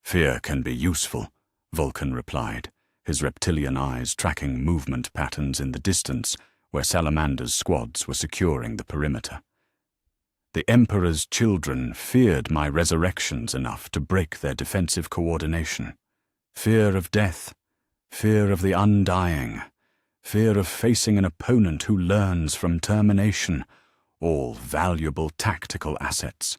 "Fear can be useful," Vulkan replied, his reptilian eyes tracking movement patterns in the distance where Salamander's squads were securing the perimeter. "The Emperor's children feared my resurrections enough to break their defensive coordination. Fear of death, fear of the undying, fear of facing an opponent who learns from termination, all valuable tactical assets."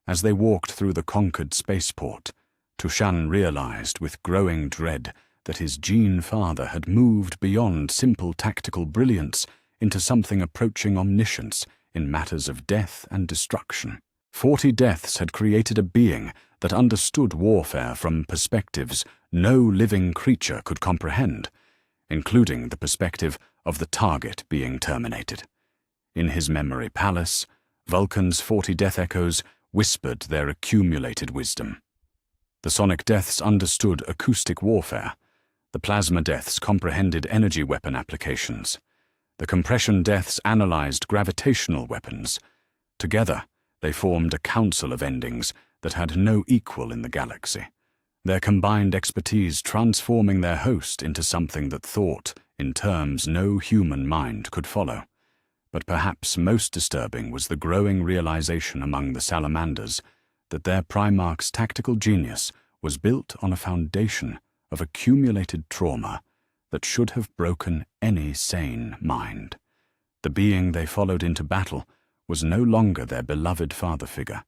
As they walked through the conquered spaceport, Tushan realized with growing dread that his gene father had moved beyond simple tactical brilliance into something approaching omniscience in matters of death and destruction. 40 deaths had created a being that understood warfare from perspectives no living creature could comprehend, including the perspective of the target being terminated. In his memory palace, Vulkan's 40 death echoes whispered their accumulated wisdom. The sonic deaths understood acoustic warfare. The plasma deaths comprehended energy weapon applications. The compression deaths analyzed gravitational weapons. Together, they formed a council of endings that had no equal in the galaxy, their combined expertise transforming their host into something that thought in terms no human mind could follow. But perhaps most disturbing was the growing realization among the salamanders that their Primarch's tactical genius was built on a foundation of accumulated trauma that should have broken any sane mind. The being they followed into battle was no longer their beloved father figure,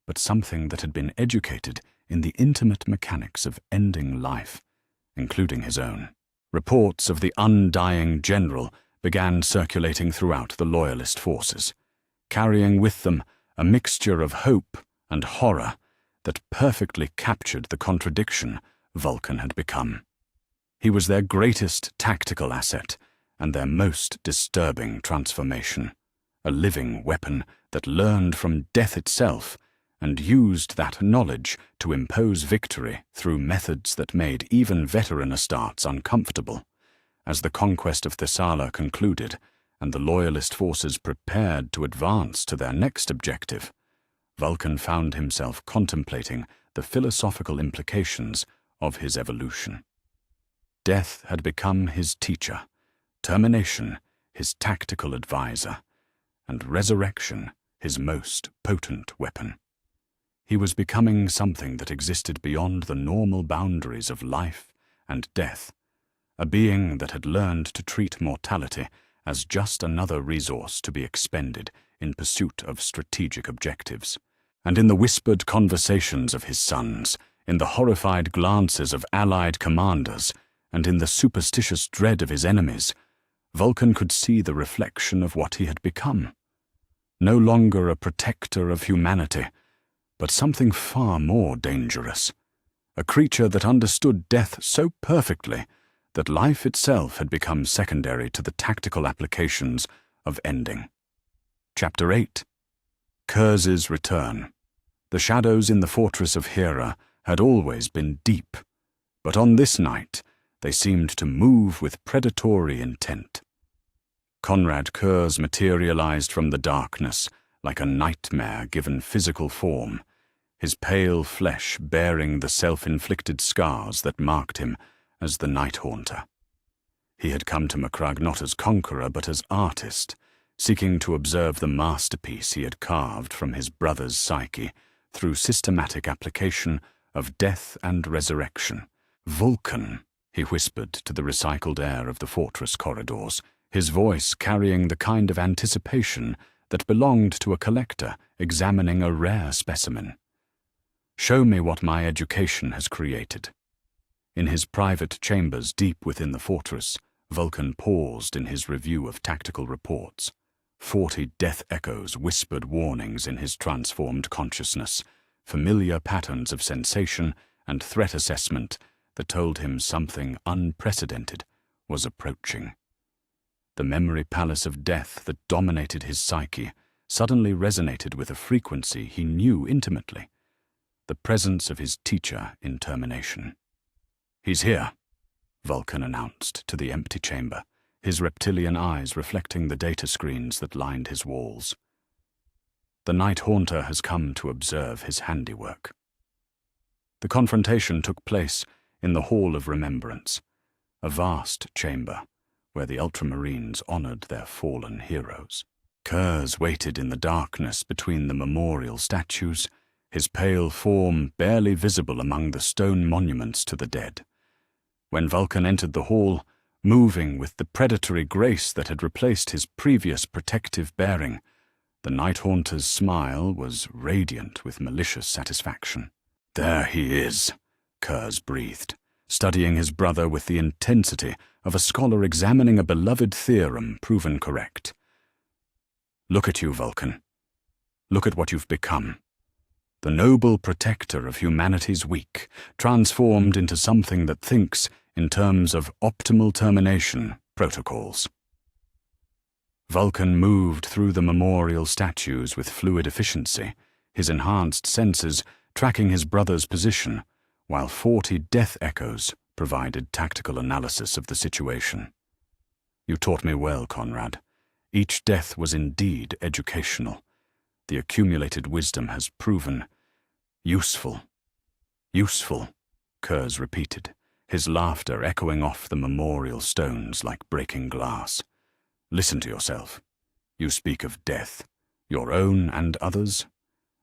but something that had been educated in the intimate mechanics of ending life, including his own. Reports of the undying general began circulating throughout the Loyalist forces, carrying with them a mixture of hope and horror that perfectly captured the contradiction Vulkan had become. He was their greatest tactical asset and their most disturbing transformation, a living weapon that learned from death itself and used that knowledge to impose victory through methods that made even veteran Astartes uncomfortable. As the conquest of Thessala concluded and the Loyalist forces prepared to advance to their next objective, Vulkan found himself contemplating the philosophical implications of his evolution. Death had become his teacher, termination his tactical advisor, and resurrection his most potent weapon. He was becoming something that existed beyond the normal boundaries of life and death, a being that had learned to treat mortality as just another resource to be expended in pursuit of strategic objectives. And in the whispered conversations of his sons, in the horrified glances of allied commanders, and in the superstitious dread of his enemies, Vulkan could see the reflection of what he had become. No longer a protector of humanity, but something far more dangerous. A creature that understood death so perfectly that life itself had become secondary to the tactical applications of ending. Chapter 8. Kurz's Return. The shadows in the fortress of Hera had always been deep, but on this night they seemed to move with predatory intent. Conrad Kurz materialized from the darkness like a nightmare given physical form, his pale flesh bearing the self-inflicted scars that marked him as the Night Haunter. He had come to Macragge not as conqueror but as artist, seeking to observe the masterpiece he had carved from his brother's psyche through systematic application of death and resurrection. "Vulkan," he whispered to the recycled air of the fortress corridors, his voice carrying the kind of anticipation that belonged to a collector examining a rare specimen. "Show me what my education has created." In his private chambers deep within the fortress, Vulkan paused in his review of tactical reports. 40 death echoes whispered warnings in his transformed consciousness, familiar patterns of sensation and threat assessment that told him something unprecedented was approaching. The memory palace of death that dominated his psyche suddenly resonated with a frequency he knew intimately, the presence of his teacher in termination. "He's here," Vulkan announced to the empty chamber, his reptilian eyes reflecting the data screens that lined his walls. "The Night Haunter has come to observe his handiwork." The confrontation took place in the Hall of Remembrance, a vast chamber where the Ultramarines honored their fallen heroes. Kurz waited in the darkness between the memorial statues, his pale form barely visible among the stone monuments to the dead. When Vulkan entered the hall, moving with the predatory grace that had replaced his previous protective bearing, the Night Haunter's smile was radiant with malicious satisfaction. "There he is," Kurz breathed, studying his brother with the intensity of a scholar examining a beloved theorem proven correct. "Look at you, Vulkan. Look at what you've become. The noble protector of humanity's weak, transformed into something that thinks in terms of optimal termination protocols." Vulkan moved through the memorial statues with fluid efficiency, his enhanced senses tracking his brother's position, while 40 death echoes provided tactical analysis of the situation. "You taught me well, Conrad. Each death was indeed educational. The accumulated wisdom has proven useful." "Useful," Kurz repeated, his laughter echoing off the memorial stones like breaking glass. "Listen to yourself. You speak of death, your own and others,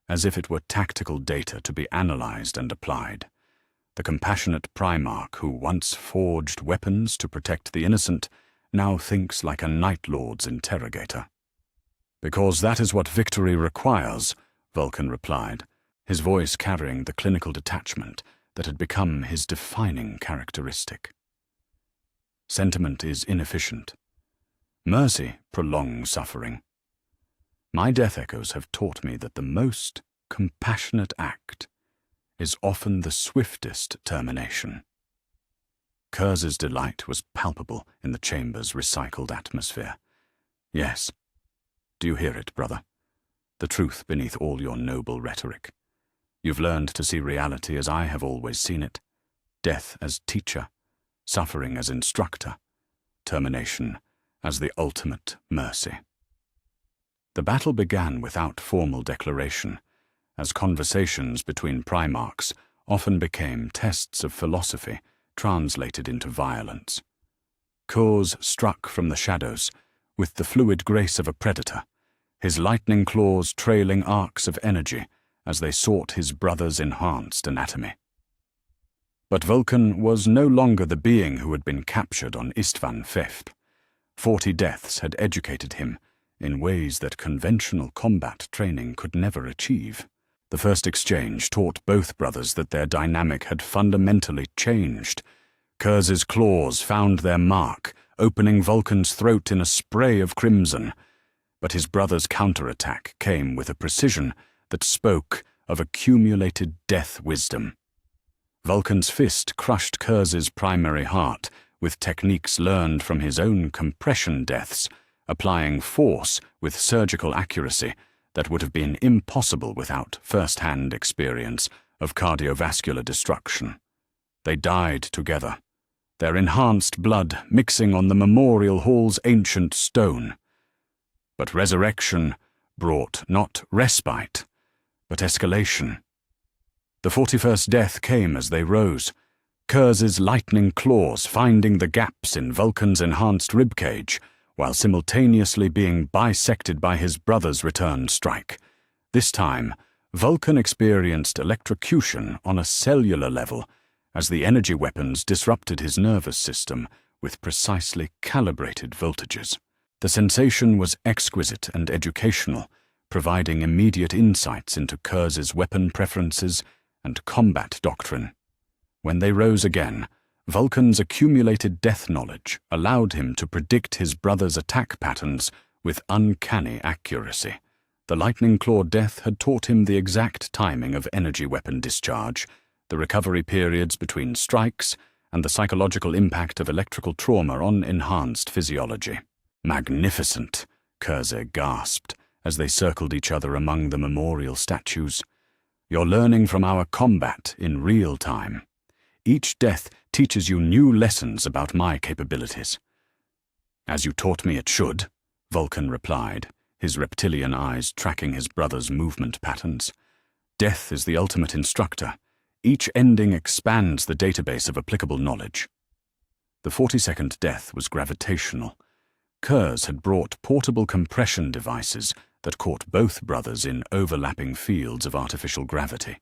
as if it were tactical data to be analyzed and applied. The compassionate Primarch who once forged weapons to protect the innocent now thinks like a Night Lord's interrogator." "Because that is what victory requires," Vulkan replied, his voice carrying the clinical detachment that had become his defining characteristic. "Sentiment is inefficient. Mercy prolongs suffering. My death echoes have taught me that the most compassionate act is often the swiftest termination." Kurz's delight was palpable in the chamber's recycled atmosphere. "Yes. Do you hear it, brother? The truth beneath all your noble rhetoric. You've learned to see reality as I have always seen it. Death as teacher, suffering as instructor, termination as the ultimate mercy." The battle began without formal declaration, as conversations between Primarchs often became tests of philosophy translated into violence. Kors struck from the shadows, with the fluid grace of a predator, his lightning claws trailing arcs of energy as they sought his brother's enhanced anatomy. But Vulkan was no longer the being who had been captured on Istvan V. 40 deaths had educated him in ways that conventional combat training could never achieve. The first exchange taught both brothers that their dynamic had fundamentally changed. Kurz's claws found their mark, opening Vulkan's throat in a spray of crimson. But his brother's counterattack came with a precision that spoke of accumulated death wisdom. Vulkan's fist crushed Kurz's primary heart with techniques learned from his own compression deaths, applying force with surgical accuracy that would have been impossible without first-hand experience of cardiovascular destruction. They died together, their enhanced blood mixing on the memorial hall's ancient stone. But resurrection brought not respite, but escalation. The 41st death came as they rose, Kurz's lightning claws finding the gaps in Vulkan's enhanced ribcage, while simultaneously being bisected by his brother's return strike. This time, Vulkan experienced electrocution on a cellular level as the energy weapons disrupted his nervous system with precisely calibrated voltages. The sensation was exquisite and educational, providing immediate insights into Kurz's weapon preferences and combat doctrine. When they rose again, Vulkan's accumulated death knowledge allowed him to predict his brother's attack patterns with uncanny accuracy. The lightning claw death had taught him the exact timing of energy weapon discharge, the recovery periods between strikes, and the psychological impact of electrical trauma on enhanced physiology. "Magnificent," Kurze gasped as they circled each other among the memorial statues. "You're learning from our combat in real time. Each death teaches you new lessons about my capabilities." "As you taught me it should," Vulkan replied, his reptilian eyes tracking his brother's movement patterns. "Death is the ultimate instructor. Each ending expands the database of applicable knowledge." The 42nd death was gravitational. Kurz had brought portable compression devices that caught both brothers in overlapping fields of artificial gravity.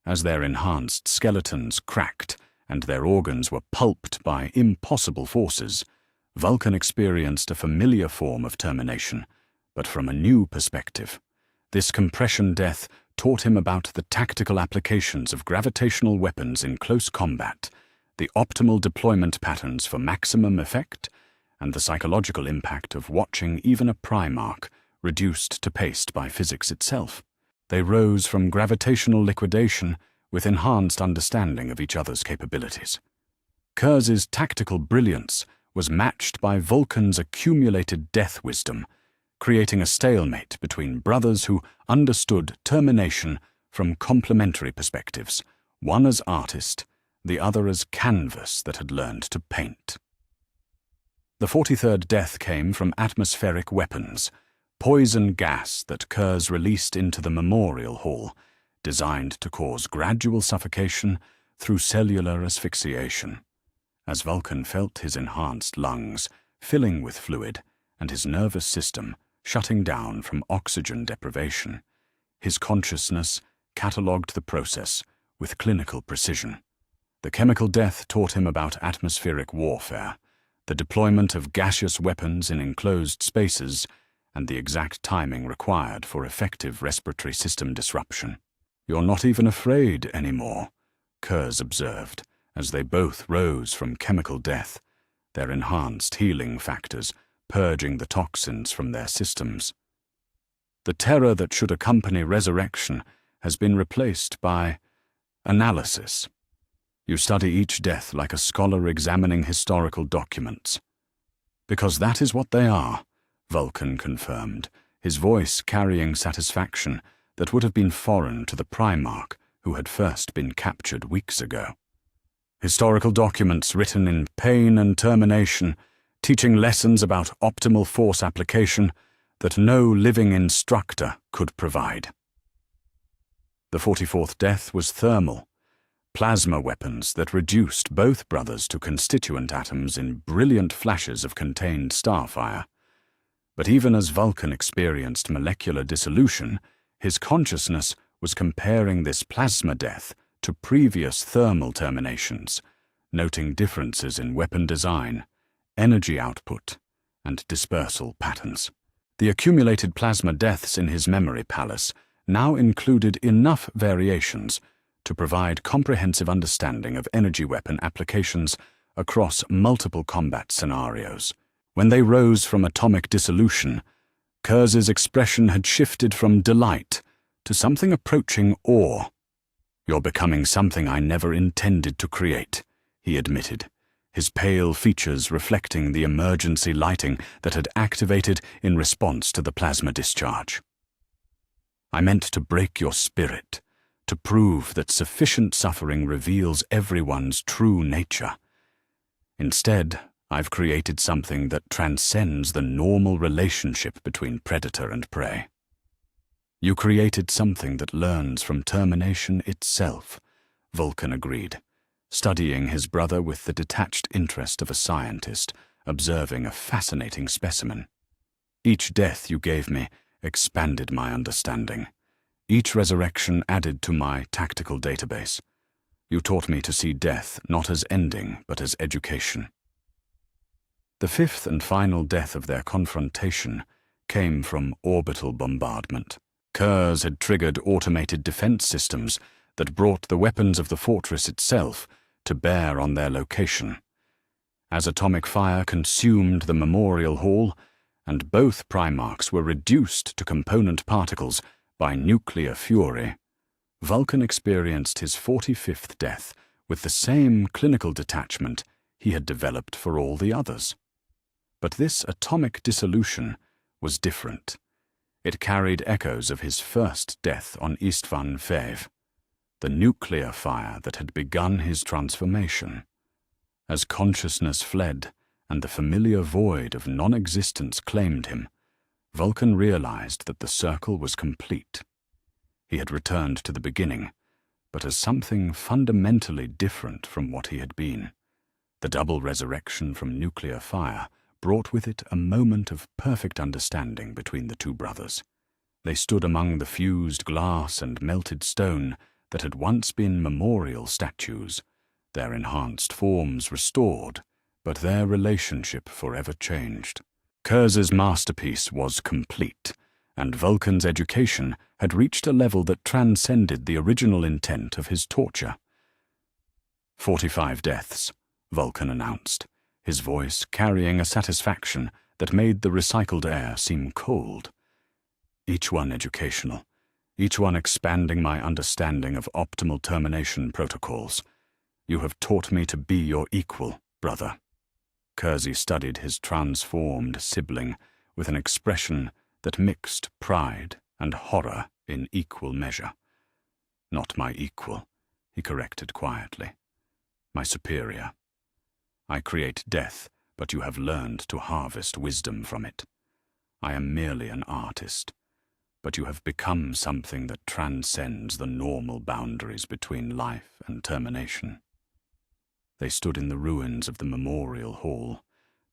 As their enhanced skeletons cracked and their organs were pulped by impossible forces, Vulkan experienced a familiar form of termination, but from a new perspective. This compression death taught him about the tactical applications of gravitational weapons in close combat, the optimal deployment patterns for maximum effect, and the psychological impact of watching even a Primarch reduced to paste by physics itself. They rose from gravitational liquidation with enhanced understanding of each other's capabilities. Kurz's tactical brilliance was matched by Vulkan's accumulated death wisdom, creating a stalemate between brothers who understood termination from complementary perspectives, one as artist, the other as canvas that had learned to paint. The 43rd death came from atmospheric weapons, poison gas that Kurz released into the memorial hall, designed to cause gradual suffocation through cellular asphyxiation. As Vulkan felt his enhanced lungs filling with fluid and his nervous system shutting down from oxygen deprivation, his consciousness catalogued the process with clinical precision. The chemical death taught him about atmospheric warfare, the deployment of gaseous weapons in enclosed spaces, and the exact timing required for effective respiratory system disruption. "You're not even afraid anymore," Kurz observed, as they both rose from chemical death, their enhanced healing factors purging the toxins from their systems. "The terror that should accompany resurrection has been replaced by analysis. You study each death like a scholar examining historical documents." "Because that is what they are," Vulkan confirmed, his voice carrying satisfaction that would have been foreign to the Primarch who had first been captured weeks ago. "Historical documents written in pain and termination, teaching lessons about optimal force application that no living instructor could provide." The 44th death was thermal. plasma weapons that reduced both brothers to constituent atoms in brilliant flashes of contained starfire. But even as Vulkan experienced molecular dissolution, his consciousness was comparing this plasma death to previous thermal terminations, noting differences in weapon design, energy output, and dispersal patterns. The accumulated plasma deaths in his memory palace now included enough variations to provide comprehensive understanding of energy weapon applications across multiple combat scenarios. When they rose from atomic dissolution, Kurz's expression had shifted from delight to something approaching awe. "You're becoming something I never intended to create," he admitted, his pale features reflecting the emergency lighting that had activated in response to the plasma discharge. "I meant to break your spirit, to prove that sufficient suffering reveals everyone's true nature. Instead, I've created something that transcends the normal relationship between predator and prey. You created something that learns from termination itself," Vulkan agreed, studying his brother with the detached interest of a scientist observing a fascinating specimen. "Each death you gave me expanded my understanding. Each resurrection added to my tactical database. You taught me to see death not as ending, but as education." The fifth and final death of their confrontation came from orbital bombardment. Kurz had triggered automated defense systems that brought the weapons of the fortress itself to bear on their location. As atomic fire consumed the memorial hall, and both Primarchs were reduced to component particles by nuclear fury, Vulkan experienced his 45th death with the same clinical detachment he had developed for all the others. But this atomic dissolution was different. It carried echoes of his first death on Istvan Fev, the nuclear fire that had begun his transformation. As consciousness fled and the familiar void of non-existence claimed him, Vulkan realized that the circle was complete. He had returned to the beginning, but as something fundamentally different from what he had been. The double resurrection from nuclear fire brought with it a moment of perfect understanding between the two brothers. They stood among the fused glass and melted stone that had once been memorial statues, their enhanced forms restored, but their relationship forever changed. Kurz's masterpiece was complete, and Vulkan's education had reached a level that transcended the original intent of his torture. 45 deaths, Vulkan announced, his voice carrying a satisfaction that made the recycled air seem cold. Each one educational, each one expanding my understanding of optimal termination protocols. You have taught me to be your equal, brother. Kurz studied his transformed sibling with an expression that mixed pride and horror in equal measure. "Not my equal," he corrected quietly. "My superior. I create death, but you have learned to harvest wisdom from it. I am merely an artist, but you have become something that transcends the normal boundaries between life and termination." They stood in the ruins of the memorial hall,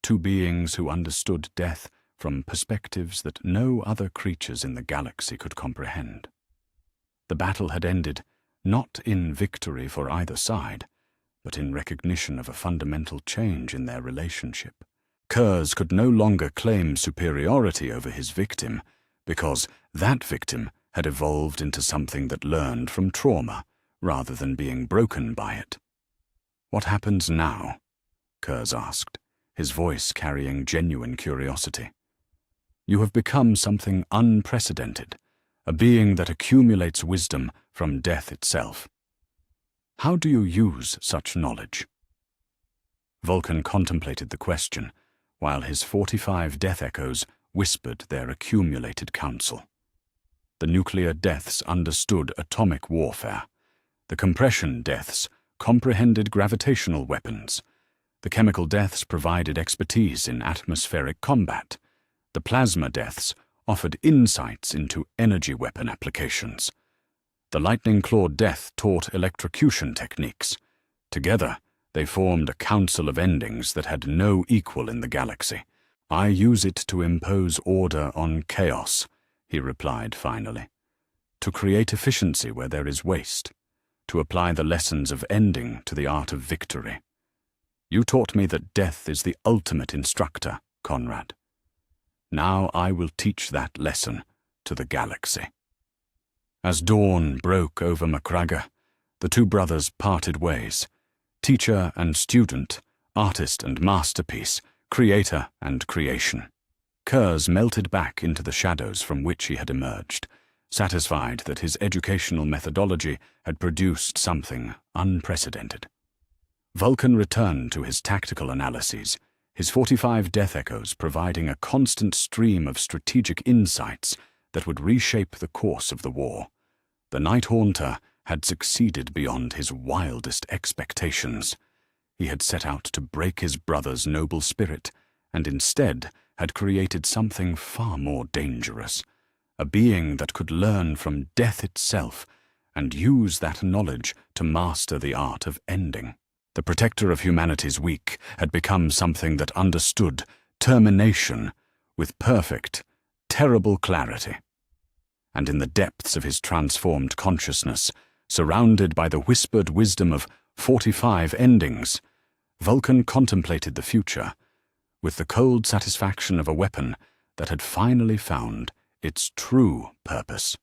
two beings who understood death from perspectives that no other creatures in the galaxy could comprehend. The battle had ended, not in victory for either side, but in recognition of a fundamental change in their relationship. Kurz could no longer claim superiority over his victim, because that victim had evolved into something that learned from trauma, rather than being broken by it. "What happens now?" Kurz asked, his voice carrying genuine curiosity. "You have become something unprecedented, a being that accumulates wisdom from death itself. How do you use such knowledge?" Vulkan contemplated the question, while his 45 death echoes whispered their accumulated counsel. The nuclear deaths understood atomic warfare. The compression deaths comprehended gravitational weapons. The chemical deaths provided expertise in atmospheric combat. The plasma deaths offered insights into energy weapon applications. The lightning-clawed death taught electrocution techniques. Together, they formed a council of endings that had no equal in the galaxy. "I use it to impose order on chaos," he replied finally. "To create efficiency where there is waste. To apply the lessons of ending to the art of victory. You taught me that death is the ultimate instructor, Conrad. Now I will teach that lesson to the galaxy." As dawn broke over Macraga, the two brothers parted ways. Teacher and student, artist and masterpiece, creator and creation. Kurz melted back into the shadows from which he had emerged, satisfied that his educational methodology had produced something unprecedented. Vulkan returned to his tactical analyses, his 45 death echoes providing a constant stream of strategic insights that would reshape the course of the war. The Night Haunter had succeeded beyond his wildest expectations. He had set out to break his brother's noble spirit, and instead had created something far more dangerous, a being that could learn from death itself and use that knowledge to master the art of ending. The protector of humanity's weak had become something that understood termination with perfect, terrible clarity. And in the depths of his transformed consciousness, surrounded by the whispered wisdom of 45 endings, Vulkan contemplated the future with the cold satisfaction of a weapon that had finally found its true purpose.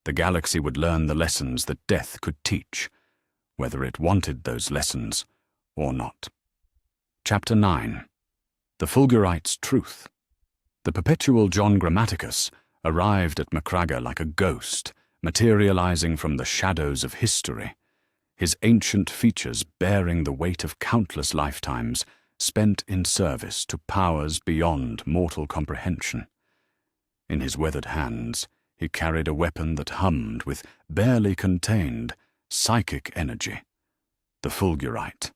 The galaxy would learn the lessons that death could teach, whether it wanted those lessons or not. Chapter 9. The Fulgurite's Truth. The perpetual John Grammaticus arrived at Macraga like a ghost, materializing from the shadows of history, his ancient features bearing the weight of countless lifetimes spent in service to powers beyond mortal comprehension. In his weathered hands, he carried a weapon that hummed with barely contained psychic energy, the Fulgurite,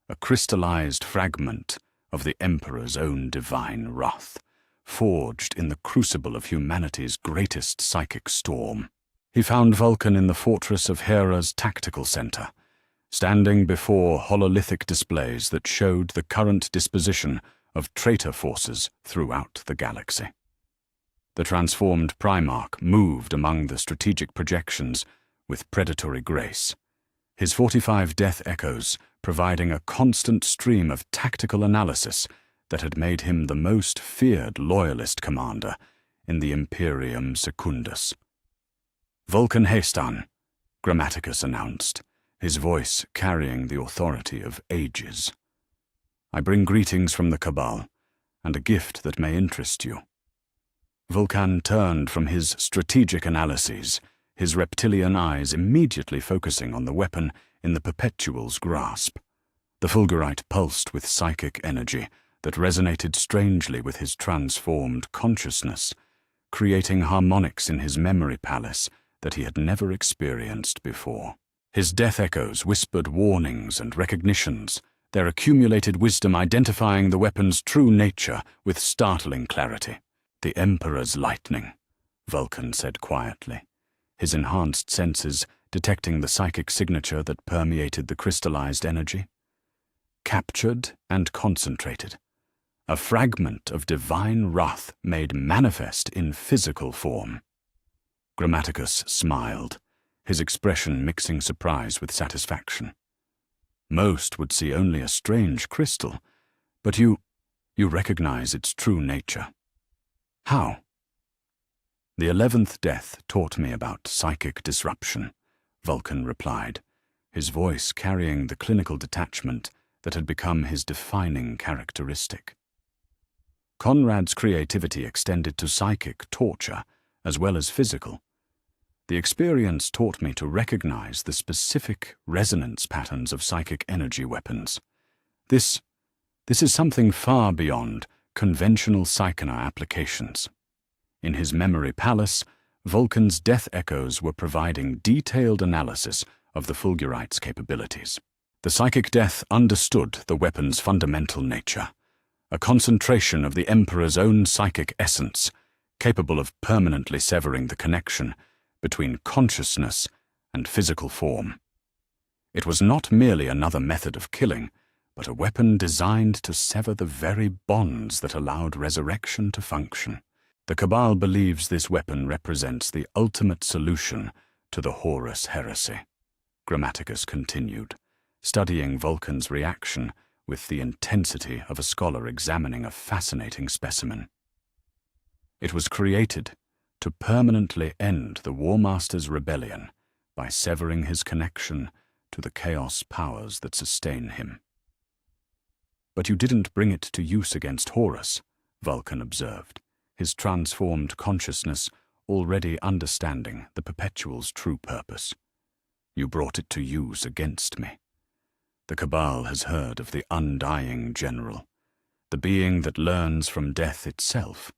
a crystallized fragment of the Emperor's own divine wrath, forged in the crucible of humanity's greatest psychic storm. He found Vulkan in the fortress of Hera's tactical center, standing before hololithic displays that showed the current disposition of traitor forces throughout the galaxy. The transformed Primarch moved among the strategic projections with predatory grace, his 45 death echoes providing a constant stream of tactical analysis that had made him the most feared loyalist commander in the Imperium Secundus. "Vulkan Hestan," Grammaticus announced, his voice carrying the authority of ages. "I bring greetings from the Cabal, and a gift that may interest you." Vulkan turned from his strategic analyses, his reptilian eyes immediately focusing on the weapon in the Perpetual's grasp. The Fulgurite pulsed with psychic energy that resonated strangely with his transformed consciousness, creating harmonics in his memory palace that he had never experienced before. His death echoes whispered warnings and recognitions, their accumulated wisdom identifying the weapon's true nature with startling clarity. "The Emperor's lightning," Vulkan said quietly, his enhanced senses detecting the psychic signature that permeated the crystallized energy. Captured and concentrated. A fragment of divine wrath made manifest in physical form. Grammaticus smiled, his expression mixing surprise with satisfaction. "Most would see only a strange crystal, but you recognize its true nature." "How?" "The 11th death taught me about psychic disruption," Vulkan replied, his voice carrying the clinical detachment that had become his defining characteristic. Conrad's creativity extended to psychic torture as well as physical. The experience taught me to recognize the specific resonance patterns of psychic energy weapons. This is something far beyond conventional psychonar applications. In his memory palace, Vulkan's death echoes were providing detailed analysis of the Fulgurite's capabilities. The psychic death understood the weapon's fundamental nature, a concentration of the Emperor's own psychic essence, capable of permanently severing the connection between consciousness and physical form. It was not merely another method of killing, but a weapon designed to sever the very bonds that allowed resurrection to function. The Cabal believes this weapon represents the ultimate solution to the Horus heresy. Grammaticus continued, studying Vulkan's reaction with the intensity of a scholar examining a fascinating specimen. It was created to permanently end the War Master's rebellion by severing his connection to the chaos powers that sustain him. But you didn't bring it to use against Horus, Vulkan observed, his transformed consciousness already understanding the Perpetual's true purpose. You brought it to use against me. The Cabal has heard of the undying general, the being that learns from death itself.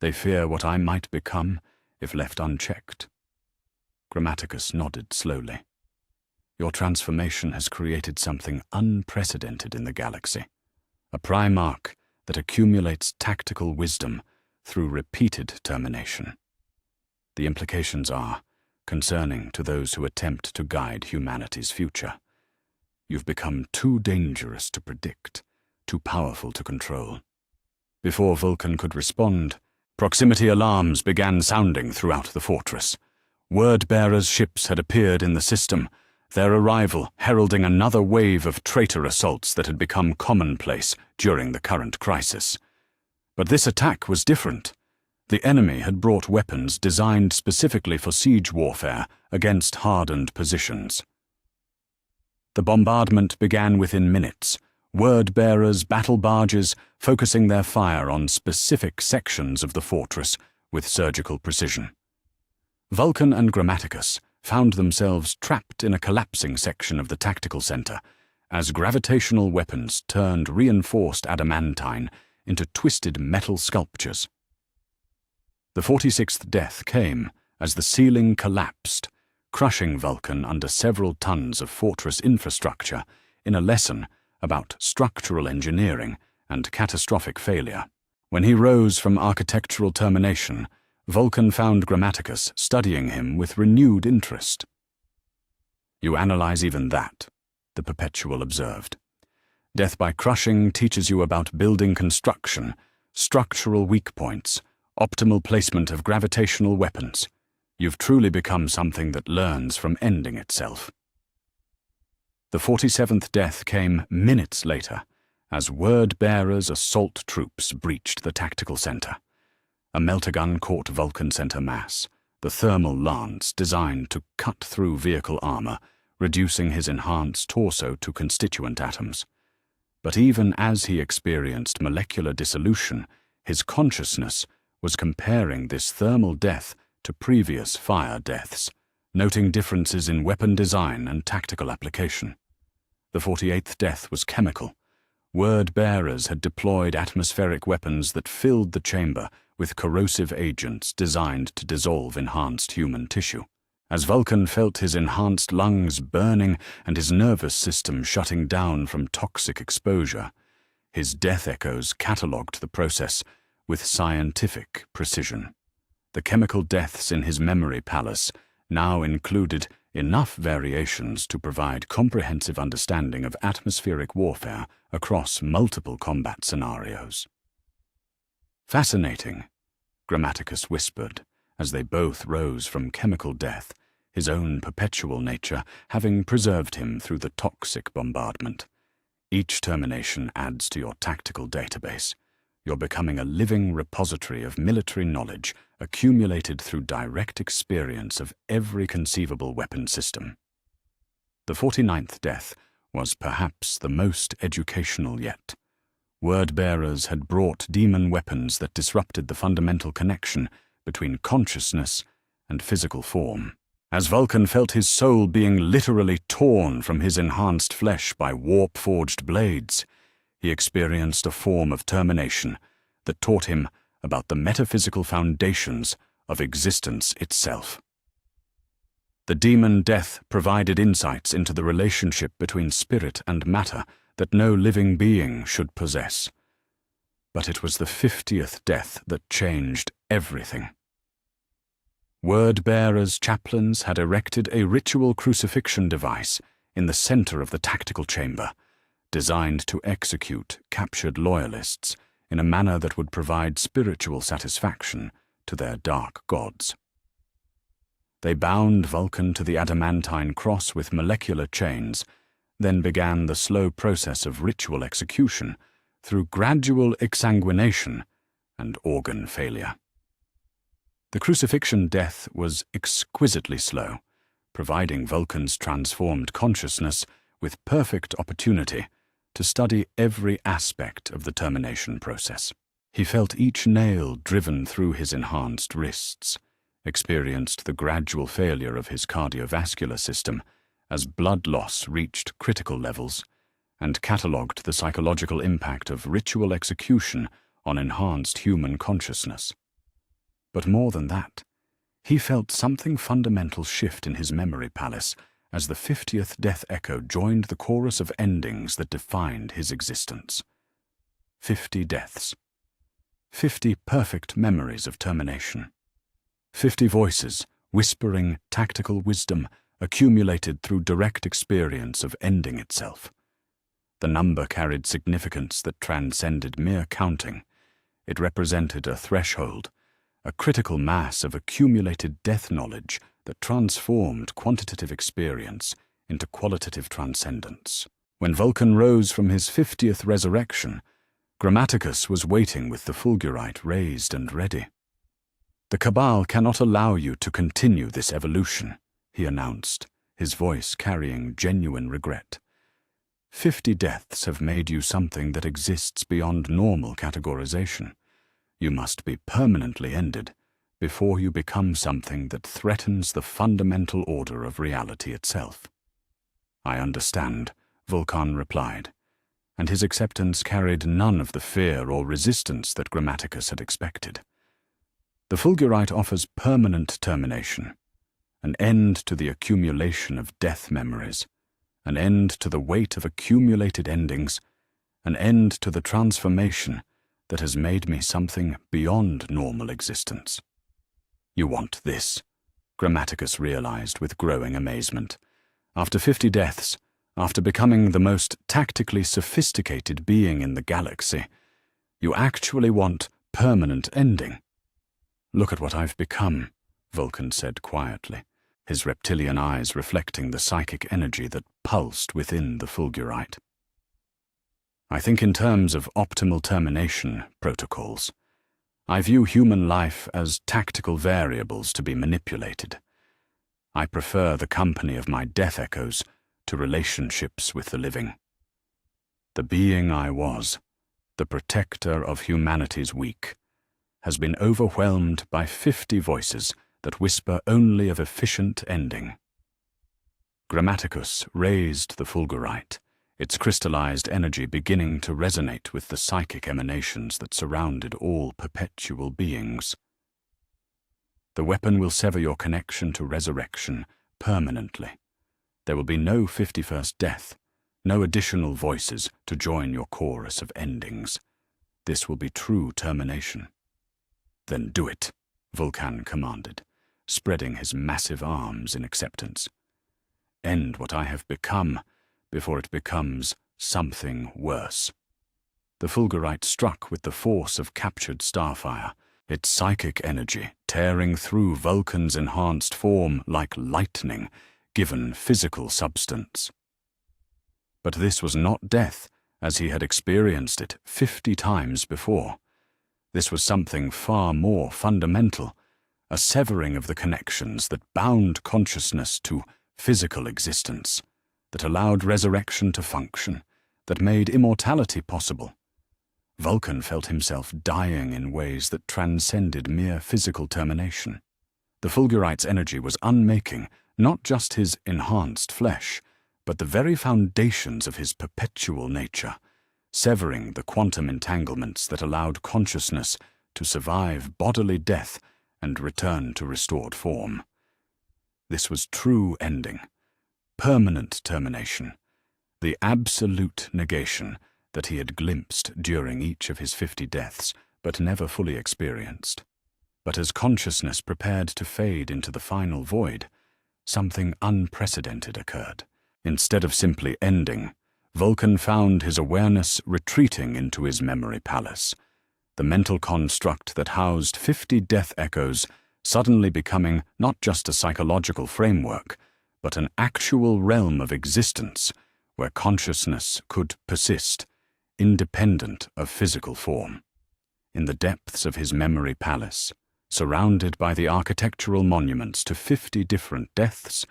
They fear what I might become if left unchecked. Grammaticus nodded slowly. Your transformation has created something unprecedented in the galaxy, a Primarch that accumulates tactical wisdom through repeated termination. The implications are concerning to those who attempt to guide humanity's future. You've become too dangerous to predict, too powerful to control. Before Vulkan could respond, proximity alarms began sounding throughout the fortress. Word-bearers' ships had appeared in the system, their arrival heralding another wave of traitor assaults that had become commonplace during the current crisis. But this attack was different. The enemy had brought weapons designed specifically for siege warfare against hardened positions. The bombardment began within minutes, word-bearers, battle barges focusing their fire on specific sections of the fortress with surgical precision. Vulkan and Grammaticus found themselves trapped in a collapsing section of the tactical center as gravitational weapons turned reinforced adamantine into twisted metal sculptures. The 46th death came as the ceiling collapsed, crushing Vulkan under several tons of fortress infrastructure in a lesson about structural engineering and catastrophic failure. When he rose from architectural termination, Vulkan found Grammaticus studying him with renewed interest. You analyze even that, the Perpetual observed. Death by crushing teaches you about building construction, structural weak points, optimal placement of gravitational weapons. You've truly become something that learns from ending itself. The 47th death came minutes later, as word-bearers' assault troops breached the tactical center. A meltagun caught Vulkan center mass, the thermal lance designed to cut through vehicle armor, reducing his enhanced torso to constituent atoms. But even as he experienced molecular dissolution, his consciousness was comparing this thermal death to previous fire deaths, noting differences in weapon design and tactical application. The 48th death was chemical. Word-bearers had deployed atmospheric weapons that filled the chamber with corrosive agents designed to dissolve enhanced human tissue. As Vulkan felt his enhanced lungs burning and his nervous system shutting down from toxic exposure, his death echoes catalogued the process with scientific precision. The chemical deaths in his memory palace now included enough variations to provide comprehensive understanding of atmospheric warfare across multiple combat scenarios. Fascinating, Grammaticus whispered, as they both rose from chemical death, his own perpetual nature having preserved him through the toxic bombardment. Each termination adds to your tactical database. You're becoming a living repository of military knowledge accumulated through direct experience of every conceivable weapon system. The 49th death was perhaps the most educational yet. Word-bearers had brought demon weapons that disrupted the fundamental connection between consciousness and physical form. As Vulkan felt his soul being literally torn from his enhanced flesh by warp-forged blades, he experienced a form of termination that taught him about the metaphysical foundations of existence itself. The demon death provided insights into the relationship between spirit and matter that no living being should possess. But it was the 50th death that changed everything. Word-bearers, chaplains had erected a ritual crucifixion device in the center of the tactical chamber, designed to execute captured loyalists in a manner that would provide spiritual satisfaction to their dark gods. They bound Vulkan to the adamantine cross with molecular chains, then began the slow process of ritual execution through gradual exsanguination and organ failure. The crucifixion death was exquisitely slow, providing Vulkan's transformed consciousness with perfect opportunity to study every aspect of the termination process. He felt each nail driven through his enhanced wrists, experienced the gradual failure of his cardiovascular system as blood loss reached critical levels, and catalogued the psychological impact of ritual execution on enhanced human consciousness. But more than that, he felt something fundamental shift in his memory palace as the 50th death echo joined the chorus of endings that defined his existence. 50 deaths. 50 perfect memories of termination. 50 voices, whispering tactical wisdom, accumulated through direct experience of ending itself. The number carried significance that transcended mere counting. It represented a threshold, a critical mass of accumulated death knowledge that transformed quantitative experience into qualitative transcendence. When Vulkan rose from his 50th resurrection, Grammaticus was waiting with the fulgurite raised and ready. "The Cabal cannot allow you to continue this evolution," he announced, his voice carrying genuine regret. 50 deaths have made you something that exists beyond normal categorization. You must be permanently ended before you become something that threatens the fundamental order of reality itself. "I understand," Vulkan replied, and his acceptance carried none of the fear or resistance that Grammaticus had expected. The fulgurite offers permanent termination, an end to the accumulation of death memories, an end to the weight of accumulated endings, an end to the transformation that has made me something beyond normal existence. "You want this," Grammaticus realized with growing amazement. After 50 deaths, after becoming the most tactically sophisticated being in the galaxy, you actually want permanent ending. "Look at what I've become," Vulkan said quietly, his reptilian eyes reflecting the psychic energy that pulsed within the fulgurite. "I think in terms of optimal termination protocols. I view human life as tactical variables to be manipulated. I prefer the company of my death echoes to relationships with the living. The being I was, the protector of humanity's weak, has been overwhelmed by 50 voices that whisper only of efficient ending." Grammaticus raised the fulgurite, its crystallized energy beginning to resonate with the psychic emanations that surrounded all perpetual beings. "The weapon will sever your connection to resurrection permanently. There will be no 51st death, no additional voices to join your chorus of endings. This will be true termination." "Then do it," Vulkan commanded, spreading his massive arms in acceptance. "End what I have become before it becomes something worse." The fulgurite struck with the force of captured starfire, its psychic energy tearing through Vulkan's enhanced form like lightning, given physical substance. But this was not death as he had experienced it 50 times before. This was something far more fundamental, a severing of the connections that bound consciousness to physical existence, that allowed resurrection to function, that made immortality possible. Vulkan felt himself dying in ways that transcended mere physical termination. The fulgurite's energy was unmaking not just his enhanced flesh, but the very foundations of his perpetual nature, severing the quantum entanglements that allowed consciousness to survive bodily death and return to restored form. This was true ending, permanent termination, the absolute negation that he had glimpsed during each of his 50 deaths, but never fully experienced. But as consciousness prepared to fade into the final void, something unprecedented occurred. Instead of simply ending, Vulkan found his awareness retreating into his memory palace, the mental construct that housed 50 death echoes suddenly becoming not just a psychological framework, but an actual realm of existence where consciousness could persist, independent of physical form. In the depths of his memory palace, surrounded by the architectural monuments to 50 different deaths,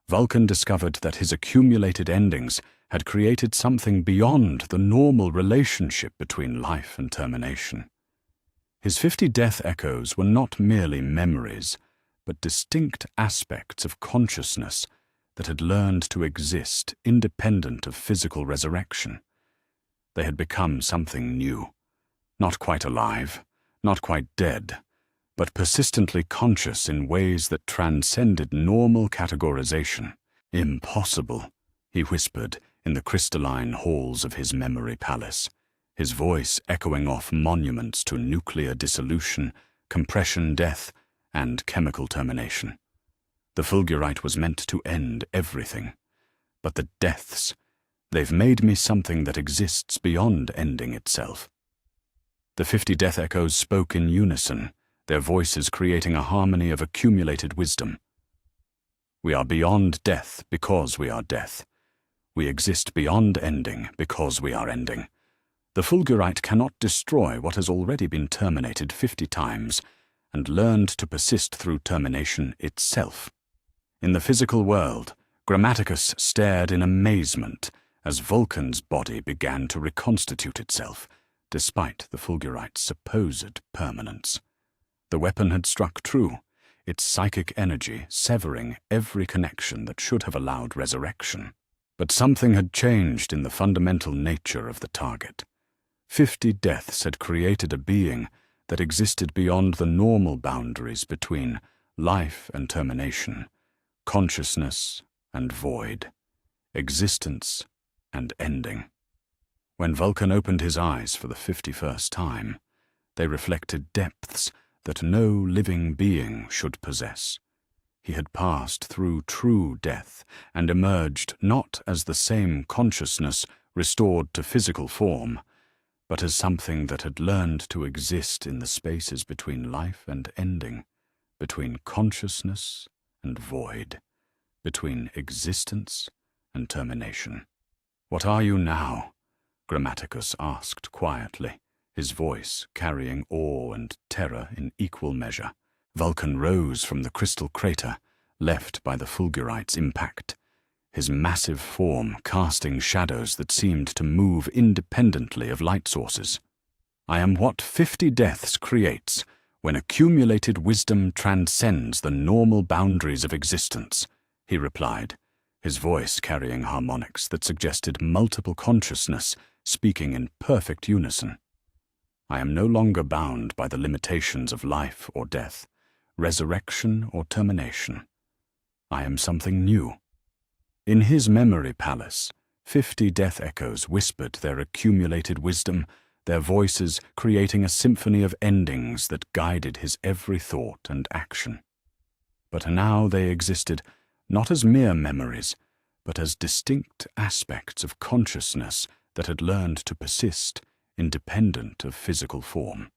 Vulkan discovered that his accumulated endings had created something beyond the normal relationship between life and termination. His 50 death echoes were not merely memories, but distinct aspects of consciousness that had learned to exist independent of physical resurrection. They had become something new, not quite alive, not quite dead, but persistently conscious in ways that transcended normal categorization. "Impossible," he whispered in the crystalline halls of his memory palace, his voice echoing off monuments to nuclear dissolution, compression death, and chemical termination. The fulgurite was meant to end everything. But the deaths, they've made me something that exists beyond ending itself. The 50 death echoes spoke in unison, their voices creating a harmony of accumulated wisdom. We are beyond death because we are death. We exist beyond ending because we are ending. The fulgurite cannot destroy what has already been terminated 50 times and learned to persist through termination itself. In the physical world, Grammaticus stared in amazement as Vulkan's body began to reconstitute itself, despite the fulgurite's supposed permanence. The weapon had struck true, its psychic energy severing every connection that should have allowed resurrection. But something had changed in the fundamental nature of the target. 50 deaths had created a being that existed beyond the normal boundaries between life and termination, consciousness and void, existence and ending. When Vulkan opened his eyes for the 51st time, they reflected depths that no living being should possess. He had passed through true death and emerged not as the same consciousness restored to physical form, but as something that had learned to exist in the spaces between life and ending, between consciousness and void, between existence and termination. "What are you now?" Grammaticus asked quietly, his voice carrying awe and terror in equal measure. Vulkan rose from the crystal crater left by the fulgurite's impact, his massive form casting shadows that seemed to move independently of light sources. "I am what 50 deaths creates when accumulated wisdom transcends the normal boundaries of existence," he replied, his voice carrying harmonics that suggested multiple consciousness speaking in perfect unison. "I am no longer bound by the limitations of life or death, resurrection or termination. I am something new." In his memory palace, 50 death echoes whispered their accumulated wisdom, their voices creating a symphony of endings that guided his every thought and action. But now they existed not as mere memories, but as distinct aspects of consciousness that had learned to persist independent of physical form.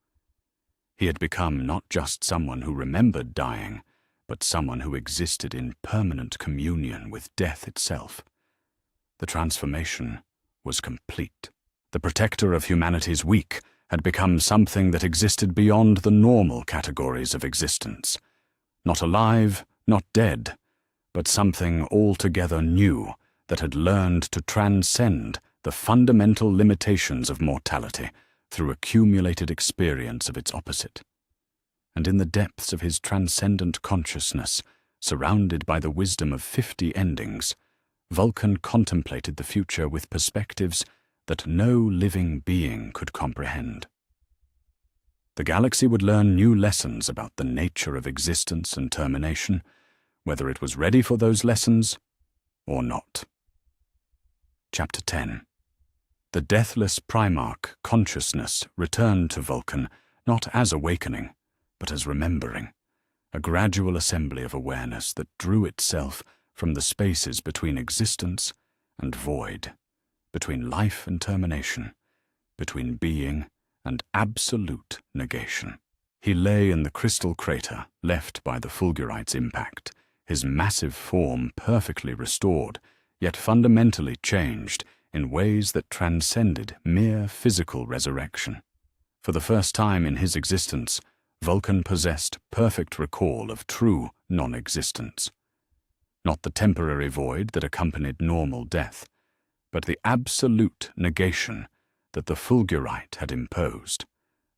He had become not just someone who remembered dying, but someone who existed in permanent communion with death itself. The transformation was complete. The protector of humanity's weak had become something that existed beyond the normal categories of existence. Not alive, not dead, but something altogether new that had learned to transcend the fundamental limitations of mortality through accumulated experience of its opposite. And in the depths of his transcendent consciousness, surrounded by the wisdom of 50 endings, Vulkan contemplated the future with perspectives that no living being could comprehend. The galaxy would learn new lessons about the nature of existence and termination, whether it was ready for those lessons or not. Chapter 10. The deathless Primarch consciousness returned to Vulkan not as awakening, but as remembering, a gradual assembly of awareness that drew itself from the spaces between existence and void, between life and termination, between being and absolute negation. He lay in the crystal crater left by the fulgurite's impact, his massive form perfectly restored, yet fundamentally changed in ways that transcended mere physical resurrection. For the first time in his existence, Vulkan possessed perfect recall of true non-existence. Not the temporary void that accompanied normal death, but the absolute negation that the fulgurite had imposed,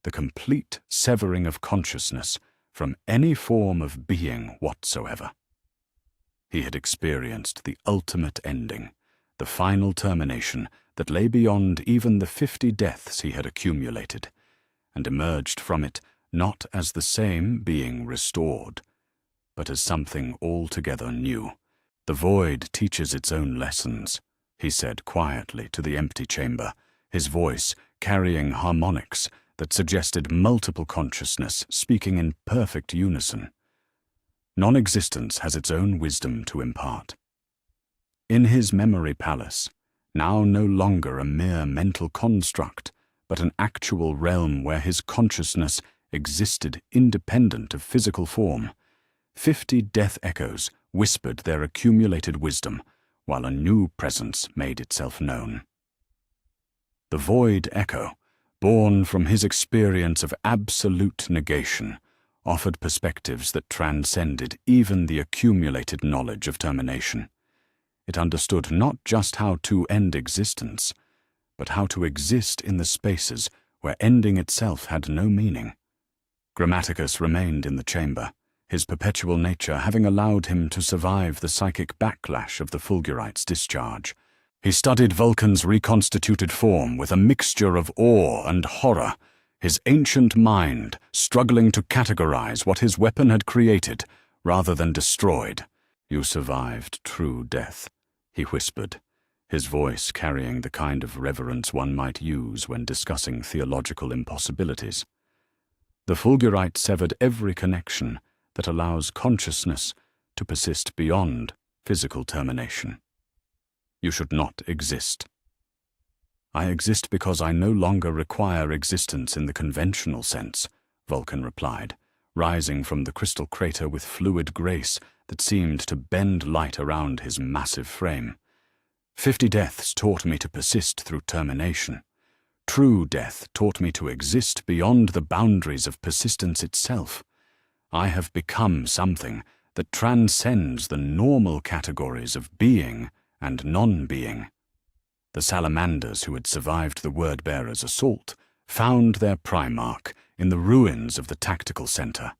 the complete severing of consciousness from any form of being whatsoever. He had experienced the ultimate ending, the final termination that lay beyond even the 50 deaths he had accumulated, and emerged from it not as the same being restored, but as something altogether new. The void teaches its own lessons, he said quietly to the empty chamber, his voice carrying harmonics that suggested multiple consciousness speaking in perfect unison. Non-existence has its own wisdom to impart. In his memory palace, now no longer a mere mental construct, but an actual realm where his consciousness existed independent of physical form, 50 death echoes whispered their accumulated wisdom, while a new presence made itself known. The void echo, born from his experience of absolute negation, offered perspectives that transcended even the accumulated knowledge of termination. It understood not just how to end existence, but how to exist in the spaces where ending itself had no meaning. Grammaticus remained in the chamber, his perpetual nature having allowed him to survive the psychic backlash of the fulgurite's discharge. He studied Vulkan's reconstituted form with a mixture of awe and horror, his ancient mind struggling to categorize what his weapon had created rather than destroyed. "You survived true death," he whispered, his voice carrying the kind of reverence one might use when discussing theological impossibilities. The fulgurite severed every connection that allows consciousness to persist beyond physical termination. "You should not exist." "I exist because I no longer require existence in the conventional sense," Vulkan replied, rising from the crystal crater with fluid grace that seemed to bend light around his massive frame. 50 deaths taught me to persist through termination. True death taught me to exist beyond the boundaries of persistence itself. I have become something that transcends the normal categories of being and non-being. The salamanders who had survived the Word-Bearer's assault found their Primarch in the ruins of the tactical center,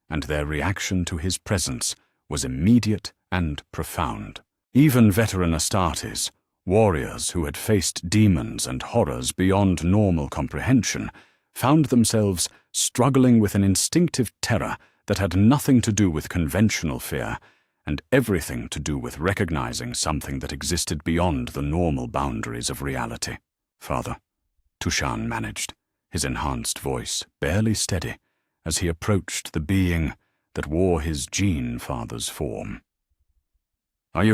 and their reaction to his presence was immediate and profound. Even veteran Astartes, warriors who had faced demons and horrors beyond normal comprehension, found themselves struggling with an instinctive terror that had nothing to do with conventional fear and everything to do with recognizing something that existed beyond the normal boundaries of reality. "Father," Tushan managed, his enhanced voice barely steady as he approached the being that wore his gene father's form. Are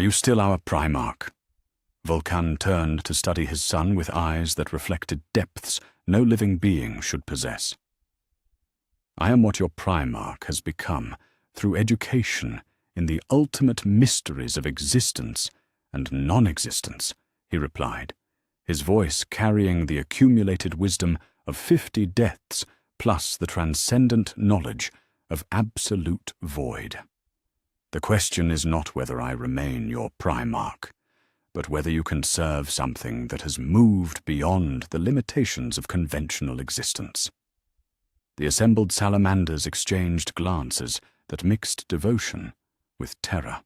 you still our Primarch?" Vulkan turned to study his son with eyes that reflected depths no living being should possess. "I am what your Primarch has become through education in the ultimate mysteries of existence and non-existence," he replied, his voice carrying the accumulated wisdom of 50 deaths plus the transcendent knowledge of absolute void. "The question is not whether I remain your Primarch, but whether you can serve something that has moved beyond the limitations of conventional existence." The assembled salamanders exchanged glances that mixed devotion with terror.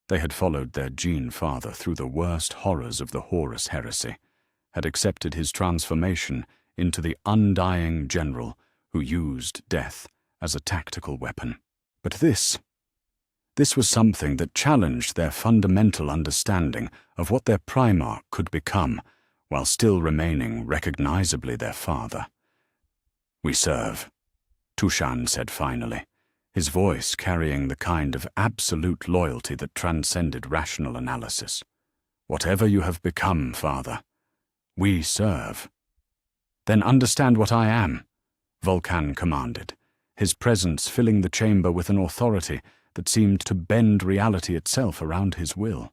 They had followed their gene father through the worst horrors of the Horus heresy, had accepted his transformation into the undying general who used death as a tactical weapon. But this was something that challenged their fundamental understanding of what their Primarch could become while still remaining recognizably their father. "We serve," Tushan said finally, his voice carrying the kind of absolute loyalty that transcended rational analysis. "Whatever you have become, Father, we serve." "Then understand what I am," Vulkan commanded, his presence filling the chamber with an authority that seemed to bend reality itself around his will.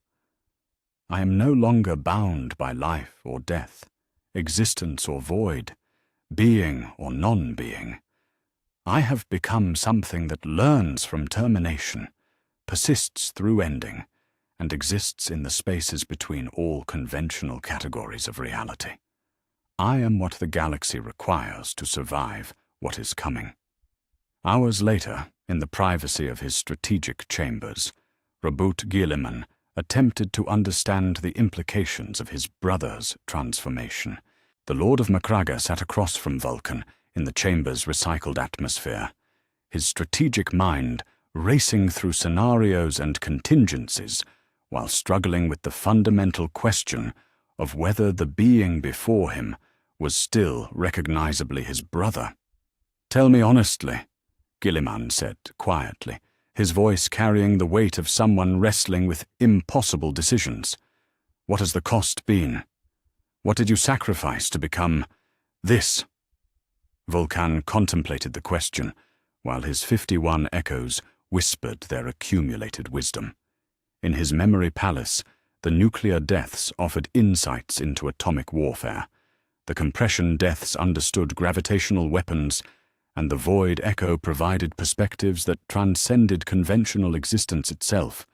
"I am no longer bound by life or death, existence or void, being or non-being. I have become something that learns from termination, persists through ending, and exists in the spaces between all conventional categories of reality. I am what the galaxy requires to survive what is coming." Hours later, in the privacy of his strategic chambers, Rabut Guilliman attempted to understand the implications of his brother's transformation. The Lord of Macraga sat across from Vulkan in the chamber's recycled atmosphere, his strategic mind racing through scenarios and contingencies while struggling with the fundamental question of whether the being before him was still recognizably his brother. "Tell me honestly," Guilliman said quietly, his voice carrying the weight of someone wrestling with impossible decisions. "What has the cost been? What did you sacrifice to become this?" Vulkan contemplated the question, while his 51 echoes whispered their accumulated wisdom. In his memory palace, the nuclear deaths offered insights into atomic warfare. The compression deaths understood gravitational weapons, and the void echo provided perspectives that transcended conventional existence itself.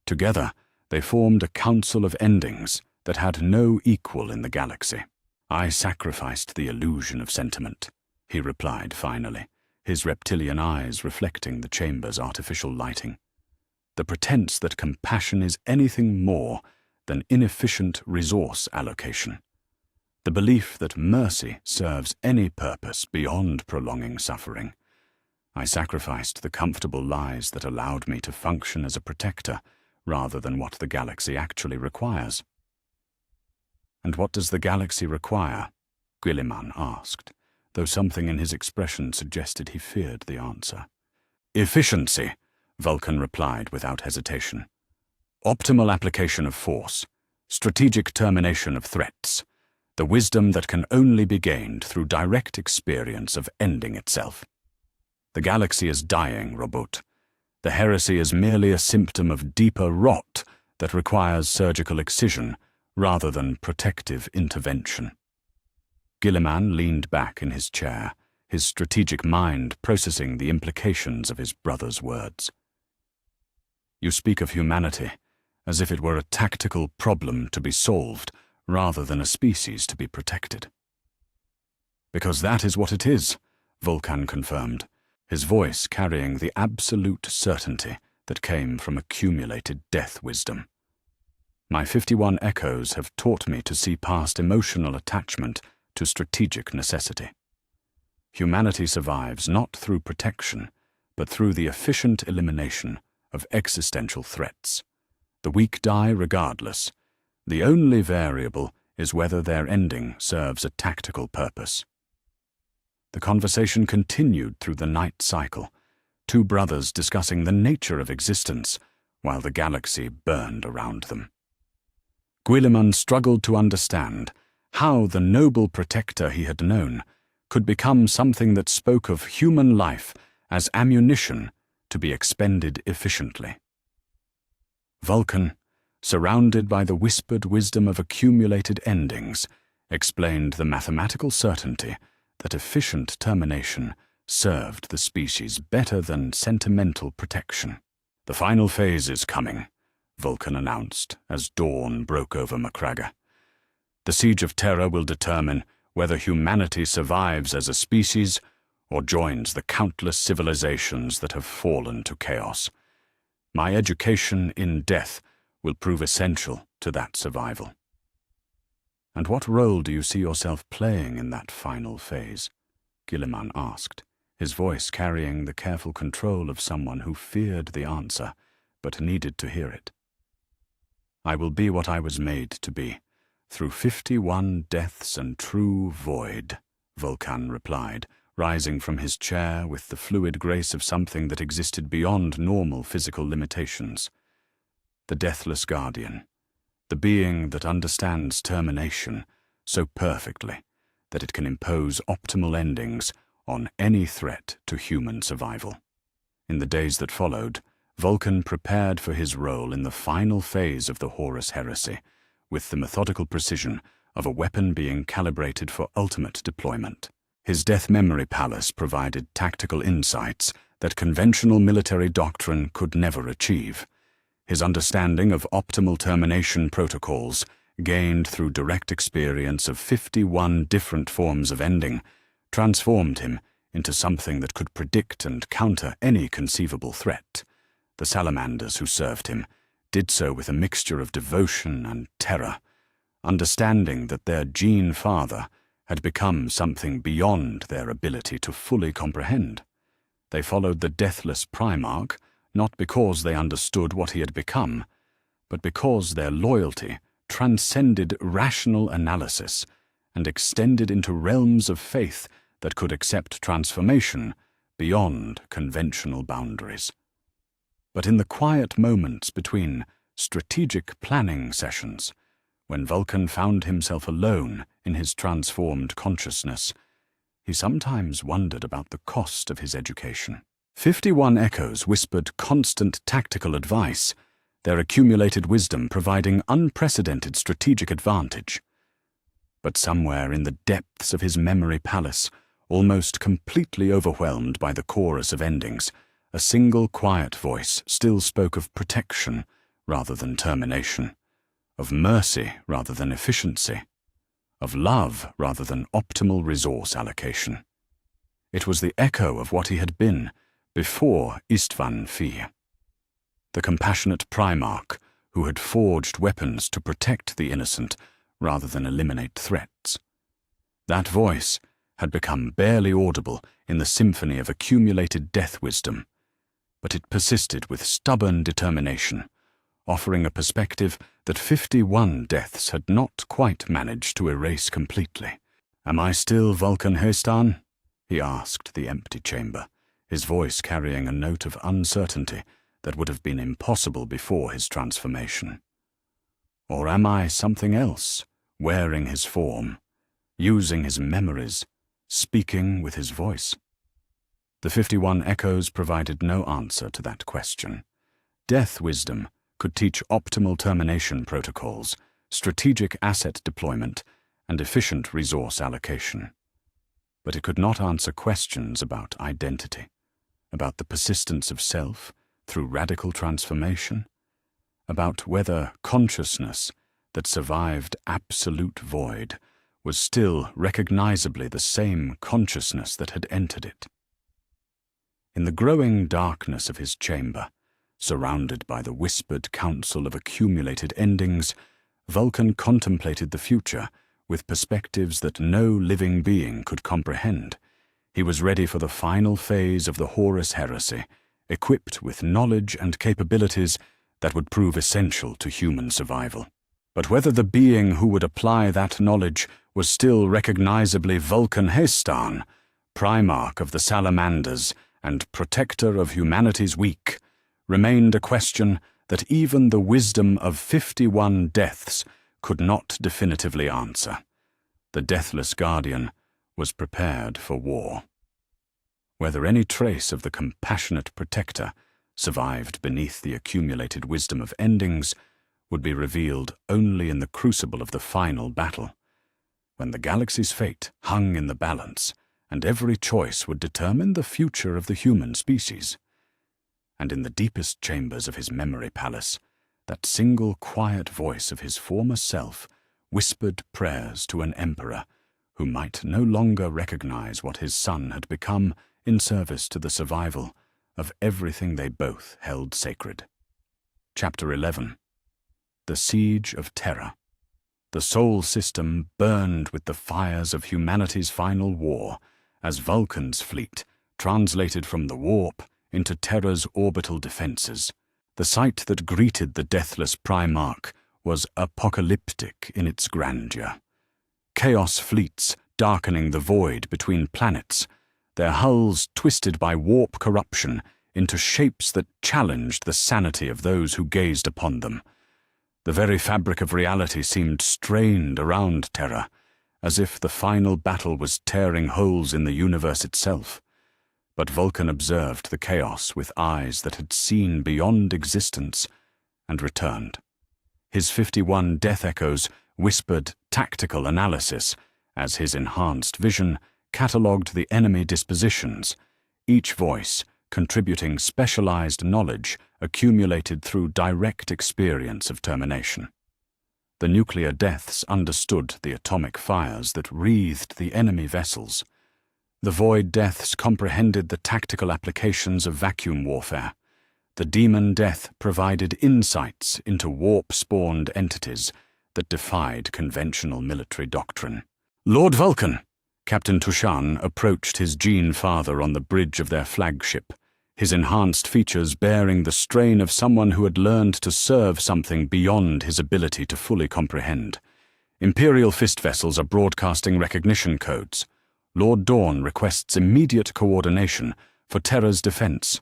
Together, they formed a council of endings that had no equal in the galaxy. "I sacrificed the illusion of sentiment," he replied finally, his reptilian eyes reflecting the chamber's artificial lighting. "The pretense that compassion is anything more than inefficient resource allocation. The belief that mercy serves any purpose beyond prolonging suffering. I sacrificed the comfortable lies that allowed me to function as a protector rather than what the galaxy actually requires." "And what does the galaxy require?" Guilliman asked, though something in his expression suggested he feared the answer. "Efficiency," Vulkan replied without hesitation. "Optimal application of force, strategic termination of threats, the wisdom that can only be gained through direct experience of ending itself. The galaxy is dying, Robot. The heresy is merely a symptom of deeper rot that requires surgical excision rather than protective intervention." Guilliman leaned back in his chair, his strategic mind processing the implications of his brother's words. "You speak of humanity as if it were a tactical problem to be solved rather than a species to be protected." "Because that is what it is," Vulkan confirmed, his voice carrying the absolute certainty that came from accumulated death wisdom. "My 51 echoes have taught me to see past emotional attachment to strategic necessity. Humanity survives not through protection, but through the efficient elimination of existential threats. The weak die regardless. The only variable is whether their ending serves a tactical purpose." The conversation continued through the night cycle, two brothers discussing the nature of existence while the galaxy burned around them. Guilliman struggled to understand how the noble protector he had known could become something that spoke of human life as ammunition to be expended efficiently. Vulkan, surrounded by the whispered wisdom of accumulated endings, explained the mathematical certainty that efficient termination served the species better than sentimental protection. "The final phase is coming," Vulkan announced as dawn broke over Macraga. "The Siege of Terra will determine whether humanity survives as a species or joins the countless civilizations that have fallen to chaos. My education in death will prove essential to that survival." "And what role do you see yourself playing in that final phase?" Guilliman asked, his voice carrying the careful control of someone who feared the answer but needed to hear it. "I will be what I was made to be, through 51 deaths and true void," Vulkan replied, rising from his chair with the fluid grace of something that existed beyond normal physical limitations. The deathless guardian, the being that understands termination so perfectly that it can impose optimal endings on any threat to human survival. In the days that followed, Vulkan prepared for his role in the final phase of the Horus Heresy, with the methodical precision of a weapon being calibrated for ultimate deployment. His death memory palace provided tactical insights that conventional military doctrine could never achieve. His understanding of optimal termination protocols, gained through direct experience of 51 different forms of ending, transformed him into something that could predict and counter any conceivable threat. The salamanders who served him did so with a mixture of devotion and terror, understanding that their gene father had become something beyond their ability to fully comprehend. They followed the deathless Primarch not because they understood what he had become, but because their loyalty transcended rational analysis and extended into realms of faith that could accept transformation beyond conventional boundaries. But in the quiet moments between strategic planning sessions, when Vulkan found himself alone in his transformed consciousness, he sometimes wondered about the cost of his education. 51 echoes whispered constant tactical advice, their accumulated wisdom providing unprecedented strategic advantage. But somewhere in the depths of his memory palace, almost completely overwhelmed by the chorus of endings, a single quiet voice still spoke of protection rather than termination, of mercy rather than efficiency, of love rather than optimal resource allocation. It was the echo of what he had been before Istvan Fi, the compassionate Primarch who had forged weapons to protect the innocent rather than eliminate threats. That voice had become barely audible in the symphony of accumulated death wisdom, but it persisted with stubborn determination, offering a perspective that 51 deaths had not quite managed to erase completely. "Am I still Vulkan Hestan?" he asked the empty chamber, his voice carrying a note of uncertainty that would have been impossible before his transformation. "Or am I something else, wearing his form, using his memories, speaking with his voice?" The 51 echoes provided no answer to that question. Death wisdom could teach optimal termination protocols, strategic asset deployment, and efficient resource allocation. But it could not answer questions about identity, about the persistence of self through radical transformation, about whether consciousness that survived absolute void was still recognizably the same consciousness that had entered it. In the growing darkness of his chamber, surrounded by the whispered counsel of accumulated endings, Vulkan contemplated the future with perspectives that no living being could comprehend. He was ready for the final phase of the Horus Heresy, equipped with knowledge and capabilities that would prove essential to human survival. But whether the being who would apply that knowledge was still recognizably Vulkan Hestan, Primarch of the Salamanders and protector of humanity's weak, remained a question that even the wisdom of 51 deaths could not definitively answer. The deathless guardian was prepared for war. Whether any trace of the compassionate protector survived beneath the accumulated wisdom of endings would be revealed only in the crucible of the final battle, when the galaxy's fate hung in the balance and every choice would determine the future of the human species. And in the deepest chambers of his memory palace, that single quiet voice of his former self whispered prayers to an emperor who might no longer recognize what his son had become in service to the survival of everything they both held sacred. Chapter 11. The Siege of Terra. The Sol system burned with the fires of humanity's final war as Vulkan's fleet translated from the warp into Terra's orbital defenses. The sight that greeted the deathless Primarch was apocalyptic in its grandeur. Chaos fleets darkening the void between planets, their hulls twisted by warp corruption into shapes that challenged the sanity of those who gazed upon them. The very fabric of reality seemed strained around Terra, as if the final battle was tearing holes in the universe itself. But Vulkan observed the chaos with eyes that had seen beyond existence and returned. His 51 death echoes whispered tactical analysis as his enhanced vision catalogued the enemy dispositions, each voice contributing specialized knowledge accumulated through direct experience of termination. The nuclear deaths understood the atomic fires that wreathed the enemy vessels. The void deaths comprehended the tactical applications of vacuum warfare. The demon death provided insights into warp-spawned entities that defied conventional military doctrine. "Lord Vulkan!" Captain Tushan approached his gene father on the bridge of their flagship, his enhanced features bearing the strain of someone who had learned to serve something beyond his ability to fully comprehend. Imperial fist vessels are broadcasting recognition codes. Lord Dawn requests immediate coordination for Terra's defense.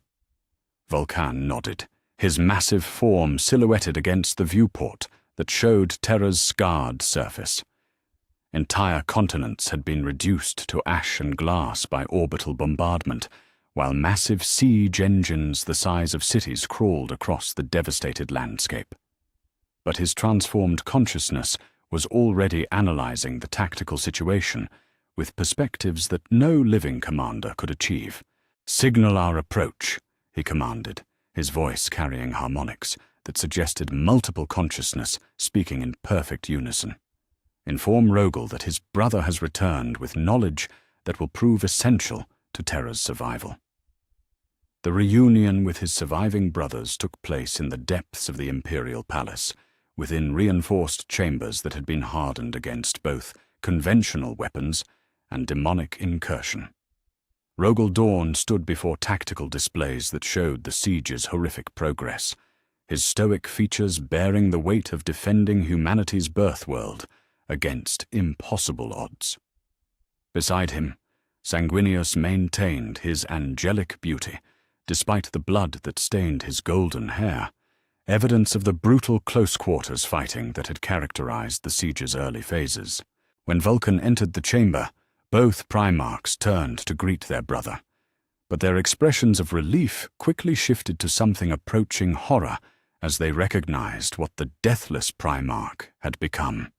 Vulkan nodded, his massive form silhouetted against the viewport that showed Terra's scarred surface. Entire continents had been reduced to ash and glass by orbital bombardment, while massive siege engines the size of cities crawled across the devastated landscape. But his transformed consciousness was already analyzing the tactical situation with perspectives that no living commander could achieve. "Signal our approach," he commanded, his voice carrying harmonics that suggested multiple consciousness speaking in perfect unison. "Inform Rogel that his brother has returned with knowledge that will prove essential to Terra's survival." The reunion with his surviving brothers took place in the depths of the Imperial Palace, within reinforced chambers that had been hardened against both conventional weapons and demonic incursion. Rogel Dawn stood before tactical displays that showed the siege's horrific progress, his stoic features bearing the weight of defending humanity's birthworld against impossible odds. Beside him, Sanguinius maintained his angelic beauty, despite the blood that stained his golden hair, evidence of the brutal close-quarters fighting that had characterized the siege's early phases. When Vulkan entered the chamber, both Primarchs turned to greet their brother, but their expressions of relief quickly shifted to something approaching horror as they recognized what the deathless Primarch had become.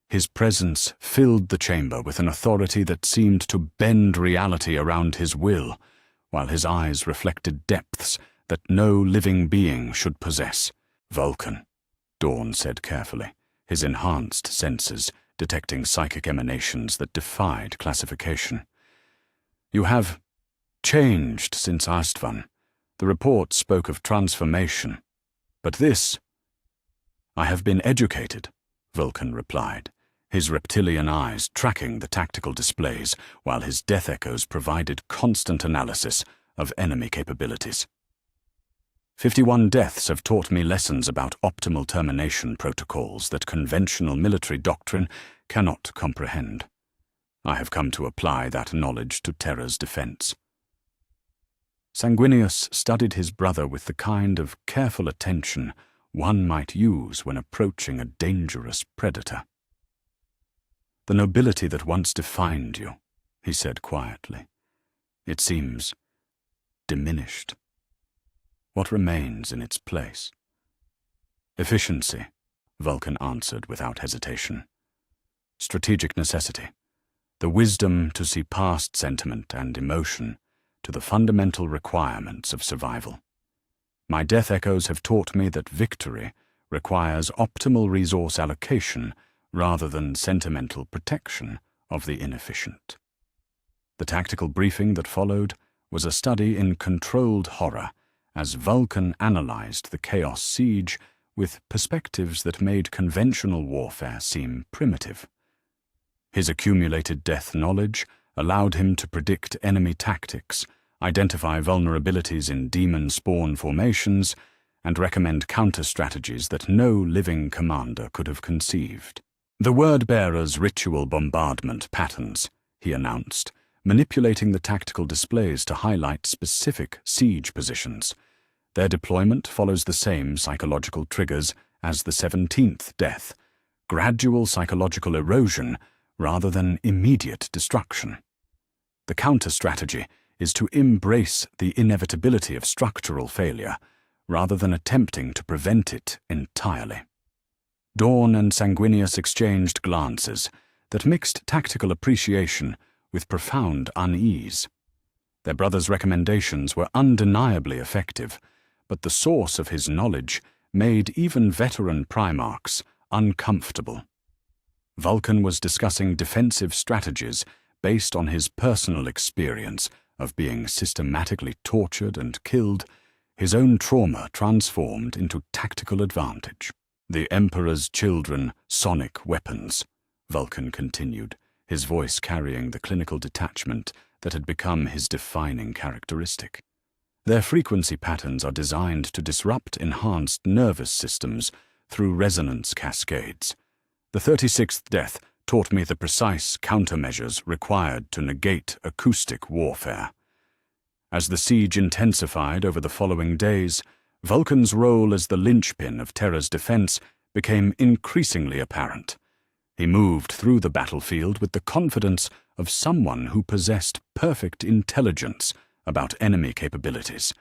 His presence filled the chamber with an authority that seemed to bend reality around his will, while his eyes reflected depths that no living being should possess. "Vulkan," Dawn said carefully, his enhanced senses detecting psychic emanations that defied classification. "You have changed since Istvan. The report spoke of transformation. But this—" "I have been educated," Vulkan replied, his reptilian eyes tracking the tactical displays while his death echoes provided constant analysis of enemy capabilities. 51 deaths have taught me lessons about optimal termination protocols that conventional military doctrine cannot comprehend. I have come to apply that knowledge to Terra's defense." Sanguinius studied his brother with the kind of careful attention one might use when approaching a dangerous predator. "The nobility that once defined you," he said quietly, "it seems diminished. What remains in its place?" "Efficiency," Vulkan answered without hesitation. "Strategic necessity, the wisdom to see past sentiment and emotion to the fundamental requirements of survival. My death echoes have taught me that victory requires optimal resource allocation rather than sentimental protection of the inefficient." The tactical briefing that followed was a study in controlled horror as Vulkan analyzed the Chaos Siege with perspectives that made conventional warfare seem primitive. His accumulated death knowledge allowed him to predict enemy tactics, identify vulnerabilities in demon spawn formations, and recommend counter-strategies that no living commander could have conceived. "The Word-Bearer's ritual bombardment patterns," he announced, manipulating the tactical displays to highlight specific siege positions. Their deployment follows the same psychological triggers as the 17th death, gradual psychological erosion rather than immediate destruction. The counter-strategy is to embrace the inevitability of structural failure, rather than attempting to prevent it entirely. Dawn and Sanguinius exchanged glances that mixed tactical appreciation with profound unease. Their brother's recommendations were undeniably effective, but the source of his knowledge made even veteran Primarchs uncomfortable. Vulkan was discussing defensive strategies based on his personal experience of being systematically tortured and killed, his own trauma transformed into tactical advantage. "The Emperor's children, sonic weapons," Vulkan continued, his voice carrying the clinical detachment that had become his defining characteristic. "Their frequency patterns are designed to disrupt enhanced nervous systems through resonance cascades. The 36th death taught me the precise countermeasures required to negate acoustic warfare." As the siege intensified over the following days, Vulkan's role as the linchpin of Terra's defense became increasingly apparent. He moved through the battlefield with the confidence of someone who possessed perfect intelligence about enemy capabilities,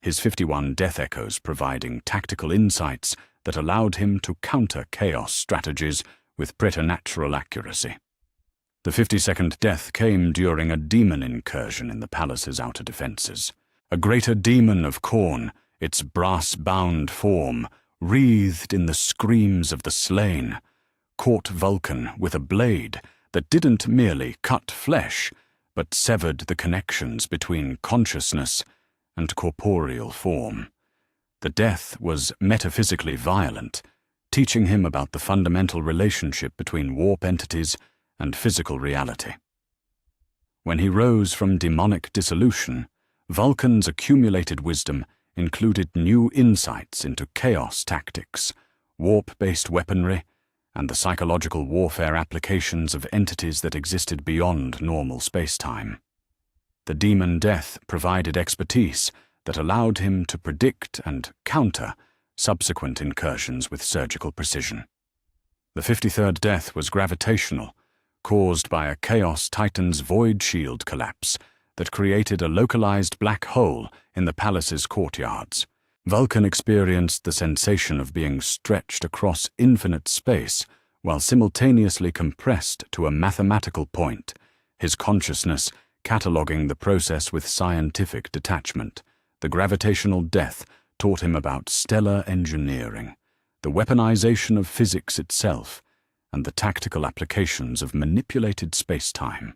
his 51 death echoes providing tactical insights that allowed him to counter chaos strategies with preternatural accuracy. The 52nd death came during a demon incursion in the palace's outer defenses. A greater demon of Khorne, its brass-bound form, wreathed in the screams of the slain, caught Vulkan with a blade that didn't merely cut flesh, but severed the connections between consciousness and corporeal form. The death was metaphysically violent, teaching him about the fundamental relationship between warp entities and physical reality. When he rose from demonic dissolution, Vulkan's accumulated wisdom included new insights into chaos tactics, warp-based weaponry, and the psychological warfare applications of entities that existed beyond normal space-time. The demon death provided expertise that allowed him to predict and counter subsequent incursions with surgical precision. The 53rd death was gravitational, caused by a Chaos Titan's void shield collapse that created a localized black hole in the palace's courtyards. Vulkan experienced the sensation of being stretched across infinite space while simultaneously compressed to a mathematical point, his consciousness cataloging the process with scientific detachment. The gravitational death taught him about stellar engineering, the weaponization of physics itself, and the tactical applications of manipulated space-time.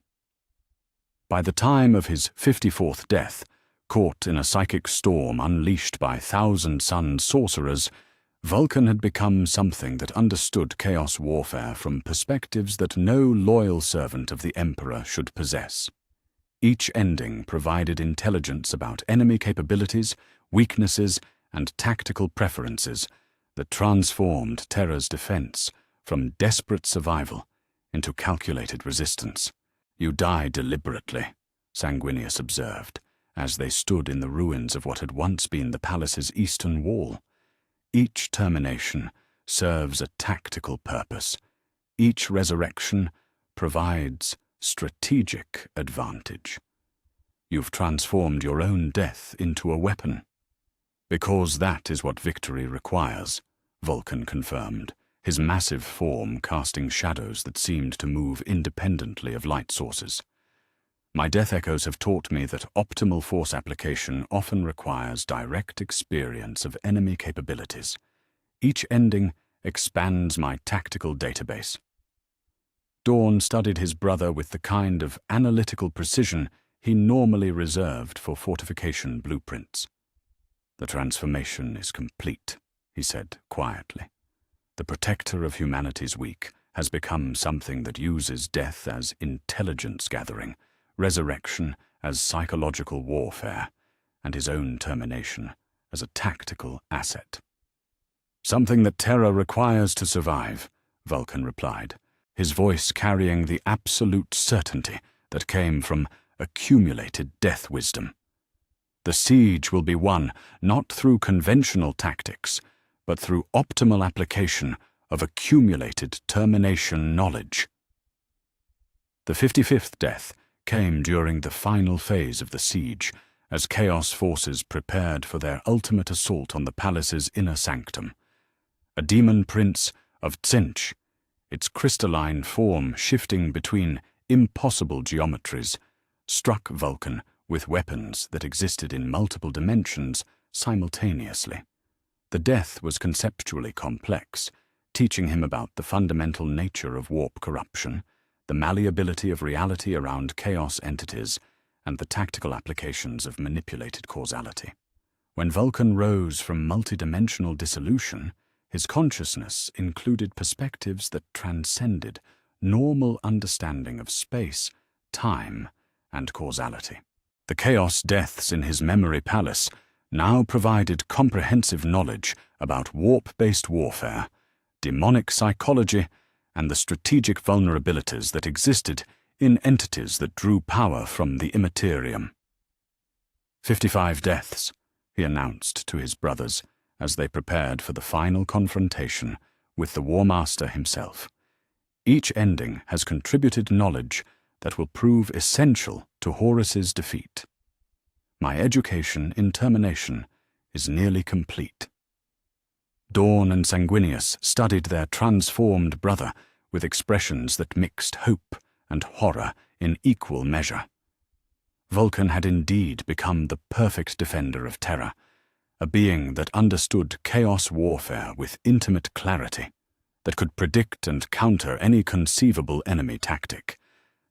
By the time of his 54th death, caught in a psychic storm unleashed by thousand-sun sorcerers, Vulkan had become something that understood chaos warfare from perspectives that no loyal servant of the Emperor should possess. Each ending provided intelligence about enemy capabilities, weaknesses, and tactical preferences that transformed Terra's defense from desperate survival into calculated resistance. "You die deliberately," Sanguinius observed, as they stood in the ruins of what had once been the palace's eastern wall. "Each termination serves a tactical purpose. Each resurrection provides strategic advantage. You've transformed your own death into a weapon." "Because that is what victory requires," Vulkan confirmed, his massive form casting shadows that seemed to move independently of light sources. "My death echoes have taught me that optimal force application often requires direct experience of enemy capabilities. Each ending expands my tactical database." Dawn studied his brother with the kind of analytical precision he normally reserved for fortification blueprints. "The transformation is complete," he said quietly. "The protector of humanity's weak has become something that uses death as intelligence gathering, resurrection as psychological warfare, and his own termination as a tactical asset." "Something that Terra requires to survive," Vulkan replied, his voice carrying the absolute certainty that came from accumulated death wisdom. The siege will be won not through conventional tactics, but through optimal application of accumulated termination knowledge. The 55th death came during the final phase of the siege, as Chaos forces prepared for their ultimate assault on the palace's inner sanctum. A demon prince of Tzeentch, its crystalline form shifting between impossible geometries, struck Vulkan with weapons that existed in multiple dimensions simultaneously. The death was conceptually complex, teaching him about the fundamental nature of warp corruption, the malleability of reality around chaos entities, and the tactical applications of manipulated causality. When Vulkan rose from multidimensional dissolution, his consciousness included perspectives that transcended normal understanding of space, time, and causality. The chaos deaths in his memory palace now provided comprehensive knowledge about warp-based warfare, demonic psychology, and the strategic vulnerabilities that existed in entities that drew power from the immaterium. 55 deaths, he announced to his brothers as they prepared for the final confrontation with the War Master himself. Each ending has contributed knowledge that will prove essential to Horus's defeat. My education in termination is nearly complete. Dawn and Sanguinius studied their transformed brother with expressions that mixed hope and horror in equal measure. Vulkan had indeed become the perfect defender of Terra, a being that understood chaos warfare with intimate clarity, that could predict and counter any conceivable enemy tactic,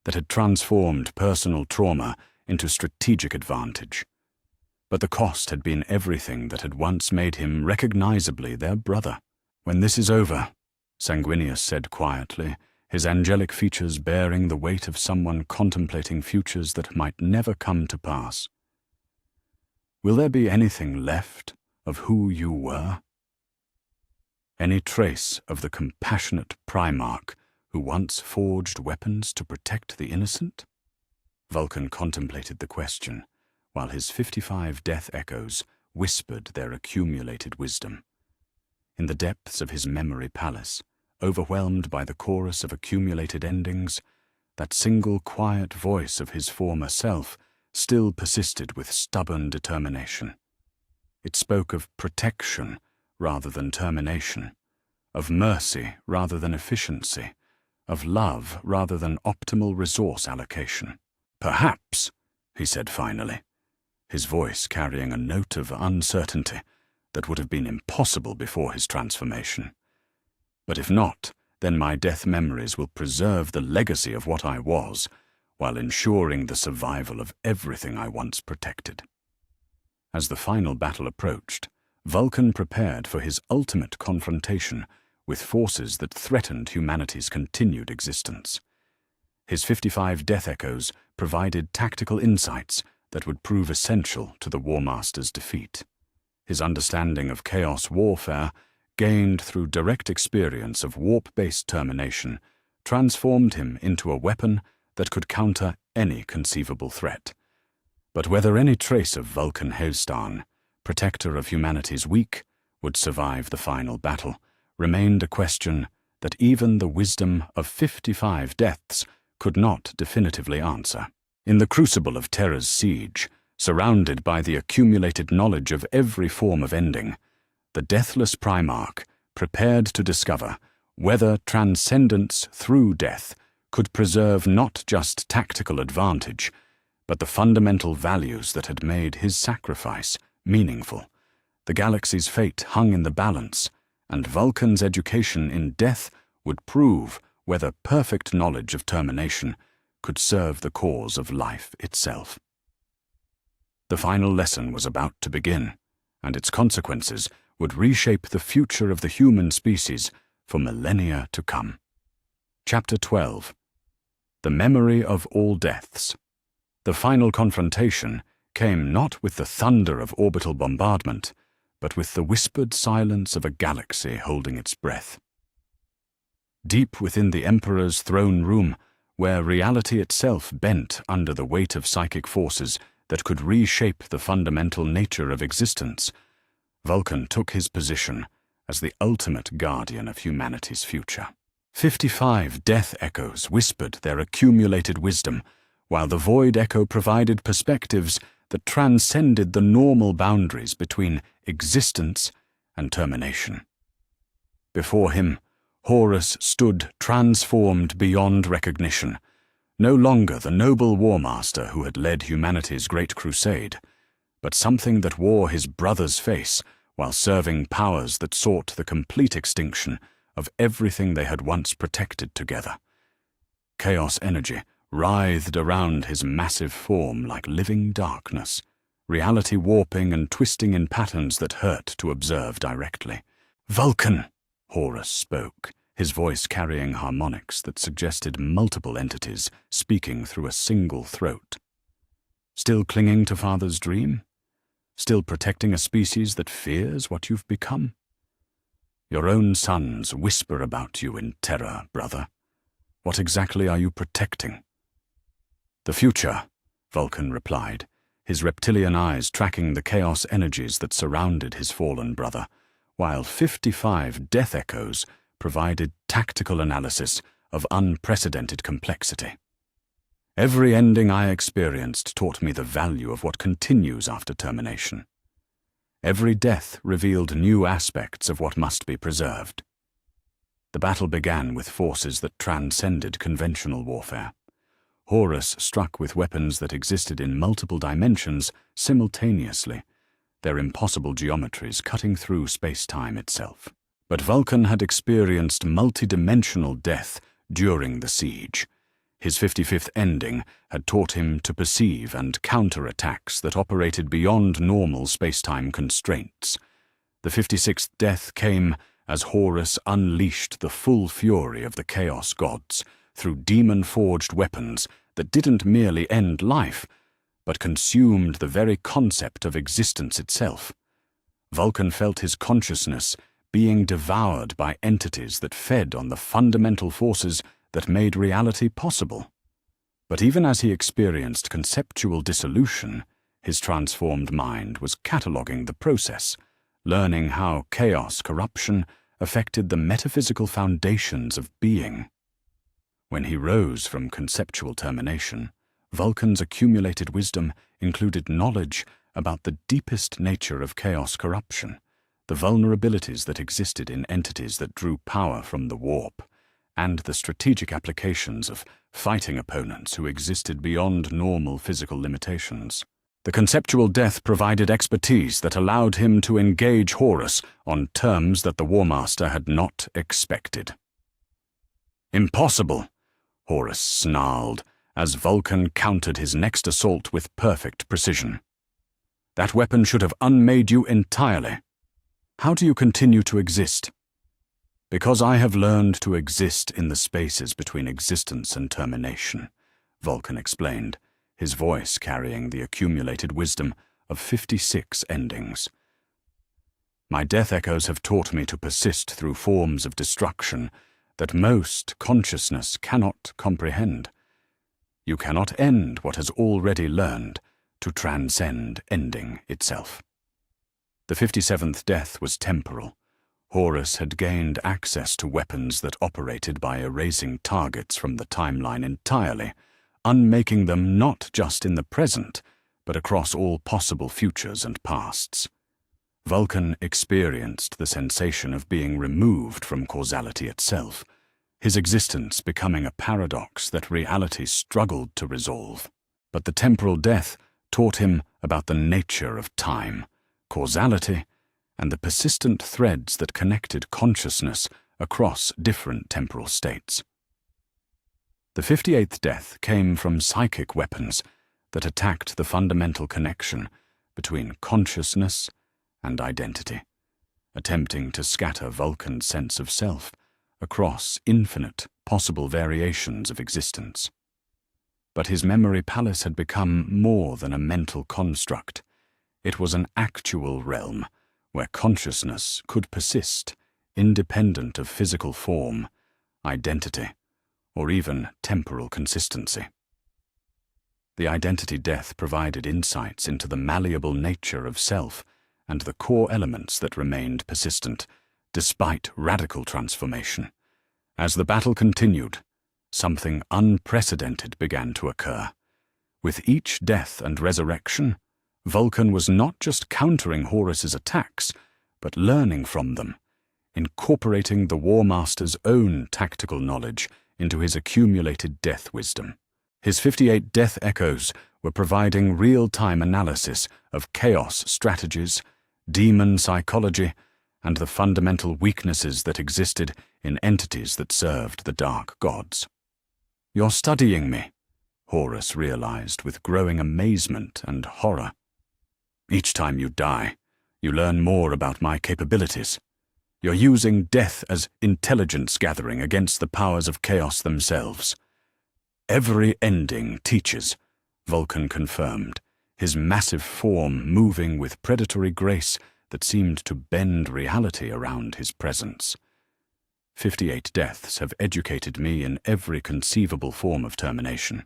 that had transformed personal trauma into strategic advantage. But the cost had been everything that had once made him recognizably their brother. "When this is over," Sanguinius said quietly, his angelic features bearing the weight of someone contemplating futures that might never come to pass, "will there be anything left of who you were? Any trace of the compassionate Primarch who once forged weapons to protect the innocent?" Vulkan contemplated the question, while his 55 death echoes whispered their accumulated wisdom. In the depths of his memory palace, overwhelmed by the chorus of accumulated endings, that single quiet voice of his former self still persisted with stubborn determination. It spoke of protection rather than termination, of mercy rather than efficiency, of love rather than optimal resource allocation. "Perhaps," he said finally, his voice carrying a note of uncertainty that would have been impossible before his transformation. "But if not, then my death memories will preserve the legacy of what I was, while ensuring the survival of everything I once protected." As the final battle approached, Vulkan prepared for his ultimate confrontation with forces that threatened humanity's continued existence. His 55 death echoes provided tactical insights that would prove essential to the War Master's defeat. His understanding of chaos warfare, gained through direct experience of warp-based termination, transformed him into a weapon that could counter any conceivable threat. But whether any trace of Vulkan Hailstarn, protector of humanity's weak, would survive the final battle, remained a question that even the wisdom of 55 deaths could not definitively answer. In the crucible of Terra's siege, surrounded by the accumulated knowledge of every form of ending, the deathless Primarch prepared to discover whether transcendence through death could preserve not just tactical advantage, but the fundamental values that had made his sacrifice meaningful. The galaxy's fate hung in the balance, and Vulkan's education in death would prove whether perfect knowledge of termination could serve the cause of life itself. The final lesson was about to begin, and its consequences would reshape the future of the human species for millennia to come. Chapter 12. The Memory of All Deaths. The final confrontation came not with the thunder of orbital bombardment, but with the whispered silence of a galaxy holding its breath. Deep within the Emperor's throne room, where reality itself bent under the weight of psychic forces that could reshape the fundamental nature of existence, Vulkan took his position as the ultimate guardian of humanity's future. 55 death echoes whispered their accumulated wisdom, while the void echo provided perspectives that transcended the normal boundaries between existence and termination. Before him, Horus stood transformed beyond recognition, no longer the noble war master who had led humanity's great crusade, but something that wore his brother's face while serving powers that sought the complete extinction of everything they had once protected together. Chaos energy writhed around his massive form like living darkness, reality warping and twisting in patterns that hurt to observe directly. "Vulkan!" Horus spoke, his voice carrying harmonics that suggested multiple entities speaking through a single throat. Still clinging to Father's dream? Still protecting a species that fears what you've become? Your own sons whisper about you in terror, brother. What exactly are you protecting? "The future," Vulkan replied, his reptilian eyes tracking the chaos energies that surrounded his fallen brother, while 55 death echoes provided tactical analysis of unprecedented complexity. Every ending I experienced taught me the value of what continues after termination. Every death revealed new aspects of what must be preserved. The battle began with forces that transcended conventional warfare. Horus struck with weapons that existed in multiple dimensions simultaneously, their impossible geometries cutting through space-time itself. But Vulkan had experienced multidimensional death during the siege. His 55th ending had taught him to perceive and counter attacks that operated beyond normal space-time constraints. The 56th death came as Horus unleashed the full fury of the Chaos Gods through demon-forged weapons that didn't merely end life, but consumed the very concept of existence itself. Vulkan felt his consciousness being devoured by entities that fed on the fundamental forces that made reality possible. But even as he experienced conceptual dissolution, his transformed mind was cataloging the process, learning how chaos corruption affected the metaphysical foundations of being. When he rose from conceptual termination, Vulkan's accumulated wisdom included knowledge about the deepest nature of chaos corruption, the vulnerabilities that existed in entities that drew power from the warp, and the strategic applications of fighting opponents who existed beyond normal physical limitations. The conceptual death provided expertise that allowed him to engage Horus on terms that the War Master had not expected. "Impossible," Horus snarled, as Vulkan countered his next assault with perfect precision. "That weapon should have unmade you entirely. How do you continue to exist?" "Because I have learned to exist in the spaces between existence and termination," Vulkan explained, his voice carrying the accumulated wisdom of 56 endings. "My death echoes have taught me to persist through forms of destruction that most consciousness cannot comprehend. You cannot end what has already learned to transcend ending itself." The 57th death was temporal. Horus had gained access to weapons that operated by erasing targets from the timeline entirely, unmaking them not just in the present, but across all possible futures and pasts. Vulkan experienced the sensation of being removed from causality itself, his existence becoming a paradox that reality struggled to resolve. But the temporal death taught him about the nature of time, causality, and the persistent threads that connected consciousness across different temporal states. The 58th death came from psychic weapons that attacked the fundamental connection between consciousness and identity, attempting to scatter Vulkan's sense of self across infinite possible variations of existence. But his memory palace had become more than a mental construct. It was an actual realm where consciousness could persist, independent of physical form, identity, or even temporal consistency. The identity death provided insights into the malleable nature of self and the core elements that remained persistent, despite radical transformation. As the battle continued, something unprecedented began to occur. With each death and resurrection, Vulkan was not just countering Horus's attacks, but learning from them, incorporating the War Master's own tactical knowledge into his accumulated death wisdom. His 58 death echoes were providing real-time analysis of chaos strategies, demon psychology, and the fundamental weaknesses that existed in entities that served the dark gods. "You're studying me," Horus realized with growing amazement and horror. "Each time you die, you learn more about my capabilities. You're using death as intelligence gathering against the powers of chaos themselves." "Every ending teaches," Vulkan confirmed, his massive form moving with predatory grace that seemed to bend reality around his presence. 58 deaths have educated me in every conceivable form of termination.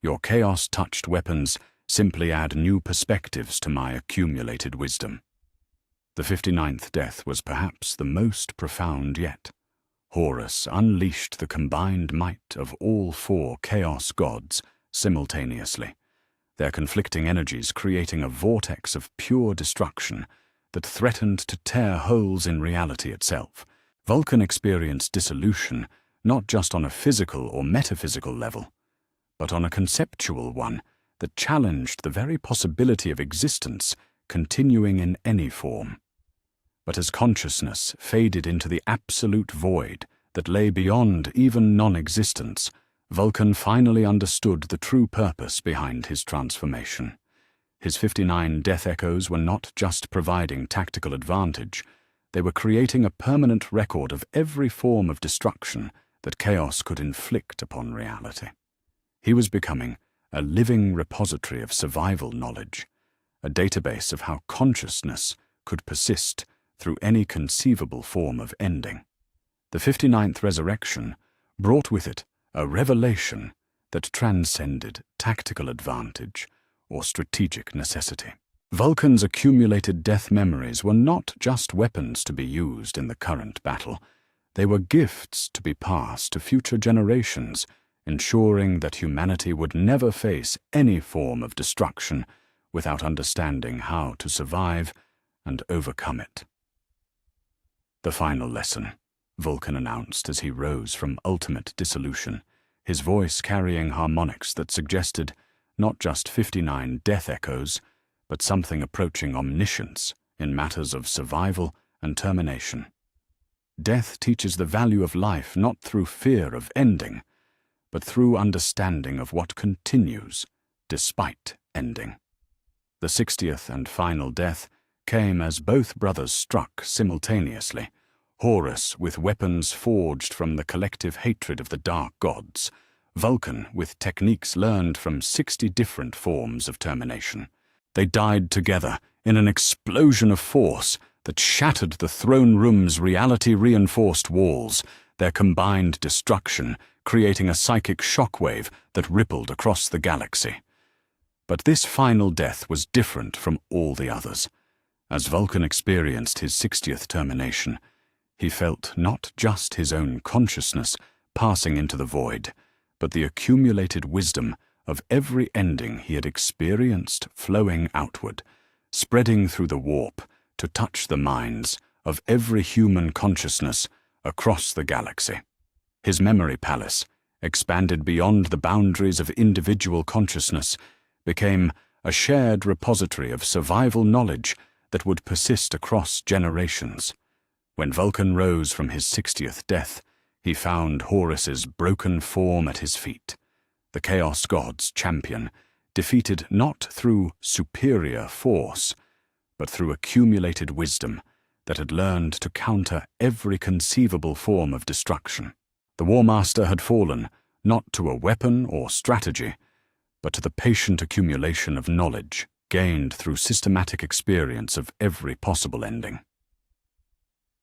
Your chaos-touched weapons simply add new perspectives to my accumulated wisdom." The 59th death was perhaps the most profound yet. Horus unleashed the combined might of all 4 chaos gods simultaneously, their conflicting energies creating a vortex of pure destruction that threatened to tear holes in reality itself. Vulkan experienced dissolution not just on a physical or metaphysical level, but on a conceptual one that challenged the very possibility of existence continuing in any form. But as consciousness faded into the absolute void that lay beyond even non-existence, Vulkan finally understood the true purpose behind his transformation. His 59 death echoes were not just providing tactical advantage, they were creating a permanent record of every form of destruction that chaos could inflict upon reality. He was becoming a living repository of survival knowledge, a database of how consciousness could persist through any conceivable form of ending. The 59th resurrection brought with it a revelation that transcended tactical advantage or strategic necessity. Vulkan's accumulated death memories were not just weapons to be used in the current battle. They were gifts to be passed to future generations, ensuring that humanity would never face any form of destruction without understanding how to survive and overcome it. "The final lesson," Vulkan announced as he rose from ultimate dissolution, his voice carrying harmonics that suggested not just 59 death echoes, but something approaching omniscience in matters of survival and termination. "Death teaches the value of life not through fear of ending, but through understanding of what continues despite ending." The 60th and final death came as both brothers struck simultaneously, Horus with weapons forged from the collective hatred of the dark gods, Vulkan with techniques learned from 60 different forms of termination. They died together in an explosion of force that shattered the throne room's reality-reinforced walls, their combined destruction creating a psychic shockwave that rippled across the galaxy. But this final death was different from all the others. As Vulkan experienced his 60th termination, he felt not just his own consciousness passing into the void, but the accumulated wisdom of every ending he had experienced flowing outward, spreading through the warp to touch the minds of every human consciousness across the galaxy. His memory palace, expanded beyond the boundaries of individual consciousness, became a shared repository of survival knowledge that would persist across generations. When Vulkan rose from his 60th death, he found Horus's broken form at his feet, the Chaos God's champion, defeated not through superior force, but through accumulated wisdom that had learned to counter every conceivable form of destruction. The War Master had fallen not to a weapon or strategy, but to the patient accumulation of knowledge gained through systematic experience of every possible ending.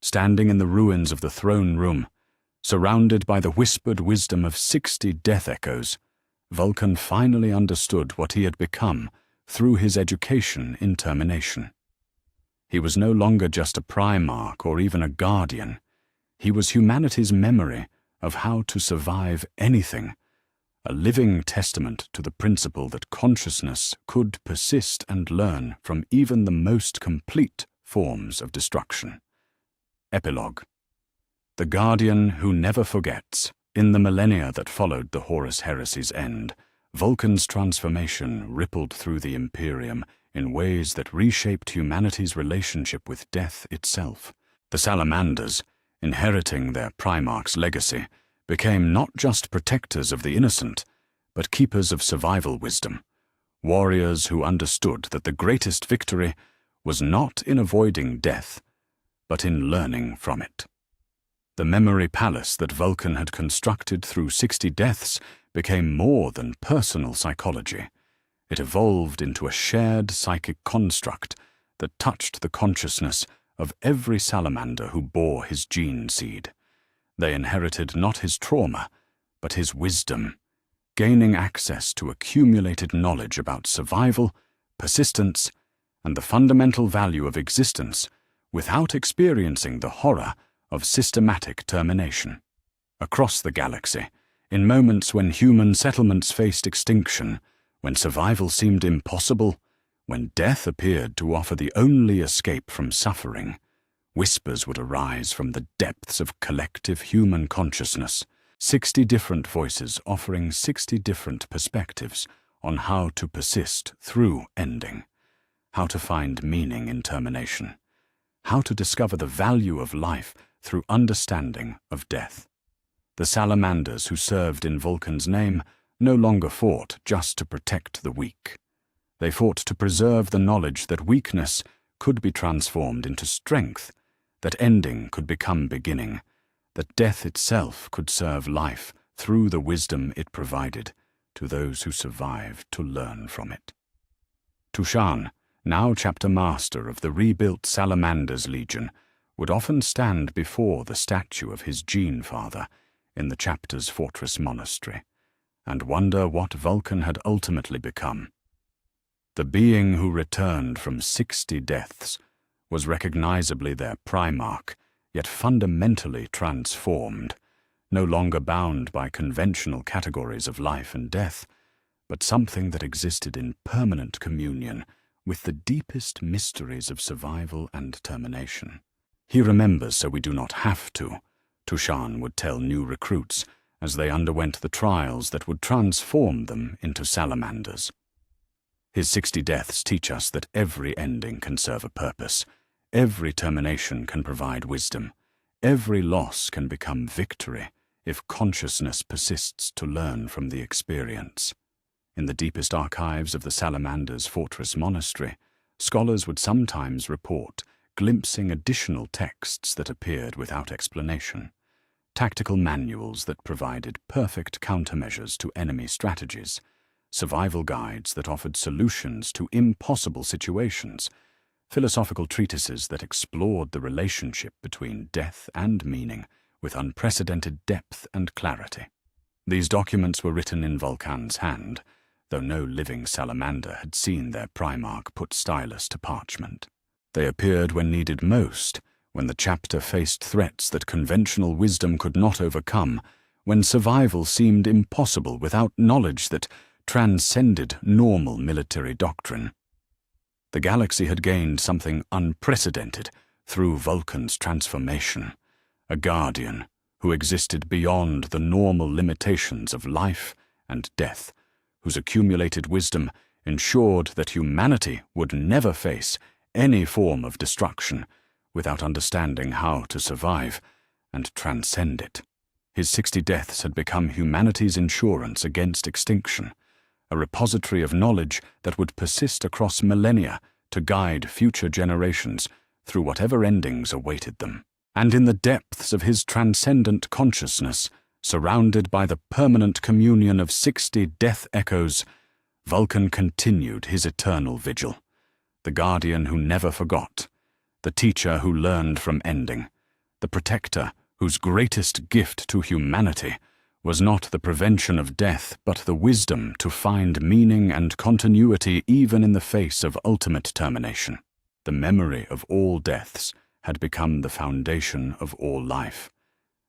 Standing in the ruins of the throne room, Surrounded by the whispered wisdom of 60 death echoes, Vulkan finally understood what he had become through his education in termination. He was no longer just a Primarch or even a Guardian. He was humanity's memory of how to survive anything, a living testament to the principle that consciousness could persist and learn from even the most complete forms of destruction. Epilogue. The Guardian who never forgets. In the millennia that followed the Horus Heresy's end, Vulkan's transformation rippled through the Imperium in ways that reshaped humanity's relationship with death itself. The Salamanders, inheriting their Primarch's legacy, became not just protectors of the innocent, but keepers of survival wisdom, warriors who understood that the greatest victory was not in avoiding death, but in learning from it. The memory palace that Vulkan had constructed through 60 deaths became more than personal psychology. It evolved into a shared psychic construct that touched the consciousness of every salamander who bore his gene seed. They inherited not his trauma, but his wisdom, gaining access to accumulated knowledge about survival, persistence, and the fundamental value of existence without experiencing the horror of systematic termination. Across the galaxy, in moments when human settlements faced extinction, when survival seemed impossible, when death appeared to offer the only escape from suffering, whispers would arise from the depths of collective human consciousness, 60 different voices offering 60 different perspectives on how to persist through ending, how to find meaning in termination, how to discover the value of life through understanding of death. The salamanders who served in Vulkan's name no longer fought just to protect the weak. They fought to preserve the knowledge that weakness could be transformed into strength, that ending could become beginning, that death itself could serve life through the wisdom it provided to those who survived to learn from it. Tushan, now chapter master of the rebuilt Salamanders Legion, would often stand before the statue of his gene father in the chapter's fortress monastery, and wonder what Vulkan had ultimately become. The being who returned from 60 deaths was recognizably their Primarch, yet fundamentally transformed, no longer bound by conventional categories of life and death, but something that existed in permanent communion with the deepest mysteries of survival and termination. He remembers so we do not have to, Tushan would tell new recruits as they underwent the trials that would transform them into salamanders. His 60 deaths teach us that every ending can serve a purpose, every termination can provide wisdom, every loss can become victory if consciousness persists to learn from the experience. In the deepest archives of the Salamander's Fortress Monastery, scholars would sometimes report glimpsing additional texts that appeared without explanation, tactical manuals that provided perfect countermeasures to enemy strategies, survival guides that offered solutions to impossible situations, philosophical treatises that explored the relationship between death and meaning with unprecedented depth and clarity. These documents were written in Vulkan's hand, though no living salamander had seen their Primarch put stylus to parchment. They appeared when needed most, when the chapter faced threats that conventional wisdom could not overcome, when survival seemed impossible without knowledge that transcended normal military doctrine. The galaxy had gained something unprecedented through Vulkan's transformation, a guardian who existed beyond the normal limitations of life and death, whose accumulated wisdom ensured that humanity would never face any form of destruction without understanding how to survive and transcend it. His 60 deaths had become humanity's insurance against extinction, a repository of knowledge that would persist across millennia to guide future generations through whatever endings awaited them. And in the depths of his transcendent consciousness, surrounded by the permanent communion of 60 death echoes, Vulkan continued his eternal vigil, the guardian who never forgot, the teacher who learned from ending, the protector whose greatest gift to humanity was not the prevention of death, but the wisdom to find meaning and continuity even in the face of ultimate termination. The memory of all deaths had become the foundation of all life,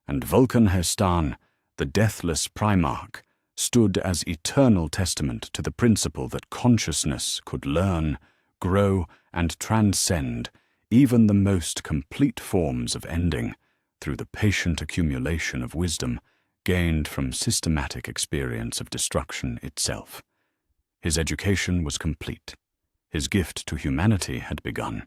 and Vulkan Herstan, the deathless Primarch, stood as eternal testament to the principle that consciousness could learn, grow, and transcend even the most complete forms of ending through the patient accumulation of wisdom gained from systematic experience of destruction itself. His education was complete. His gift to humanity had begun.